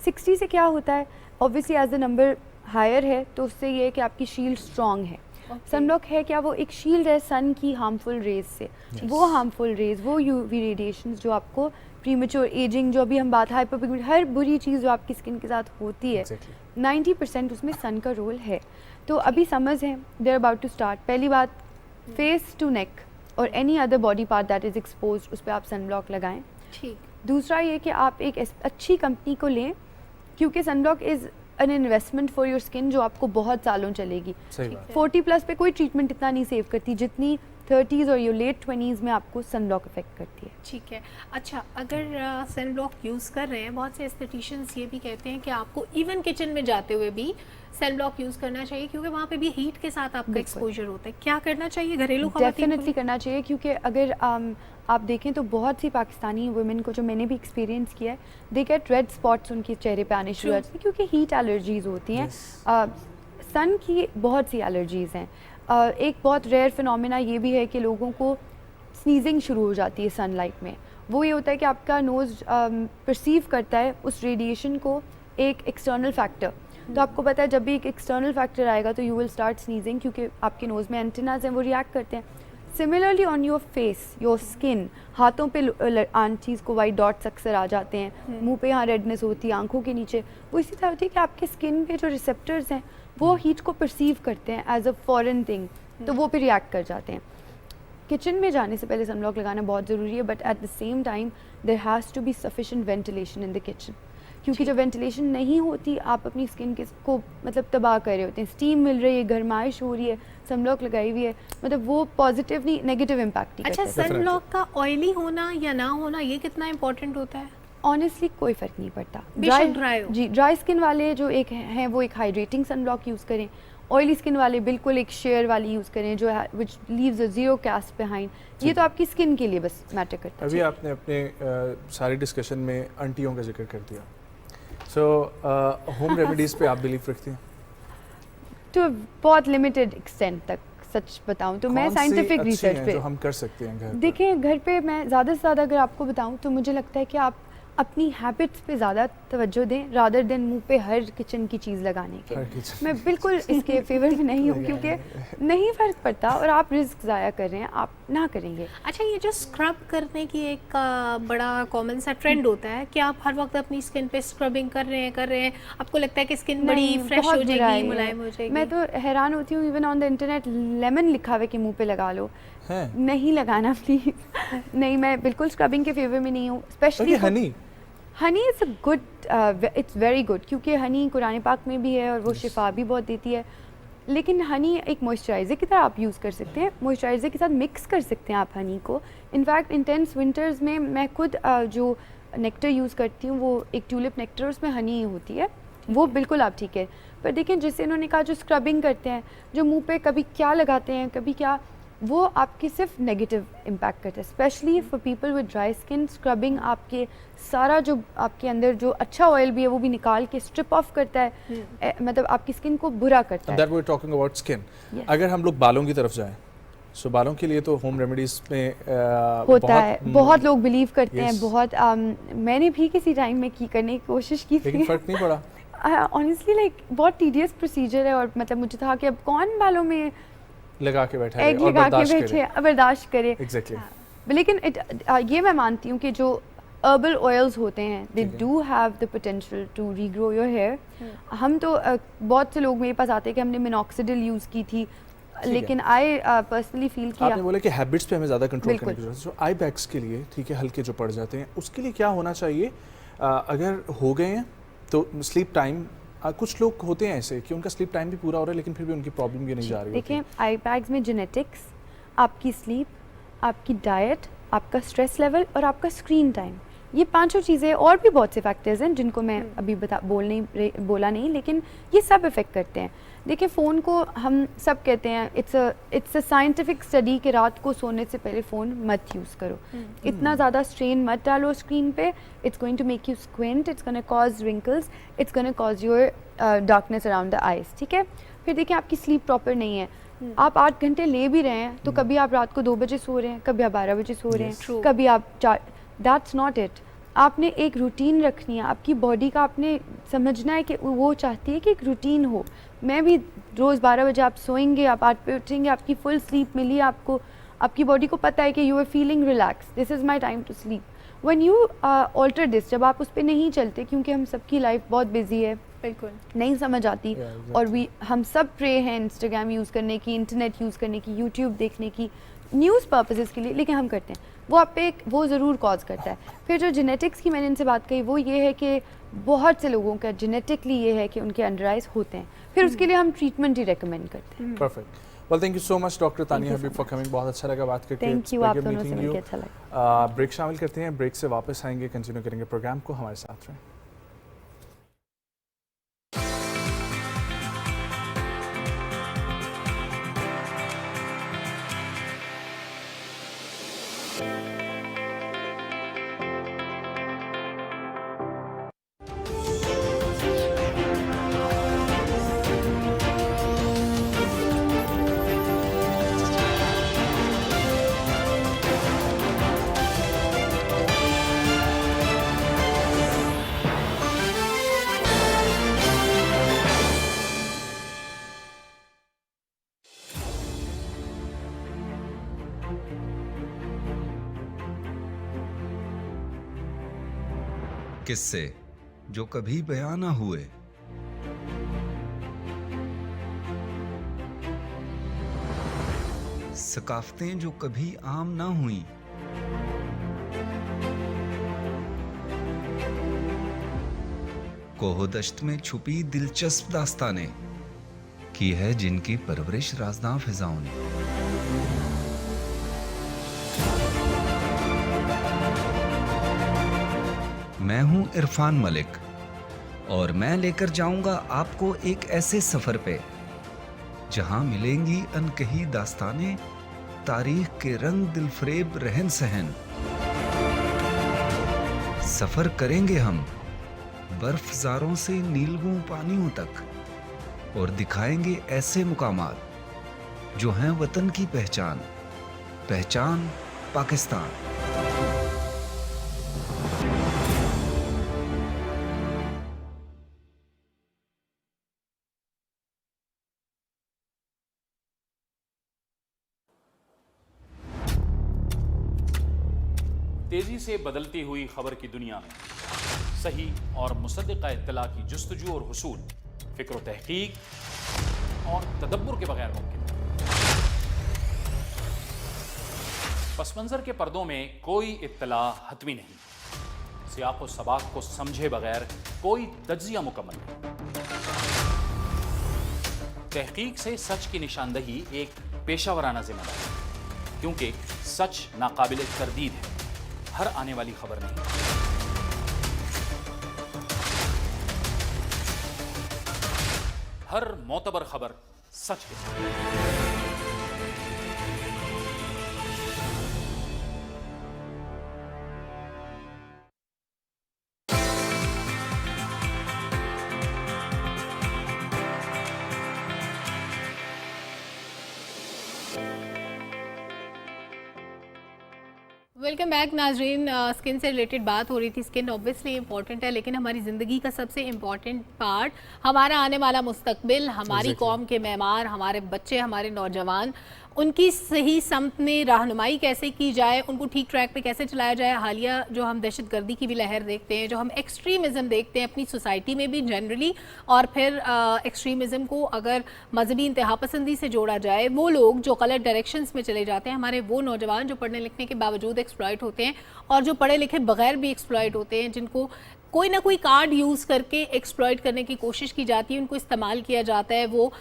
60 से क्या होता है, obviously as the number higher है तो उससे ये है कि आपकी शील्ड स्ट्रॉन्ग है। सनब्लॉक है क्या, वो एक शील्ड है सन की हार्मफुल रेज से। वो हार्मफुल रेज, वो UV रेडिएशन जो आपको प्रीमेच्योर एजिंग, जो अभी हम बात हाइपर पिगमेंट, हर बुरी चीज़ जो आपकी स्किन के साथ होती है, 90% उसमें सन का रोल है। तो अभी समर्स हैं, देयर अबाउट टू स्टार्ट। पहली बात, फेस टू नेक और any other body part that is expose उस पर आप सन ब्लॉक लगाएं। ठीक। दूसरा ये कि आप एक अच्छी कंपनी को लें, क्योंकि sun block is an investment for your skin जो आपको बहुत सालों चलेगी। 40 प्लस पे कोई ट्रीटमेंट इतना नहीं सेव करती जितनी 30s और योर लेट 20s में आपको सन ब्लॉक इफेक्ट करती है। ठीक है। अच्छा, अगर सन ब्लॉक यूज़ कर रहे हैं, बहुत से एस्थेटिशियंस ये भी कहते हैं कि आपको इवन किचन में जाते हुए भी सन ब्लॉक यूज़ करना चाहिए क्योंकि वहाँ पे भी हीट के साथ आपका एक्सपोजर होता है। क्या करना चाहिए घरेलू खवातीन? डेफिनेटली करना चाहिए, क्योंकि अगर आप देखें तो बहुत सी पाकिस्तानी वुमेन को, जो मैंने भी एक्सपीरियंस किया है, दे गेट रेड स्पॉट्स उनके चेहरे पे आने शुरू हो जाते हैं क्योंकि हीट एलर्जीज़ होती हैं। सन की बहुत सी एलर्जीज़ हैं। एक बहुत रेयर फिनोमेना ये भी है कि लोगों को स्नीजिंग शुरू हो जाती है सनलाइट में। वो ये होता है कि आपका नोज़ परसीव करता है उस रेडिएशन को एक एक्सटर्नल फैक्टर। तो आपको पता है जब भी एक एक्सटर्नल फैक्टर आएगा तो यू विल स्टार्ट स्नीजिंग, क्योंकि आपके नोज़ में एंटेनाज हैं, वो रिएक्ट करते हैं। Similarly on your face, your skin, हाथों पे आंटीज़ को वाइट डॉट्स अक्सर आ जाते हैं, मुंह पे यहाँ रेडनेस होती है, आंखों के नीचे, वो इसी तरह होती है कि आपके स्किन पे जो रिसेप्टर्स हैं वो हीट को परसीव करते हैं एज अ फॉरेन थिंग, तो वो पे रिएक्ट कर जाते हैं। किचन में जाने से पहले सनब्लॉक लगाना बहुत ज़रूरी है, but at the same time there has to be sufficient ventilation in the kitchen, क्योंकि जब वेंटिलेशन नहीं होती आप अपनी स्किन को मतलब तबाह कर रहे होते हैं। स्टीम मिल रही है, गर्माइश हो रही है, सनब्लॉक लगाई हुई है, मतलब वो पॉजिटिव नहीं नेगेटिव इम्पैक्ट ही करता है। अच्छा, सनब्लॉक का ऑयली होना या ना होना ये कितना इंपॉर्टेंट होता है? ऑनेस्टली कोई फ़र्क नहीं पड़ता। ड्राई हो जी, ड्राई स्किन वाले जो एक हैं वो एक हाइड्रेटिंग सनब्लॉक यूज़ करें, ऑयली स्किन वाले बिल्कुल एक शेयर वाली यूज़ करें जो which leaves a zero cast behind. ये तो आपकी स्किन के लिए बस मैटर करता है। अभी आपने अपने सारी डिस्कशन में आंटियों का जिक्र कर दिया, सो होम रेमेडीज़ पे आप बिलीव रखती हैं? तो बहुत लिमिटेड एक्सटेंट तक, सच बताऊं तो मैं साइंटिफिक रिसर्च पे जो हम कर सकते हैं घर पे? देखिए, घर पे मैं ज़्यादा से ज़्यादा अगर आपको बताऊं तो मुझे लगता है कि आप अपनी हैबिट्स पे ज़्यादा तवज्जो दें रादर देन मुंह पे हर किचन की चीज़ लगाने के। मैं बिल्कुल इसके फेवर में नहीं हूँ, क्योंकि नहीं फ़र्क पड़ता और आप रिस्क ज़ाया कर रहे हैं, आप ना करेंगे। अच्छा, ये जो स्क्रब करने की एक बड़ा कॉमन सा ट्रेंड होता है कि आप हर वक्त अपनी स्किन पे स्क्रबिंग कर रहे हैं, आपको लगता है कि स्किन बड़ी फ्रेश हो जाएगी, मुलायम हो जाएगी। मैं तो हैरान होती हूँ, even on the internet lemon लिखा हुआ कि मुँह पे लगा लो, नहीं लगाना प्लीज़। नहीं, मैं बिल्कुल स्क्रबिंग के फेवर में नहीं हूँ। Specially Honey is a good, it's very good, क्योंकि हनी कुरान पाक में भी है और वो शिफा भी बहुत देती है। लेकिन हनी एक मॉइस्चराइज़र की तरह आप यूज़ कर सकते हैं, मॉइस्चराइज़र के साथ मिक्स कर सकते हैं आप हनी को। इनफैक्ट इंटेंस विंटर्स में मैं खुद जो नेक्टर यूज़ करती हूँ वो एक ट्यूलिप नेक्टर, उसमें हनी होती है, वो बिल्कुल आप ठीक है। पर देखें, जिससे इन्होंने कहा जो स्क्रबिंग करते हैं, जो मुँह पे कभी क्या लगाते हैं कभी क्या, वो आपकी सिर्फ नेगेटिव इम्पैक्ट करता है। Specially for people with dry skin, scrubbing आपके सारा जो आपके अंदर जो अच्छा ऑयल भी है वो भी निकाल के स्ट्रिप ऑफ करता है, मतलब आपकी स्किन को बुरा करता है। That we are talking about skin. अगर हम लोग बालों की तरफ जाएं, सो बालों के लिए तो होम रेमेडीज में होता है, बहुत लोग बिलीव करते हैं, बहुत मैंने भी किसी टाइम में करने की कोशिश की थी, लेकिन फ़र्क नहीं पड़ा। ऑनेस्टली लाइक बहुत टीडियस प्रोसीजर है, और मतलब मुझे था कि अब कौन बालों में लगा के बैठा है और बर्दाश्त करे। Exactly. लेकिन ये मैं मानती हूँ कि जो हर्बल ऑयल्स होते हैं, they do have the potential to regrow your hair. हम तो बहुत से लोग मेरे पास आते हैं कि हमने मिनॉक्सिडिल यूज़ की थी, लेकिन आई पर्सनली फील किया। आपने बोला कि हैबिट्स पे हमें ज़्यादा कंट्रोल करने की जरूरत है। सो आई बैग्स के लिए, ठीक है, हल्के जो पड़ जाते हैं, उसके लिए क्या होना चाहिए? अगर हो गए हैं तो स्लीप टाइम, कुछ लोग होते हैं ऐसे कि उनका स्लीप टाइम भी पूरा हो रहा है लेकिन फिर भी उनकी प्रॉब्लम ये नहीं जा रही। देखिए, आई बैग्स में जेनेटिक्स, आपकी स्लीप, आपकी डाइट, आपका स्ट्रेस लेवल और आपका स्क्रीन टाइम, ये पांचों चीज़ें, और भी बहुत से फैक्टर्स हैं जिनको मैं अभी बोला नहीं, लेकिन ये सब इफ़ेक्ट करते हैं। देखिए, फ़ोन को हम सब कहते हैं इट्स अ साइंटिफिक स्टडी कि रात को सोने से पहले फ़ोन मत यूज़ करो, इतना ज़्यादा स्ट्रेन मत डालो स्क्रीन पे, it's going to make you squint, it's gonna cause wrinkles, it's gonna cause your darkness around the eyes, ठीक है। फिर देखिए, आपकी स्लीप प्रॉपर नहीं है, आप 8 घंटे ले भी रहे हैं तो कभी आप रात को 2 बजे सो रहे हैं, कभी आप 12 बजे सो रहे हैं, कभी आप 4, दैट्स नॉट इट। आपने एक रूटीन रखनी है, आपकी बॉडी का आपने समझना है कि वो चाहती है कि एक रूटीन हो। मैं भी रोज़ 12 बजे आप सोएंगे, आप 8 पे उठेंगे, आपकी फुल स्लीप मिली आपको, आपकी बॉडी को पता है कि you are feeling relax, this is my time to sleep. When you alter this, जब आप उस पर नहीं चलते, क्योंकि हम सबकी लाइफ बहुत बिजी है, बिल्कुल नहीं समझ आती। और हम सब प्रे हैं इंस्टाग्राम यूज़ करने की, इंटरनेट यूज़ करने की, यूट्यूब देखने की, न्यूज़ पर्पसेस के लिए, लेकिन हम करते हैं वो आप पे वो ज़रूर कॉज करता है। फिर जो जेनेटिक्स की मैंने इनसे बात कही वो ये है कि बहुत से लोगों का जेनेटिकली ये है कि उनके अंडर आइज होते हैं, फिर उसके लिए हम ट्रीटमेंट ही रेकमेंड करते हैं। Perfect. Well thank you so much doctor Tania Habib for coming, बहुत अच्छा लगा बात करके। थैंक यू, आप दोनों से मिलकर अच्छा लगा। ब्रेक शामिल करते हैं, ब्रेक से वापस आएंगे, कंटिन्यू करेंगे प्रोग्राम को, हमारे साथ रहें। किस्से जो कभी बयां ना हुए, सकाफतें जो कभी आम ना हुई, कोहदश्त में छुपी दिलचस्प दास्तानें की है जिनकी परवरिश राज़दां फिजाओं ने। मैं हूं इरफान मलिक और मैं लेकर जाऊंगा आपको एक ऐसे सफर पे जहां मिलेंगी अनकही दास्तानें, तारीख के रंग दिलफरेब रहन सहन। सफर करेंगे हम बर्फज़ारों से नीलगू पानियों तक और दिखाएंगे ऐसे मुकामात जो हैं वतन की पहचान, पहचान पाकिस्तान। तेजी से बदलती हुई खबर की दुनिया में सही और मुसद्दिक़ा इत्तला की जुस्तजू और हुसूल फिक्र व तहकीक और तदब्बुर के बगैर मुमकिन है। पस मंज़र के पर्दों में कोई इत्तला हतमी नहीं, सियाक़ व सबाक़ को समझे बगैर कोई तज्ज़िया मुकम्मल नहीं। तहकीक से सच की निशानदही एक पेशावराना जिम्मेदारी है, क्योंकि सच नाकाबिल तरदीद है, हर आने वाली खबर नहीं। हर मोतबर खबर सच के साथ। वेलकम बैक नाजरीन। स्किन से रिलेटेड बात हो रही थी। स्किन ऑब्वियसली इंपॉर्टेंट है, लेकिन हमारी ज़िंदगी का सबसे इम्पॉर्टेंट पार्ट हमारा आने वाला मुस्तकबिल, हमारी कौम के मेहमान, हमारे बच्चे, हमारे नौजवान, उनकी सही समत में रहनुमाई कैसे की जाए, उनको ठीक ट्रैक पे कैसे चलाया जाए। हालिया जो हम दहशतगर्दी की भी लहर देखते हैं, जो हम एक्सट्रीमिज़म देखते हैं अपनी सोसाइटी में भी जनरली, और फिर एक्सट्रीमिज़म को अगर मजहबी इंतहा पसंदी से जोड़ा जाए, वो लोग जो गलत डायरेक्शंस में चले जाते हैं, हमारे वो नौजवान जो पढ़ने लिखने के बावजूद एक्सप्लॉइट होते हैं और जो पढ़े लिखे बगैर भी एक्सप्लॉइट होते हैं, जिनको कोई ना कोई कार्ड यूज़ करके एक्सप्लॉइट करने की कोशिश की जाती है, उनको इस्तेमाल किया जाता है। वो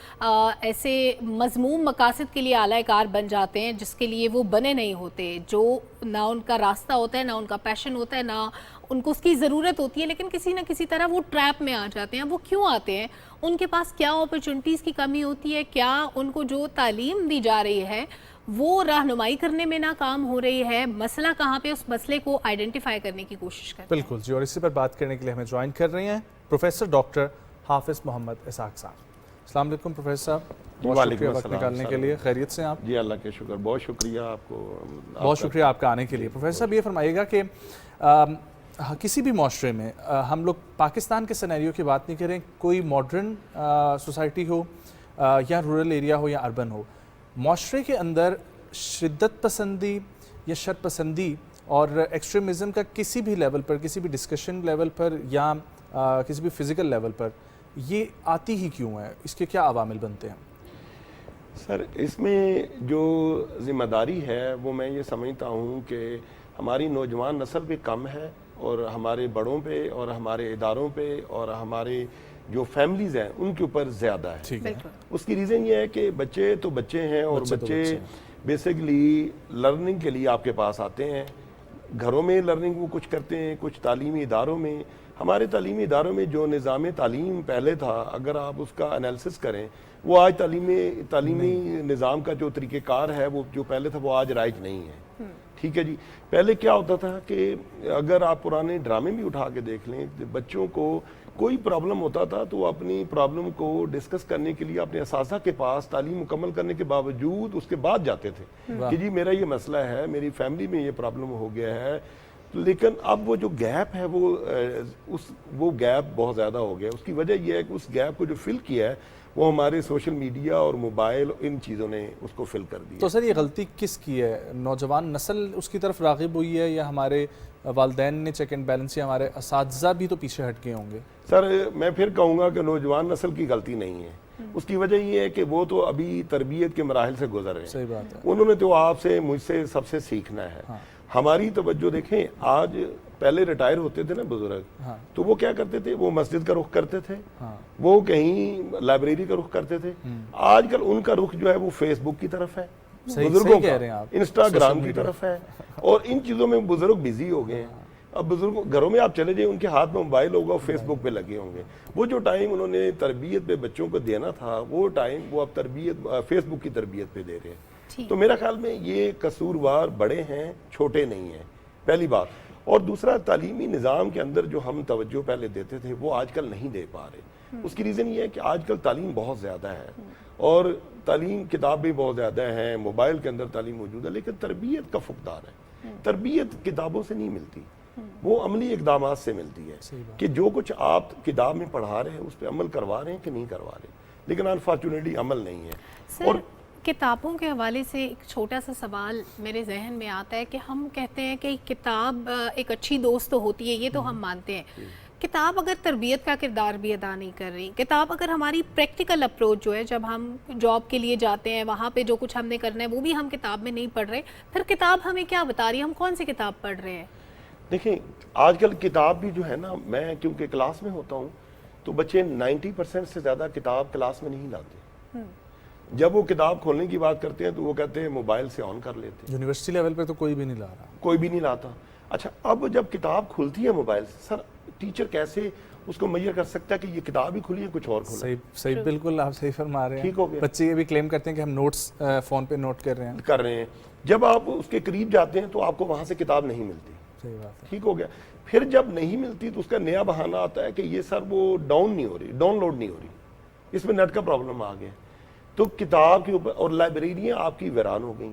ऐसे मज़मूम मकासद के लिए आला कार बन जाते हैं जिसके लिए वो बने नहीं होते, जो ना उनका रास्ता होता है, ना उनका पैशन होता है, ना उनको उसकी ज़रूरत होती है, लेकिन किसी न किसी तरह वो ट्रैप में आ जाते हैं। वो क्यों आते हैं? उनके पास क्या अपॉर्चुनिटीज़ की कमी होती है? क्या उनको जो तालीम दी जा रही है वो रहनुमाई करने में नाकाम हो रही है? मसला कहाँ पे? उस मसले को आइडेंटिफाई करने की कोशिश करें। बिल्कुल जी, और इसी पर बात करने के लिए हमें ज्वाइन कर रहे हैं प्रोफेसर डॉक्टर हाफिज़ मोहम्मद इसहाक साहब। अस्सलाम वालेकुम प्रोफेसर साहब, बहुत शुक्रिया वक्त निकालने के लिए। खैरियत से आप? जी अल्लाह के शुक्र, बहुत शुक्रिया आपको, बहुत शुक्रिया आपका आने के लिए। प्रोफेसर साहब ये फरमाइएगा कि किसी भी माशरे में हम लोग पाकिस्तान के सिनेरियो की बात नहीं करें, कोई मॉडर्न सोसाइटी हो या रूरल एरिया हो या अर्बन हो, माशरे के अंदर शिद्दत पसंदी या शर पसंदी और एक्सट्रीमिज़म का किसी भी लेवल पर, किसी भी डिस्कशन लेवल पर या किसी भी फिज़िकल लेवल पर ये आती ही क्यों है, इसके क्या अवामिल बनते हैं? सर, इसमें जो जिम्मेदारी है वो मैं ये समझता हूँ कि हमारी नौजवान नस्ल पे कम है और हमारे बड़ों पे और हमारे इदारों पे और हमारे जो फैमिलीज़ हैं उनके ऊपर ज़्यादा है। उसकी रीज़न ये है कि बच्चे तो बच्चे हैं और बच्चे बेसिकली लर्निंग के लिए आपके पास आते हैं। घरों में लर्निंग वो कुछ करते हैं, कुछ तालीमी इदारों में। हमारे तालीमी इदारों में जो निज़ाम तालीम पहले था, अगर आप उसका एनालिसिस करें, वो आज तालीमी निज़ाम का जो तरीक़ेकार है वो जो पहले था वो आज राइज नहीं है। ठीक है जी। पहले क्या होता था कि अगर आप पुराने ड्रामे भी उठा के देख लें, बच्चों को कोई प्रॉब्लम होता था तो वो अपनी प्रॉब्लम को डिस्कस करने के लिए अपने असासा के पास तालीम मुकम्मल करने के बावजूद उसके बाद जाते थे कि जी मेरा ये मसला है, मेरी फैमिली में ये प्रॉब्लम हो गया है। लेकिन अब वो जो गैप है वो गैप बहुत ज़्यादा हो गया। उसकी वजह यह है कि उस गैप को जो फिल किया है वो हमारे सोशल मीडिया और मोबाइल, इन चीज़ों ने उसको फिल कर दिया। तो सर ये गलती किसकी है? नौजवान नस्ल उसकी तरफ राग़िब हुई है या हमारे वालिदैन ने चेक एंड बैलेंस, या हमारे असातिज़ा भी तो पीछे हट गए होंगे? सर मैं फिर कहूँगा कि नौजवान नस्ल की गलती नहीं है। उसकी वजह ये है कि वो तो अभी तरबियत के मराहिल से गुजर रहे हैं। सही बात है। उन्होंने तो आपसे, मुझसे, सबसे सीखना है। हाँ। हमारी तवज्जो देखें, आज पहले रिटायर होते थे ना बुजुर्ग, हाँ। तो वो क्या करते थे, वो मस्जिद का रुख करते थे, हाँ। वो कहीं लाइब्रेरी का रुख करते थे। आजकल उनका रुख जो है वो फेसबुक की तरफ है, बुजुर्गों का इंस्टाग्राम की तरफ है, और इन चीज़ों में बुजुर्ग बिजी हो गए हैं। अब बुजुर्गों घरों में आप चले जाइए, उनके हाथ में मोबाइल होगा, फेसबुक पे लगे होंगे। वो जो टाइम उन्होंने तरबियत पे बच्चों को देना था, वो टाइम वो अब फेसबुक की तरबियत पे दे रहे हैं। तो मेरा ख्याल में ये कसूरवार बड़े हैं, छोटे नहीं हैं, पहली बात। और दूसरा, तालीमी निज़ाम के अंदर जो हम तवज्जो पहले देते थे वो आजकल नहीं दे पा रहे। उसकी रीज़न ये है कि आजकल तालीम बहुत ज़्यादा है और तालीम किताब भी बहुत ज़्यादा है, मोबाइल के अंदर तालीम मौजूद है, लेकिन तरबियत का फुकदार है। तरबियत किताबों से नहीं मिलती, वो अमली इक़दाम से मिलती है कि जो कुछ आप किताब में पढ़ा रहे हैं उस पर अमल करवा रहे हैं कि नहीं करवा रहे। लेकिन अनफॉर्चुनेटली अमल नहीं है। और किताबों के हवाले से एक छोटा सा सवाल मेरे जहन में आता है कि हम कहते हैं कि किताब एक अच्छी दोस्त तो होती है, ये तो हम मानते हैं। किताब अगर तरबियत का किरदार भी अदा नहीं कर रही, किताब अगर हमारी प्रैक्टिकल अप्रोच जो है, जब हम जॉब के लिए जाते हैं वहाँ पे जो कुछ हमने करना है वो भी हम किताब में नहीं पढ़ रहे, फिर किताब हमें क्या बता रही है, हम कौन सी किताब पढ़ रहे हैं? देखिए, आजकल किताब भी जो है ना, मैं क्योंकि क्लास में होता हूँ तो बच्चे 90% से ज़्यादा किताब क्लास में नहीं लाते। जब वो किताब खोलने की बात करते हैं तो वो कहते हैं मोबाइल से ऑन कर लेते हैं। यूनिवर्सिटी लेवल पे तो कोई भी नहीं ला रहा, कोई भी नहीं लाता। अच्छा, अब जब किताब खुलती है मोबाइल से, सर टीचर कैसे उसको मेजर कर सकता है कि ये किताब ही खुली है, कुछ और खुला? सही बिल्कुल आप सही फरमा रहे हैं। ठीक हो गया। बच्चे ये भी क्लेम करते हैं कि हम नोट्स फ़ोन पे नोट कर रहे हैं। जब आप उसके करीब जाते हैं तो आपको वहाँ से किताब नहीं मिलती। सही बात है। ठीक हो गया। फिर जब नहीं मिलती तो उसका नया बहाना आता है कि ये सर वो डाउनलोड नहीं हो रही, इसमें नेट का प्रॉब्लम आ गया। तो किताब के ऊपर, और लाइब्रेरियाँ आपकी वीरान हो गई।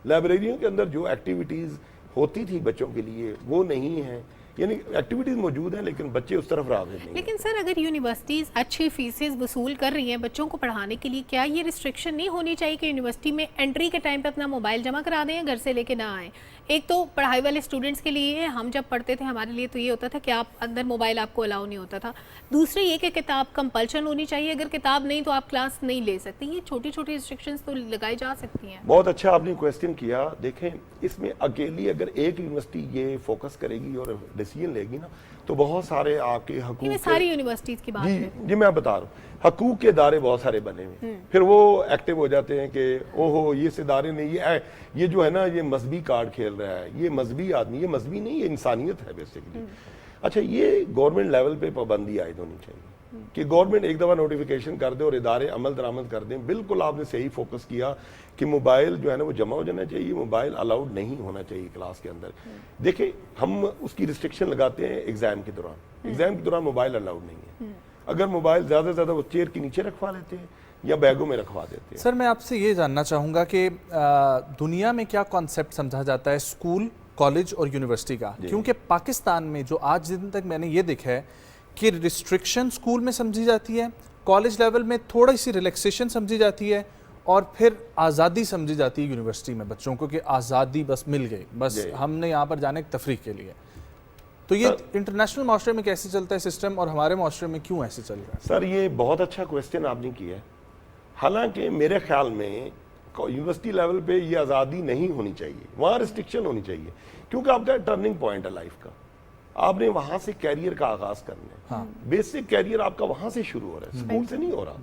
लाइब्रेरियों के अंदर जो एक्टिविटीज़ होती थी बच्चों के लिए वो नहीं है, यानी एक्टिविटीज़ मौजूद हैं लेकिन बच्चे उस तरफ राग़िब नहीं। लेकिन सर, अगर यूनिवर्सिटीज़ अच्छी फीसेस वसूल कर रही हैं बच्चों को पढ़ाने के लिए, क्या ये रिस्ट्रिक्शन नहीं होनी चाहिए कि यूनिवर्सिटी में एंट्री के टाइम पे अपना मोबाइल जमा करा दें, घर से लेके ना आएँ? एक तो पढ़ाई वाले स्टूडेंट्स के लिए, हम जब पढ़ते थे हमारे लिए तो ये होता था कि आप अंदर मोबाइल आपको अलाउ नहीं होता था। दूसरी ये कि किताब कंपल्शन होनी चाहिए, अगर किताब नहीं तो आप क्लास नहीं ले सकते। ये छोटी छोटी रिस्ट्रिक्शंस तो लगाई जा सकती हैं। बहुत अच्छा आपने क्वेश्चन किया। देखें, इसमें अकेली अगर एक यूनिवर्सिटी ये फोकस करेगी और डिसीजन लेगी ना, तो बहुत सारे आपके हकूक, सारी यूनिवर्सिटीज़ की बात है जी मैं बता रहा हूँ, हकूक के इदारे बहुत सारे बने हुए, फिर वो एक्टिव हो जाते हैं कि ओहो ये इदारे ने ये जो है ना ये मजहबी कार्ड खेल रहा है, ये मजहबी आदमी, ये मजहबी नहीं, ये इंसानियत है बेसिकली। अच्छा, ये गवर्नमेंट लेवल पे पाबंदी आयद होनी चाहिए कि गवर्नमेंट एक दफ़ा नोटिफिकेशन कर दे और इदारे अमल दरामद कर दें। बिल्कुल आपने सही फोकस किया कि मोबाइल जो है ना वो जमा हो जाना चाहिए, मोबाइल अलाउड नहीं होना चाहिए क्लास के अंदर। देखिए, हम उसकी रिस्ट्रिक्शन लगाते हैं एग्जाम के दौरान मोबाइल अलाउड नहीं है। अगर मोबाइल ज़्यादा से ज़्यादा वो चेयर के नीचे रखवा लेते हैं या बैगों में रखवा देते हैं। सर मैं आपसे ये जानना चाहूँगा कि दुनिया में क्या कॉन्सेप्ट समझा जाता है स्कूल, कॉलेज और यूनिवर्सिटी का? क्योंकि पाकिस्तान में जो आज दिन तक मैंने ये देखा है कि रिस्ट्रिक्शन स्कूल में समझी जाती है, कॉलेज लेवल में थोड़ी सी रिलैक्सेशन समझी जाती है, और फिर आज़ादी समझी जाती है यूनिवर्सिटी में बच्चों को कि आज़ादी बस मिल गई, बस हमने यहाँ पर जाने तफरीक के लिए। तो ये इंटरनेशनल माशरे में कैसे चलता है सिस्टम और हमारे माशरे में क्यों ऐसे चल रहा है? सर ये बहुत अच्छा क्वेश्चन आपने किया है। हालांकि मेरे ख्याल में यूनिवर्सिटी लेवल पे ये आज़ादी नहीं होनी चाहिए, वहाँ रिस्ट्रिक्शन होनी चाहिए, क्योंकि आपका टर्निंग पॉइंट है लाइफ का। आपने वहाँ से कैरियर का आगाज़ करना है। बेसिक कैरियर आपका वहाँ से शुरू हो रहा है, स्कूल से नहीं हो रहा।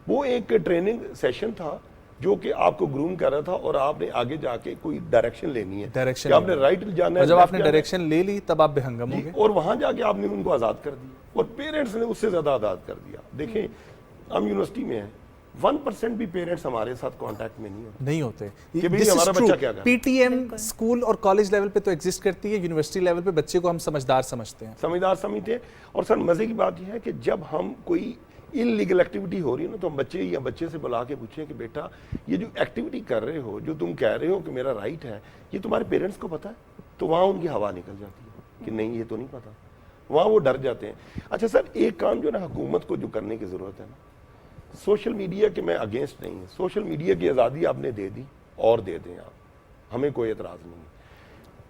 वो एक ट्रेनिंग सेशन था जो कि आपको ग्रूम कर रहा था और आपने आगे जाके कोई डायरेक्शन लेनी है, डायरेक्शन आपने राइट जाना है। जब आपने डायरेक्शन ले ली तब आप बेहंगम हो गए और वहाँ जाके आपने उनको आज़ाद कर दिया और पेरेंट्स ने उससे ज़्यादा आज़ाद कर दिया। देखें हम यूनिवर्सिटी में हैं, 1% भी पेरेंट्स हमारे साथ कांटेक्ट में नहीं होते कि भाई हमारा बच्चा क्या कर। पीटीएम स्कूल और कॉलेज लेवल पे तो एग्जिस्ट करती है, यूनिवर्सिटी लेवल पे बच्चे को हम समझदार समझते हैं। और सर मजे की बात यह है कि जब हम कोई इलीगल एक्टिविटी हो रही है ना, तो हम बच्चे से बुला के पूछें कि बेटा ये जो एक्टिविटी कर रहे हो, जो तुम कह रहे हो कि मेरा राइट है, ये तुम्हारे पेरेंट्स को पता है? तो वहाँ उनकी हवा निकल जाती है कि नहीं ये तो नहीं पता, वहाँ वो डर जाते हैं। अच्छा सर एक काम जो ना हुकूमत को जो करने की ज़रूरत है ना, सोशल मीडिया के मैं अगेंस्ट नहीं है, सोशल मीडिया की आज़ादी आपने दे दी और दे दें आप, हमें कोई एतराज़ नहीं है।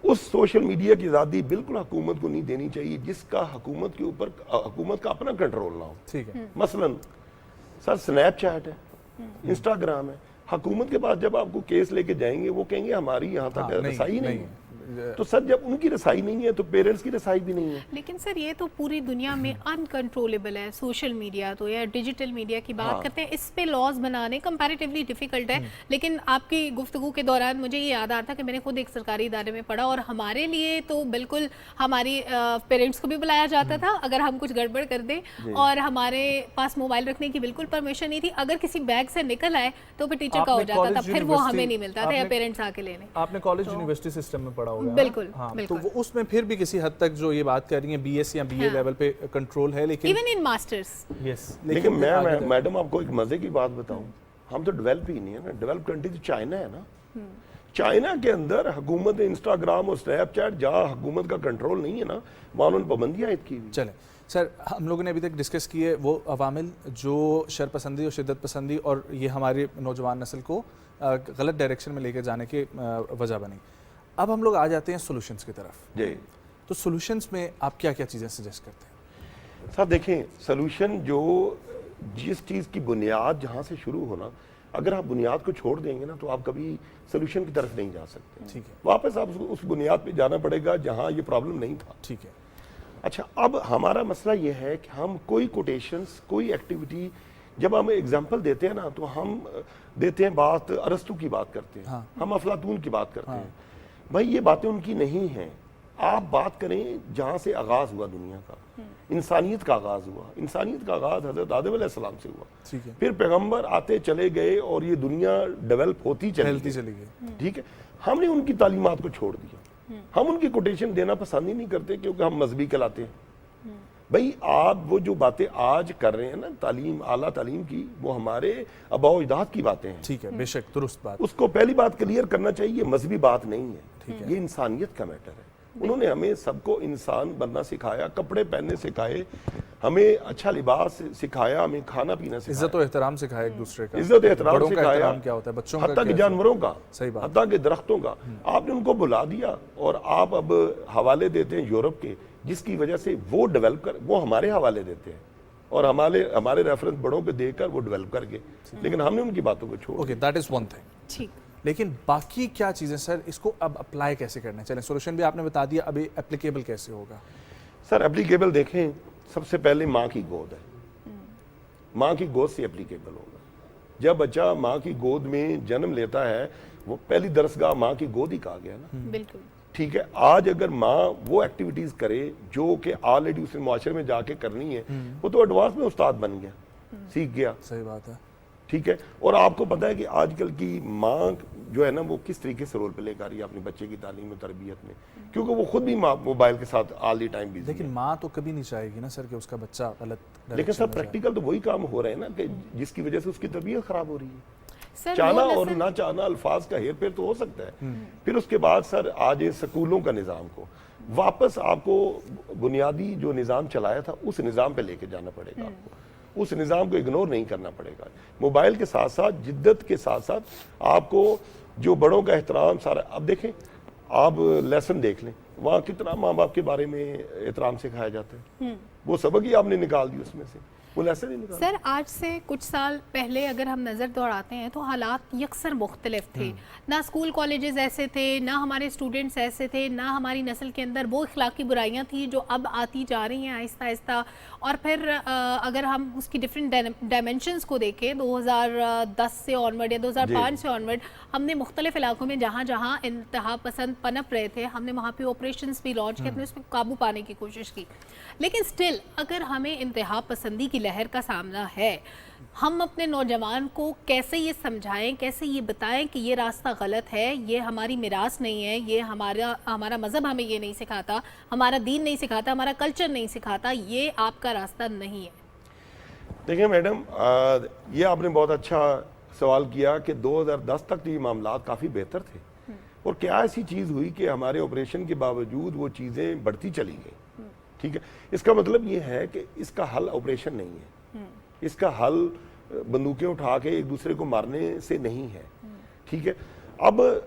उस सोशल मीडिया की आज़ादी बिल्कुल हुकूमत को नहीं देनी चाहिए जिसका हुकूमत के ऊपर हुकूमत का अपना कंट्रोल ना हो। ठीक है। मसलन सर स्नैपचैट है, इंस्टाग्राम है, हुकूमत के पास जब आपको केस लेके जाएंगे वो कहेंगे हमारी यहाँ तक रसाई नहीं है। तो सर जब उनकी रसाई नहीं है तो पेरेंट्स की रसाई भी नहीं है। लेकिन सर ये तो पूरी दुनिया में अनकंट्रोलेबल है, सोशल मीडिया तो या डिजिटल मीडिया की बात करते हैं, इस पे लॉज बनाने कंपैरेटिवली डिफिकल्ट है। लेकिन आपकी गुफ्तगू के दौरान मुझे ये याद आता कि मैंने खुद एक सरकारी इदारे में पढ़ा और हमारे लिए तो बिल्कुल हमारी पेरेंट्स को भी बुलाया जाता था अगर हम कुछ गड़बड़ कर दें, और हमारे पास मोबाइल रखने की बिल्कुल परमिशन नहीं थी। अगर किसी बैग से निकल आए तो फिर टीचर का हो जाता था, फिर वो हमें नहीं मिलता था या पेरेंट्स आके लेने। आपने कॉलेज यूनिवर्सिटी सिस्टम में पढ़ा होगा। बिल्कुल, हाँ, बिल्कुल। तो वो उसमें फिर भी किसी हद तक जो ये बात कर रही है बीएस या बीए लेवल पे कंट्रोल है, लेकिन इवन इन मास्टर्स। यस, लेकिन मैं मैडम आपको एक मजे की बात बताऊं, हम तो डेवलप ही नहीं है ना, डेवलप कंट्री तो चाइना है ना। चाइना के अंदर हुकूमत इंस्टाग्राम और स्नैपचैट जहाँ हुकूमत का कंट्रोल नहीं है ना, वहाँ उन्होंने पाबंदियाँ आयद की हुई। चले सर, हम लोगों ने अभी तक डिस्कस किए वो अवामिल जो शरपसंदी और शिद्दत पसंदी और ये हमारी नौजवान नस्ल को गलत डायरेक्शन में लेके जाने के वजह बनी। अब हम लोग आ जाते हैं सॉल्यूशंस की तरफ। जी, तो सॉल्यूशंस में आप क्या क्या चीज़ें सजेस्ट करते हैं? सर देखें, सॉल्यूशन जो जिस चीज़ की बुनियाद जहाँ से शुरू होना, अगर आप बुनियाद को छोड़ देंगे ना तो आप कभी सॉल्यूशन की तरफ नहीं जा सकते। ठीक है। वापस आप उस बुनियाद पे जाना पड़ेगा जहाँ ये प्रॉब्लम नहीं था। ठीक है। अच्छा, अब हमारा मसला ये है कि हम कोई कोटेशंस, कोई एक्टिविटी जब हम एग्जाम्पल देते हैं ना तो हम देते हैं बात अरस्तु की बात करते हैं। हाँ। हम अफलातून की बात करते हैं। भाई ये बातें उनकी नहीं हैं। आप बात करें जहाँ से आगाज़ हुआ दुनिया का, इंसानियत का आगाज़ हुआ। इंसानियत का आगाज़ हज़रत आदम अलैहिस्सलाम से हुआ। ठीक है। फिर पैगंबर आते चले गए और ये दुनिया डेवलप होती चली गई। ठीक है, हमने उनकी तालीमात को छोड़ दिया। हम उनकी कोटेशन देना पसंद ही नहीं करते क्योंकि हम मजहबी कहलाते हैं। भाई आप वो जो बातें आज कर रहे हैं ना तालीम, आला तालीम की, वो हमारे आबाओ अजदाद की बातें हैं। ठीक है, बेशक दुरुस्त बात। उसको पहली बात क्लियर करना चाहिए, मजहबी बात नहीं है। ठीक है, ये इंसानियत का मैटर है। उन्होंने हमें सबको इंसान बनना सिखाया, कपड़े पहनने सिखाए, हमें अच्छा लिबास सिखाया, हमें खाना पीना सिखाया, इज्जत और एहतराम सिखाया एक दूसरे का, इज्जत एहतराम सिखाया, क्या होता है बच्चों का, हत्ता के जानवरों का, सही बात, हत्ता के दरख्तों का। आपने उनको बुला दिया और आप अब हवाले देते हैं यूरोप के, जिसकी वजह से वो डेवलप कर, वो हमारे हवाले देते हैं और हमारे रेफरेंस बड़ों पे देकर वो डेवलप कर गए, लेकिन हमने उनकी बातों को छोड़। Okay, that is one thing. ठीक, लेकिन बाकी क्या चीज़ें सर, इसको अब अप्लाई कैसे करना चाहिए? सोल्यूशन भी आपने बता दिया, अभी एप्लीकेबल कैसे होगा? सर एप्लीकेबल देखें, सबसे पहले माँ की गोद है। माँ की गोद से एप्लीकेबल होगा। जब बच्चा माँ की गोद में जन्म लेता है, वो पहली दरसगाह माँ की गोद ही कहा गया ना। बिल्कुल ठीक है। आज अगर माँ वो एक्टिविटीज़ करे जो कि ऑलरेडी उसे मुआशरे में जाके करनी है, वो तो एडवांस में उस्ताद बन गया, सीख गया। सही बात है। ठीक है। और आपको पता है कि आजकल की माँ जो है ना, वो किस तरीके से रोल प्ले ले कर रही है अपने बच्चे की तालीम में, तरबियत में, क्योंकि वो खुद भी मोबाइल के साथ ऑल द टाइम बिजी। लेकिन माँ तो कभी नहीं चाहेगी ना सर कि उसका बच्चा गलत। लेकिन सर प्रैक्टिकल तो वही काम हो रहे हैं ना कि जिसकी वजह से उसकी तबीयत खराब हो रही है। चाहना और ना चाहना अल्फाज का हेर फेर तो हो सकता है। फिर उसके बाद सर आज स्कूलों का निज़ाम को वापस आपको बुनियादी जो निज़ाम चलाया था उस निज़ाम पे लेके जाना पड़ेगा। आपको उस निज़ाम को इग्नोर नहीं करना पड़ेगा। मोबाइल के साथ साथ जिद्दत के साथ साथ आपको जो बड़ों का एहतराम सारा। अब देखें, आप लेसन देख लें, वहाँ कितना माँ बाप के बारे में एहतराम सिखाया जाता है, वो सबक ही आपने निकाल दी उसमें से, वो ऐसे नहीं निकाल। सर आज से कुछ साल पहले अगर हम नज़र दौड़ाते हैं तो हालात यकसर मुख्तलिफ थे, ना स्कूल कॉलेजेस ऐसे थे, ना हमारे स्टूडेंट्स ऐसे थे, ना हमारी नस्ल के अंदर वो इखलाकी बुराइयां थी जो अब आती जा रही हैं आहिस्ता आहिस्ता। और फिर अगर हम उसकी डिफरेंट डायमेंशंस को देखें 2010 से ऑनवर्ड या 2005 से ऑनवर्ड हमने मुख्तलिफ इलाकों में जहाँ जहाँ इंतहा पसंद पनप रहे थे हमने वहाँ पे ऑपरेशंस भी लॉन्च किए, अपने उस पर काबू पाने की कोशिश की। लेकिन स्टिल अगर हमें इंतहा पसंदी की लहर का सामना है, हम अपने नौजवान को कैसे ये समझाएं, कैसे ये बताएं कि ये रास्ता गलत है, ये हमारी मिरास नहीं है, ये हमारा मज़हब हमें ये नहीं सिखाता, हमारा दीन नहीं सिखाता, हमारा कल्चर नहीं सिखाता, ये आपका रास्ता नहीं है। देखिए मैडम, ये आपने बहुत अच्छा सवाल किया कि 2010 तक तो ये मामला काफ़ी बेहतर थे, और क्या ऐसी चीज़ हुई कि हमारे ऑपरेशन के बावजूद वो चीज़ें बढ़ती चली गई। ठीक है, इसका मतलब ये है कि इसका हल ऑपरेशन नहीं है, इसका हल बंदूकें उठा के एक दूसरे को मारने से नहीं है। ठीक है, अब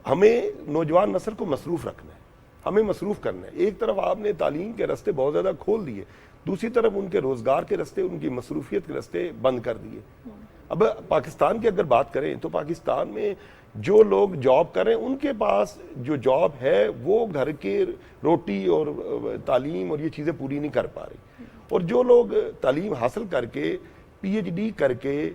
हमें नौजवान नस्ल को मसरूफ़ रखना है, हमें मसरूफ़ करना है। एक तरफ आपने तालीम के रास्ते बहुत ज़्यादा खोल दिए, दूसरी तरफ उनके रोज़गार के रास्ते, उनकी मसरूफियत के रास्ते बंद कर दिए। अब पाकिस्तान की अगर बात करें तो पाकिस्तान में जो लोग जॉब करें उनके पास जो जॉब है वो घर के रोटी और तालीम और ये चीज़ें पूरी नहीं कर पा रही, और जो लोग तालीम हासिल करके PhD करके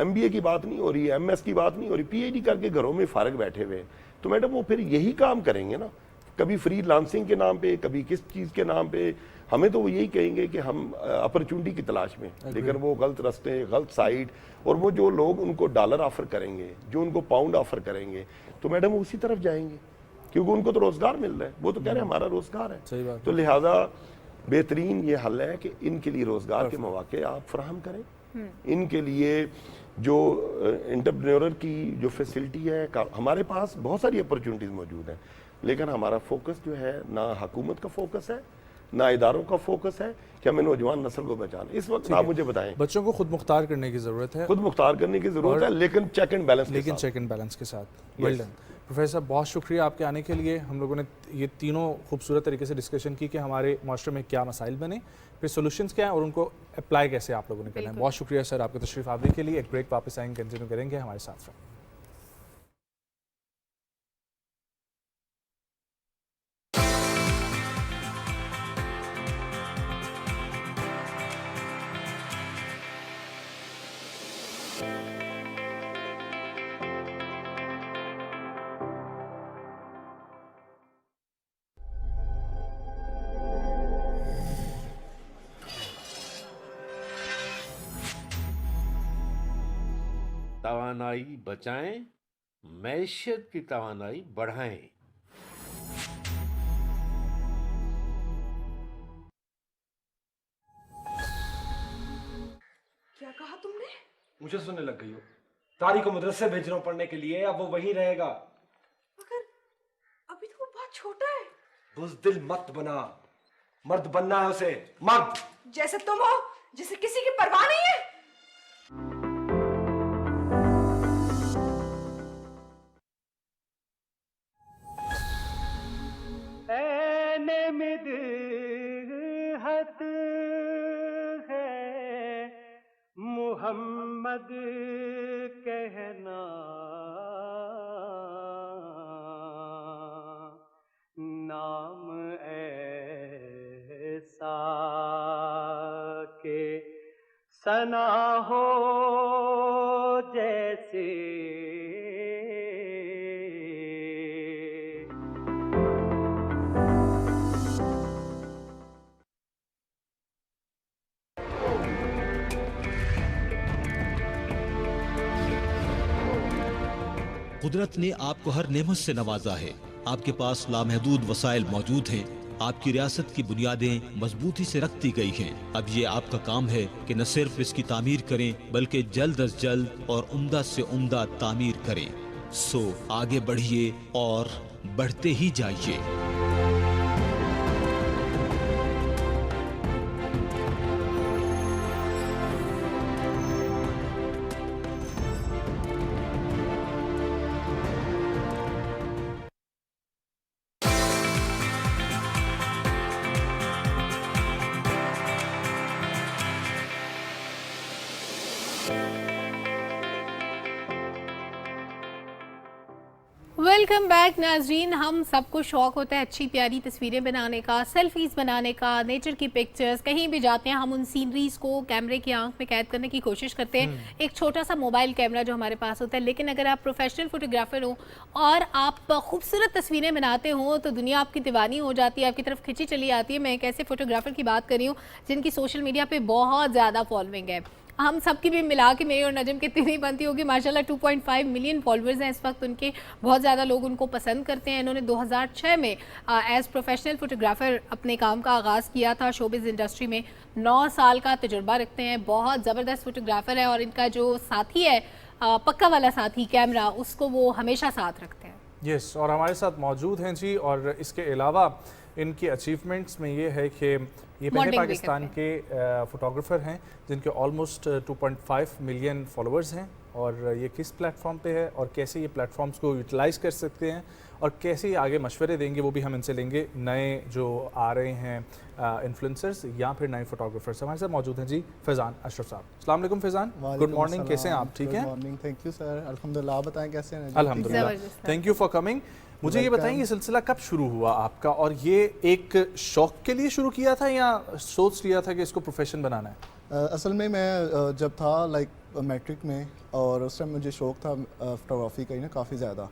MBA की बात नहीं हो रही, MS की बात नहीं हो रही, PhD करके घरों में फारग बैठे हुए हैं, तो मैडम वो फिर यही काम करेंगे ना, कभी फ्री लांसिंग के नाम पे, कभी किस चीज़ के नाम पे। हमें तो वो यही कहेंगे कि हम अपॉर्चुनिटी की तलाश में, लेकिन वो गलत रास्ते, गलत साइड, और वो जो लोग उनको डॉलर ऑफर करेंगे, जो उनको पाउंड ऑफर करेंगे, तो मैडम वो उसी तरफ जाएंगे, क्योंकि उनको तो रोजगार मिल रहा है, वो तो कह रहे हैं हमारा रोजगार है। तो लिहाजा बेहतरीन ये हल है कि इनके लिए रोजगार के मौके आप फराहम करें, इनके लिए जो एंटरप्रेन्योर की जो फैसिलिटी है, हमारे पास बहुत सारी अपॉर्चुनिटीज़ मौजूद हैं, लेकिन हमारा फोकस जो है ना हुकूमत का फोकस है ना इदारों का फोकस है कि हमें नौजवान नस्ल को बचाना। इस वक्त आप मुझे बताएं, बच्चों को खुद मुख्तार करने की ज़रूरत है, खुद मुख्तार करने की ज़रूरत है, लेकिन चेक एंड बैलेंस के साथ। वेल डन प्रोफेसर, बहुत शुक्रिया आपके आने के लिए। हम लोगों ने ये तीनों खूबसूरत तरीके से डिस्कशन की कि हमारे माशरे में क्या मसाइल बने, फिर सोल्यूशंस क्या हैं और उनको अप्लाई कैसे आप लोगों ने करना है। बहुत शुक्रिया सर आपके तशरीफ़ आवरी के लिए। एक ब्रेक, वापस आएंगे, कंटिन्यू करेंगे, हमारे साथ रहें। तवानाई बचाएं, मैशियत की तवानाई बढ़ाएं। क्या कहा तुमने? मुझे सुनने लग गई हो। तारी को मदरसे भेज रहा हूं पढ़ने के लिए, अब वो वहीं रहेगा। मगर अभी तो वो बहुत छोटा है। बुज़दिल मत बना, मर्द बनना है उसे, मर्द। जैसे तुम हो, जिसे किसी की परवाह नहीं है। मिदहत है मुहम्मद कहना, नाम ऐसा के सना हो जैसे कुदरत ने आपको हर नेमत से नवाजा है। आपके पास लामहदूद वसाइल मौजूद हैं। आपकी रियासत की बुनियादें मजबूती से रख दी गई हैं। अब ये आपका काम है कि न सिर्फ इसकी तामीर करें बल्कि जल्द अज जल्द और उम्दा से उम्दा तामीर करें। सो आगे बढ़िए और बढ़ते ही जाइए। वेलकम बैक नाजरीन। हम सबको शौक होता है अच्छी प्यारी तस्वीरें बनाने का, सेल्फीज़ बनाने का, नेचर की पिक्चर्स। कहीं भी जाते हैं हम उन सीनरीज़ को कैमरे की आंख में कैद करने की कोशिश करते हैं, एक छोटा सा मोबाइल कैमरा जो हमारे पास होता है। लेकिन अगर आप प्रोफेशनल फोटोग्राफर हो और आप खूबसूरत तस्वीरें बनाते हो तो दुनिया आपकी दीवानी हो जाती है, आपकी तरफ खिंची चली आती है। मैं एक ऐसे फोटोग्राफर की बात कर रही हूँ जिनकी सोशल मीडिया पर बहुत ज़्यादा फॉलोइंग है। हम सब की भी मिला के मेरी और नजम कितनी नहीं बनती होगी, माशाल्लाह 2.5 मिलियन फॉलोअर्स हैं इस वक्त उनके। बहुत ज़्यादा लोग उनको पसंद करते हैं। इन्होंने 2006 में एज प्रोफेशनल फोटोग्राफर अपने काम का आगाज़ किया था। शोबिज़ इंडस्ट्री में 9 साल का तजुर्बा रखते हैं। बहुत ज़बरदस्त फोटोग्राफर है और इनका जो साथी है पक्का वाला साथी कैमरा, उसको वो हमेशा साथ रखते हैं। यस, और हमारे साथ मौजूद हैं जी। और इसके अलावा इनकी अचीवमेंट्स में ये है कि ये पहले पाकिस्तान के फोटोग्राफर हैं जिनके ऑलमोस्ट 2.5 मिलियन फॉलोअर्स हैं। और ये किस प्लेटफॉर्म पे है और कैसे ये प्लेटफॉर्म्स को यूटिलाइज़ कर सकते हैं और कैसे आगे मशवरे देंगे, वो भी हम इनसे लेंगे। नए जो आ रहे हैं इन्फ्लुएंसर्स या फिर नए फोटोग्राफर्स हमारे साथ मौजूद हैं जी। फैज़ान अशरफ साहब, अस्सलाम वालेकुम फैज़ान, गुड मॉर्निंग, कैसे हैं आप? ठीक हैं? Good morning, thank you sir, अल्हम्दुलिल्लाह। आप बताएं कैसे हैं? अल्हम्दुलिल्लाह, थैंक यू फॉर कमिंग। मुझे ये बताएं, ये सिलसिला कब शुरू हुआ आपका और ये एक शौक के लिए शुरू किया था या सोच लिया था कि इसको प्रोफेशन बनाना है? असल में मैं जब था मैट्रिक में और उस टाइम मुझे शौक था फोटोग्राफी का ही ना काफ़ी ज़्यादा।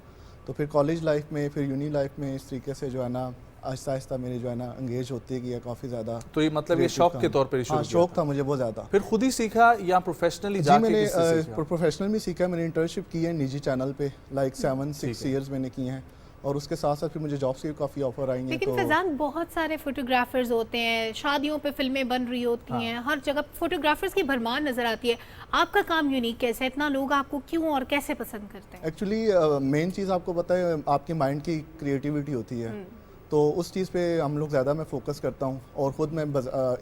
तो फिर कॉलेज लाइफ में, फिर यूनी लाइफ में इस तरीके से जो है ना आहिस्ता आहिस्ता मेरी जो है ना एंगेज होती गई है काफ़ी ज़्यादा। तो ये मतलब ये शौक के तौर पर शुरू? हाँ, शौक था मुझे बहुत ज़्यादा। फिर खुद ही सीखा या प्रोफेशनली जी? मैंने प्रोफेशनल भी सीखा। मैंने इंटर्नशिप की है निजी चैनल पे, लाइक 7-6 ईयर्स मैंने किए हैं। और उसके साथ साथ फिर मुझे जॉब्स की काफ़ी ऑफर आई हैं। लेकिन फैज़ान, बहुत सारे फोटोग्राफर्स होते हैं, शादियों पे फिल्में बन रही होती हैं, हर जगह फोटोग्राफर्स की भरमार नज़र आती है। आपका काम यूनिक कैसे है? इतना लोग आपको क्यों और कैसे पसंद करते हैं? एक्चुअली मेन चीज़ आपको पता है आपके माइंड की क्रिएटिविटी होती है, तो उस चीज़ पे हम लोग ज़्यादा मैं फोकस करता हूँ। और ख़ुद मैं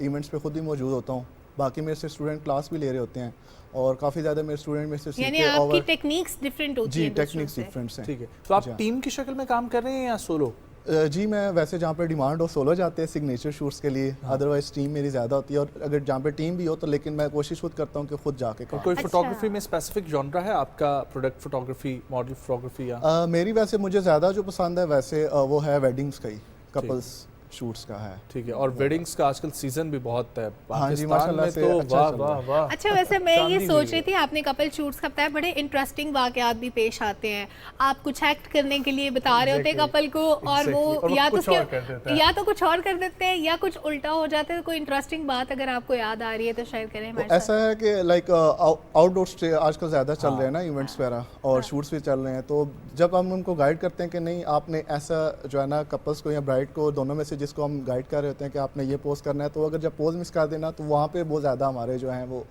इवेंट्स पे खुद ही मौजूद होता हूँ। बाकी मेरे से स्टूडेंट क्लास भी ले रहे होते हैं और काफ़ी ज़्यादा मेरे स्टूडेंट में से यानी आपकी टेक्निक्स डिफरेंट होती हैं? जी, टेक्निक्स डिफरेंट हैं। ठीक है, तो आप टीम की शक्ल में काम कर रहे हैं या सोलो? जी, मैं वैसे जहाँ पे डिमांड हो सोलो जाते हैं सिग्नेचर शूट्स के लिए। अदरवाइज टीम मेरी ज़्यादा होती है। और अगर जहाँ पे टीम भी हो तो लेकिन मैं कोशिश खुद करता हूँ कि खुद जाके करूँ। कोई फोटोग्राफी में स्पेसिफिक जॉनरा है आपका? प्रोडक्ट फोटोग्राफी, मॉडल फोटोग्राफी या? मेरी वैसे मुझे ज़्यादा जो पसंद है वैसे वो है वेडिंग्स का ही, कपल्स शूट्स का है। ठीक है, और वेडिंग्स का आजकल सीजन भी बहुत है हाँ जी, माशाल्लाह से तो अच्छा वाह वाह वाह। अच्छा, वैसे मैं ये सोच रही थी, आपने कपल शूट्स का बताया, बड़े इंटरेस्टिंग वाकयात भी पेश आते हैं। आप कुछ एक्ट करने के लिए बता रहे होते हैं कपल को और वो या तो कुछ और कर देते हैं या कुछ उल्टा हो जाता है। कोई इंटरेस्टिंग बात अगर आपको याद आ रही है तो शेयर करें हमारे साथ। ऐसा है कि लाइक आउटडोर स्टे आजकल ज़्यादा चल रहे हैं ना, इवेंट्स वगैरह और शूट्स भी चल रहे हैं। तो जब हम उनको गाइड करते हैं कि नहीं आपने ऐसा जो है ना कपल्स को या ब्राइड को, दोनों में से जिसको हम गाइड कर रहे होते हैं कि आपने ये पोज करना है, तो अगर जब पोज मिस कर देना तो वहाँ पे बहुत ज़्यादा हमारे जो हैं वो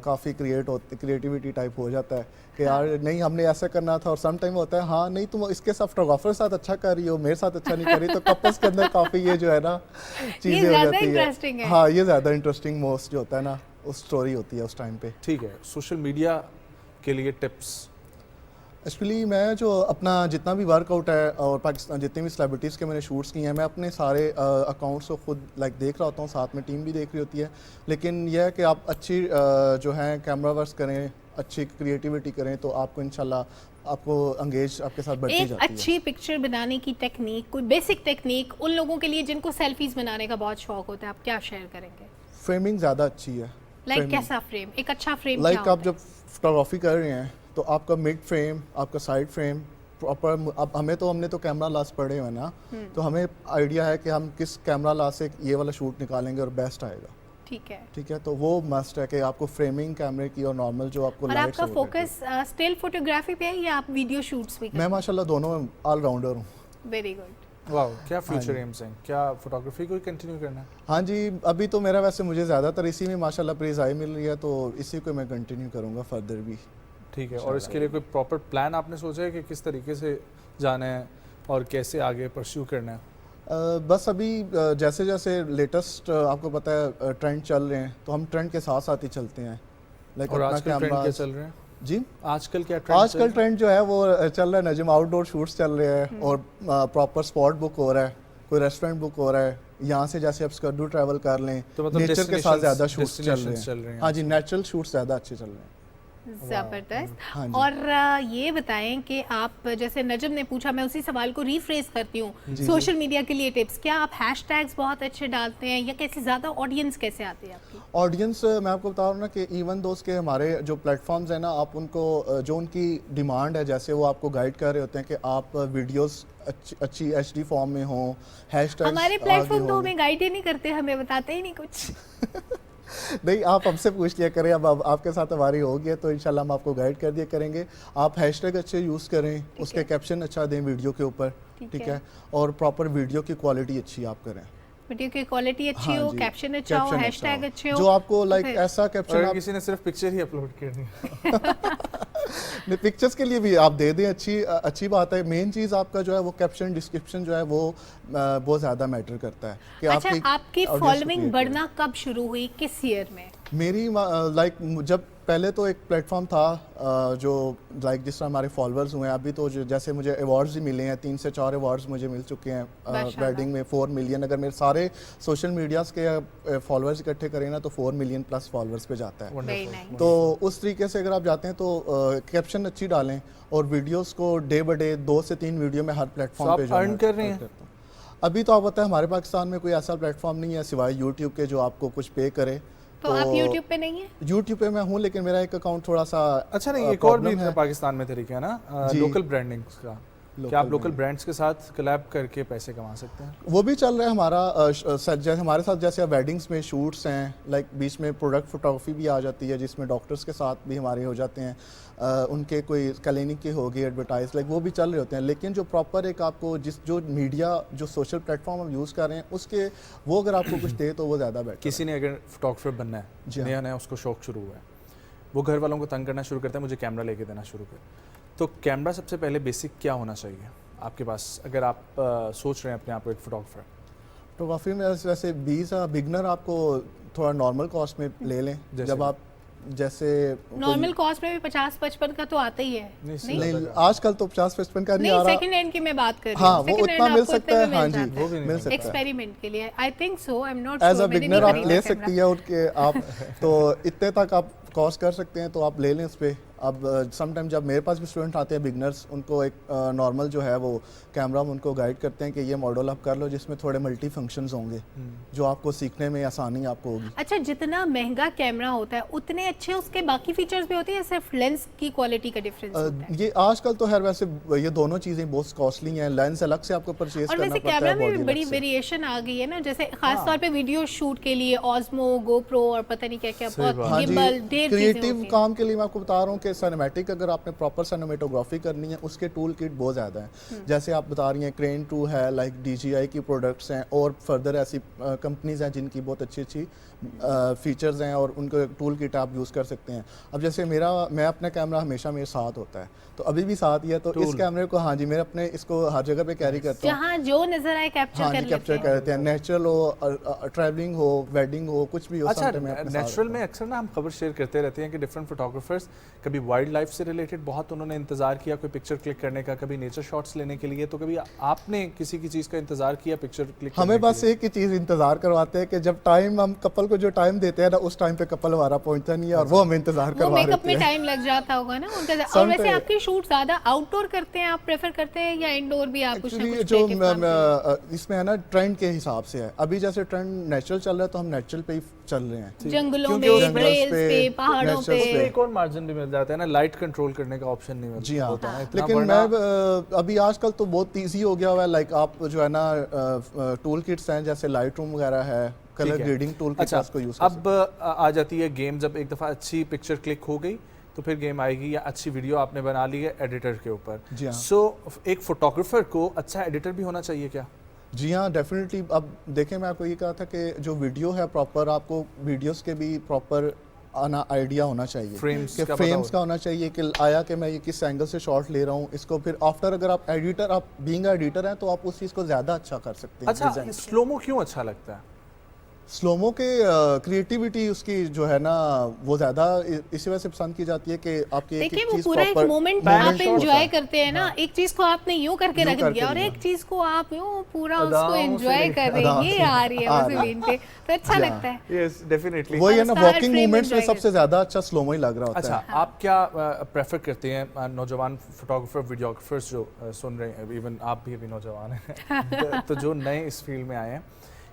काफ़ी क्रिएटिविटी टाइप हो जाता है कि यार नहीं हमने ऐसा करना था। और सम टाइम होता है हाँ नहीं तुम इसके साथ फोटोग्राफर साथ अच्छा कर रही हो, मेरे साथ अच्छा नहीं कर रही। तो कपल्स के अंदर काफ़ी ये जो है ना चीज़ें हो जाती है। हाँ, ये ज़्यादा इंटरेस्टिंग मोस्ट जो होता है ना उस स्टोरी होती है उस टाइम पे। ठीक है, सोशल मीडिया के लिए टिप्स? एक्चुअली मैं जो अपना जितना भी वर्कआउट है और पाकिस्तान जितने भी सेलिब्रिटीज़ के मैंने शूट्स किए हैं, मैं अपने सारे अकाउंट्स को खुद देख रहा होता हूँ, साथ में टीम भी देख रही होती है। लेकिन यह है कि आप अच्छी जो है कैमरा वर्क करें, अच्छी क्रिएटिविटी करें तो आपको इंशाल्लाह आपको एंगेज आपके साथ बढ़ती जाती है। अच्छी पिक्चर बनाने की टेक्निक, कोई बेसिक टेक्निक उन लोगों के लिए जिनको सेल्फीज बनाने का बहुत शौक होता है, आप क्या शेयर करेंगे? फ्रेमिंग ज़्यादा अच्छी है। लाइक कैसा फ्रेम? एक अच्छा फ्रेम लाइक आप जब फोटोग्राफी कर रहे हैं तो आपका मिड फ्रेम, आपका साइड फ्रेम प्रॉपर। अब हमने तो कैमरा लास पढ़े हुए ना, तो हमें आइडिया है कि हम किस कैमरा लास से ये वाला शूट निकालेंगे और बेस्ट आएगा। ठीक है, तो वो मस्ट है कि आपको फ्रेमिंग कैमरे की और नॉर्मल जो आपको और आपका फोकस स्टिल फोटोग्राफी पे है या आप वीडियो शूट्स भी करते हैं? मैं माशाल्लाह दोनों में ऑलराउंडर हूँ। Very good. वाह, क्या फ्यूचर एम्स हैं? क्या फोटोग्राफी को कंटिन्यू करना है? हाँ जी, अभी तो मेरा वैसे मुझे ज़्यादातर इसी में माशाल्लाह प्रेज आई मिल रही है, तो इसी को मैं कंटिन्यू करूँगा फर्दर भी। ठीक है, और इसके लिए कोई प्रॉपर प्लान आपने सोचा है कि किस तरीके से जाना है और कैसे आगे परस्यू करना है? बस अभी जैसे जैसे लेटेस्ट आपको पता है ट्रेंड चल रहे हैं, तो हम ट्रेंड के साथ साथ ही चलते हैं। लाइक और आजकल ट्रेंड क्या चल रहे हैं जी? आजकल क्या ट्रेंड? आजकल ट्रेंड जो है वो चल रहा है नजम, आउटडोर शूट्स चल रहे हैं और प्रॉपर स्पॉट बुक हो रहा है, कोई रेस्टोरेंट बुक हो रहा है। यहाँ से जैसे आप स्कर्डू ट्रैवल कर लें तो मतलब नेचर के साथ ज़्यादा शूट्स चल रहे हैं। हाँ जी, नेचुरल शूट्स ज़्यादा अच्छे चल रहे हैं। जबरदस्त। हाँ जी। और ये बताएं कि आप, जैसे नजम ने पूछा, मैं उसी सवाल को रीफ्रेज करती हूँ, जी, सोशल मीडिया के लिए टिप्स, क्या आप हैशटैग्स बहुत अच्छे डालते हैं या कैसे ज़्यादा ऑडियंस कैसे आती है आपकी? ऑडियंस मैं आपको बता रहा हूँ ना कि इवन दोस्त के हमारे जो प्लेटफॉर्म्स हैं ना, आप उनको जो उनकी डिमांड है, जैसे वो आपको गाइड कर रहे होते हैं कि आप वीडियोस अच्छी HD फॉर्म में हो, हैशटैग्स हमारे प्लेटफॉर्म तो हमें गाइड ही नहीं करते, हमें बताते ही नहीं कुछ। नहीं, आप हमसे पूछ लिया करें, अब आपके साथ हमारी होगी तो इंशाल्लाह हम आपको गाइड कर दिया करेंगे। आप हैशटैग अच्छे यूज़ करें, उसके कैप्शन अच्छा दें वीडियो के ऊपर, ठीक है, और प्रॉपर वीडियो की क्वालिटी अच्छी आप करें, वीडियो की क्वालिटी अच्छी हो, जी, कैप्शन अच्छा हो, कैप्शन हैशटैग अच्छे हो, जो आपको लाइक ऐसा कैप्शन अगर आप किसी ने सिर्फ पिक्चर ही अपलोड करनी है नहीं, पिक्चर्स के लिए भी आप दे दें, अच्छी बात है। मेन चीज़ आपका जो है वो कैप्शन डिस्क्रिप्शन जो है वो बहुत ज़्यादा मैटर करता है कि अच्छा, आपकी फॉलोइंग बढ़ना कब शुरू हुई, किस ईयर में? मेरी लाइक जब पहले तो एक प्लेटफॉर्म था जो लाइक जिस तरह हमारे फॉलोअर्स हुए हैं अभी, तो जैसे मुझे अवार्ड्स भी मिले हैं, 3 से 4 अवार्ड्स मुझे मिल चुके हैं वेडिंग में, 4 मिलियन, अगर मेरे सारे सोशल मीडियाज़ के फॉलोअर्स इकट्ठे करें ना तो 4 मिलियन प्लस फॉलोअर्स पे जाता है। तो उस तरीके से अगर आप जाते हैं तो कैप्शन अच्छी डालें और वीडियोस को डे बाय डे 2 से 3 वीडियो में हर प्लेटफॉर्म पे अर्न कर रहे हैं। अभी तो आप पता है हमारे पाकिस्तान में कोई ऐसा प्लेटफॉर्म नहीं है सिवाय यूट्यूब के जो आपको कुछ पे करे। तो आप YouTube पे नहीं है? YouTube पे मैं हूँ, लेकिन मेरा एक अकाउंट थोड़ा सा अच्छा नहीं, एक और भी पाकिस्तान में तरीका है ना लोकल ब्रांडिंग का, क्या आप लोकल ब्रांड्स के साथ कोलैब करके पैसे कमा सकते हैं? वो भी चल रहा है हमारा, जैसे हमारे साथ जैसे वेडिंग्स में शूट्स हैं, लाइक बीच में प्रोडक्ट फोटोग्राफी भी आ जाती है जिसमें डॉक्टर्स के साथ भी हमारे हो जाते हैं, उनके कोई क्लिनिक की होगी एडवर्टाइज, लाइक वो भी चल रहे होते हैं। लेकिन जो प्रॉपर एक आपको जो मीडिया जो सोशल प्लेटफॉर्म हम यूज़ कर रहे हैं उसके वो अगर आपको कुछ दे तो वो ज़्यादा बेटर। किसी ने अगर फोटोग्राफर बनना है, नया नया उसको शौक शुरू हुआ है, वो घर वालों को तंग करना शुरू करता है, मुझे कैमरा लेके देना शुरू कर, तो कैमरा सबसे पहले बेसिक क्या होना चाहिए आपके पास, अगर आप सोच रहे हैं अपने आप को एक फोटोग्राफर? फोटोग्राफी में वैसे 20 बिगनर आपको थोड़ा नॉर्मल कॉस्ट में ले लें, जब आप जैसे नॉर्मल कॉस्ट में भी 50-55 का तो आता ही है। नहीं आजकल तो 50-55 का नहीं आ रहा, सेकंड हैंड की मैं बात कर रही हूं। हाँ, वो उतना मिल सकता है, हाँ जी, वो भी मिल सकता है एक्सपेरिमेंट के लिए। I think so, I am not as a beginner आप ले सकती है उनके आप तो इतने तक आप कॉस्ट कर सकते हैं, तो आप ले लें उस पर। अब समटाइम जब मेरे पास भी स्टूडेंट आते हैं बिगनर्स, उनको एक नॉर्मल जो है वो कैमरा हम उनको गाइड करते हैं कि ये मॉडल आप कर लो जिसमें थोड़े मल्टी फंक्शंस होंगे जो आपको सीखने में आसानी आपको होगी। अच्छा, जितना महंगा कैमरा होता है उतने अच्छे उसके बाकी फीचर्स भी होते हैं या सिर्फ लेंस की क्वालिटी का डिफरेंस होता है? ये आजकल तो है वैसे ये दोनों चीज़ें बहुत कॉस्टली हैं, लेंस अलग से आपको परचेज करना पड़ता है। और वैसे कैमरा में भी बड़ी वेरिएशन आ गई है ना, जैसे खास तौर पे वीडियो शूट के लिए ऑस्मो, गोप्रो और पता नहीं क्या क्या, गिम्बल, ढेर चीजें क्रिएटिव काम के लिए मैं आपको बता रहा हूँ कि सिनेमैटिक अगर आपने प्रॉपर सिनेमेटोग्राफी करनी है उसके टूल किट बहुत ज़्यादा है। जैसे आप बता रही हैं क्रेन 2 है, लाइक DJI की प्रोडक्ट्स हैं और फर्दर ऐसी कंपनीज हैं जिनकी बहुत अच्छी फीचर्स हैं और उनको टूल किट आप यूज़ कर सकते हैं। अब जैसे मैं अपना कैमरा हमेशा मेरे साथ होता है, तो अभी भी साथ ही है, तो इस कैमरे को हाँ जी मेरे अपने इसको हर जगह पे कैरी करता हूँ, जहाँ जो नजर आए कैप्चर कर लेते हैं, नेचुरल हो, ट्रैवलिंग हो, वेडिंग हो, कुछ भी हो। अच्छा, नेचुरल में अक्सर ना हम खबर शेयर करते रहते हैं कि डिफरेंट फोटोग्राफर्स कभी वाइल्ड लाइफ से रिलेटेड बहुत उन्होंने इंतजार किया कोई पिक्चर क्लिक करने का, कभी नेचर शॉट्स लेने के लिए, तो कभी आपने किसी की चीज़ का इंतजार किया पिक्चर क्लिक? हमें बस एक ही चीज़ इंतजार करवाते हैं कि जब टाइम हम कपल को जो टाइम देते हैं ना उस टाइम पे कपल हमारा पहुंचता नहीं है और वो हमें इंतजार करवा रहे हैं। मेकअप में टाइम लग जाता होगा ना उनका। और वैसे आपके शूट ज्यादा आउटडोर करते हैं, आप प्रेफर करते हैं या इंडोर भी? आप कुछ ना कुछ जो इसमें है ना ट्रेंड के हिसाब से है, अभी जैसे ट्रेंड नेचुरल चल रहा है तो हम नेचुरल पे ही चल रहे हैं, जंगलों में, रेल्स पे, पहाड़ों पे। एक और मार्जिन भी मिल जाता है ना, लाइट कंट्रोल करने का ऑप्शन नहीं मिलता। जी हाँ, लेकिन मैं अभी आजकल तो बहुत ईजी हो गया हुआ है, लाइक आप जो है ना टूल किट्स हैं जैसे लाइट रूम वगैरह है, कलर ग्रेडिंग टूल किट्स को यूज अब आ जाती है गेम, जब एक दफ़ा अच्छी पिक्चर क्लिक हो गई तो फिर गेम आएगी, या अच्छी वीडियो आपने बना ली है एडिटर के ऊपर। सो एक फोटोग्राफर को अच्छा एडिटर भी होना चाहिए क्या? जी हाँ, डेफिनेटली। अब देखें, मैं आपको ये कहा था कि जो वीडियो है प्रॉपर, आपको वीडियोस के भी प्रॉपर आना आइडिया होना चाहिए, फ्रेम्स का होना चाहिए कि आया कि मैं ये किस एंगल से शॉट ले रहा हूँ इसको। फिर आफ्टर अगर आप एडिटर, आप बीइंग एडिटर हैं तो आप उस चीज़ को ज़्यादा अच्छा कर सकते हैं। अच्छा, स्लोमो क्यों अच्छा लगता है? स्लोमो के क्रिएटिविटी उसकी जो है ना वो ज़्यादा इसी वजह से पसंद की जाती है कि आपकी देखिए वो पूरा एक मोमेंट आप एंजॉय करते हैं ना, एक चीज को आपने यूं करके रख दिया और एक चीज को आप यूं पूरा उसको एंजॉय कर रहे हैं, ये आ रही है मसलिन पे, तो अच्छा लगता है। यस डेफिनेटली वो ये ना वॉकिंग मूवमेंट्स में सबसे ज़्यादा अच्छा स्लोमो ही लग रहा होता है। अच्छा, आप क्या प्रेफर करते हैं नौजवान फोटोग्राफर वीडियोग्राफर्स जो सुन रहे हैं, इवन आप भी अभी नौजवान हैं तो जो नए इस फील्ड में आए हैं,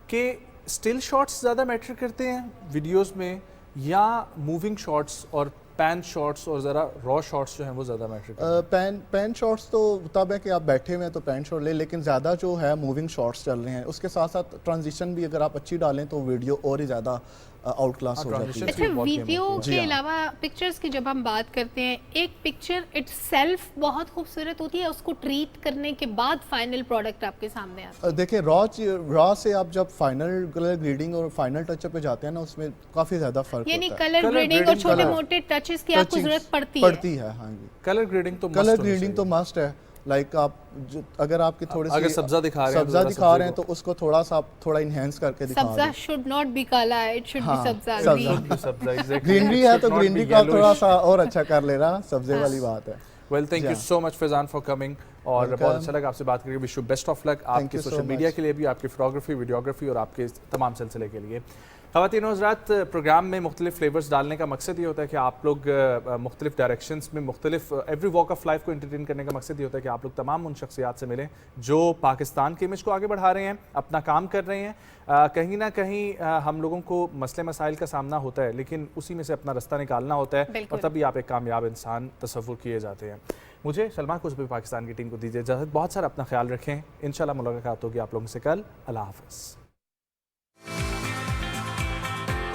कि स्टिल शॉट्स ज़्यादा मैटर करते हैं वीडियोस में या मूविंग शॉट्स और पैन शॉट्स और ज़रा रॉ शॉट्स जो हैं वो ज़्यादा मैटर करते हैं? पैन शॉट्स तो तब है कि आप बैठे हुए हैं तो पैन शॉट ले, लेकिन ज़्यादा जो है मूविंग शॉट्स चल रहे हैं, उसके साथ साथ ट्रांजिशन भी अगर आप अच्छी डालें तो वीडियो और ही ज़्यादा आउट क्लास हो जाती है। अच्छा, वीडियो के अलावा पिक्चर्स की जब हम बात करते हैं, एक पिक्चर इटसेल्फ बहुत खूबसूरत होती है, उसको ट्रीट करने के बाद फाइनल प्रोडक्ट आपके सामने आता है। देखिए रॉ से आप जब फाइनल कलर ग्रेडिंग और फाइनल टचअप पे जाते हैं ना, उसमें काफ़ी ज़्यादा फर्क यानी होता है। कलर ग्रेडिंग और छोटे मोटे टचेस की आपको जरूरत पड़ती है। हाँ जी, कलर ग्रेडिंग तो मस्ट है। लाइक आप अगर आपकी थोड़ी अगर सब्जा दिखा रहे हैं तो उसको थोड़ा सा आप थोड़ा इनहेंस करके दिखा दें। सब्जा शुड नॉट बी काला, इट शुड बी सब्जा ग्रीन। ग्रीनरी है तो ग्रीनरी का थोड़ा सा और अच्छा कर लेना, सब्जे वाली बात है। Well, thank you so much Faizan for coming, और बहुत अच्छा लगा आपसे बात करके। Wish you best of luck आपके सोशल मीडिया के लिए भी, आपकी फोटोग्राफी, वीडियोग्राफी और आपके तमाम सिलसिले के लिए। ख़वातीन और हज़रात, प्रोग्राम में मुख्तलिफ फ्लेवर्स डालने का मकसद ये होता है कि आप लोग मुख्तलिफ डायरेक्शंस में मुख्तलिफ एवरी वॉक ऑफ लाइफ को एंटरटेन करने का मकसद ये होता है कि आप लोग तमाम उन शख्सियात से मिलें जो पाकिस्तान के इमेज को आगे बढ़ा रहे हैं, अपना काम कर रहे हैं। कहीं ना कहीं हम लोगों को मसले मसाइल का सामना होता है, लेकिन उसी में से अपना रास्ता निकालना होता है और तभी आप एक कामयाब इंसान तसव्वुर किए जाते हैं। मुझे सलमान कुछ भी पाकिस्तान की टीम को दीजिए इजाज़त। बहुत सारा अपना ख्याल रखें, इंशाल्लाह मुलाकात होगी आप लोगों से कल। अल्लाह हाफ़िज़।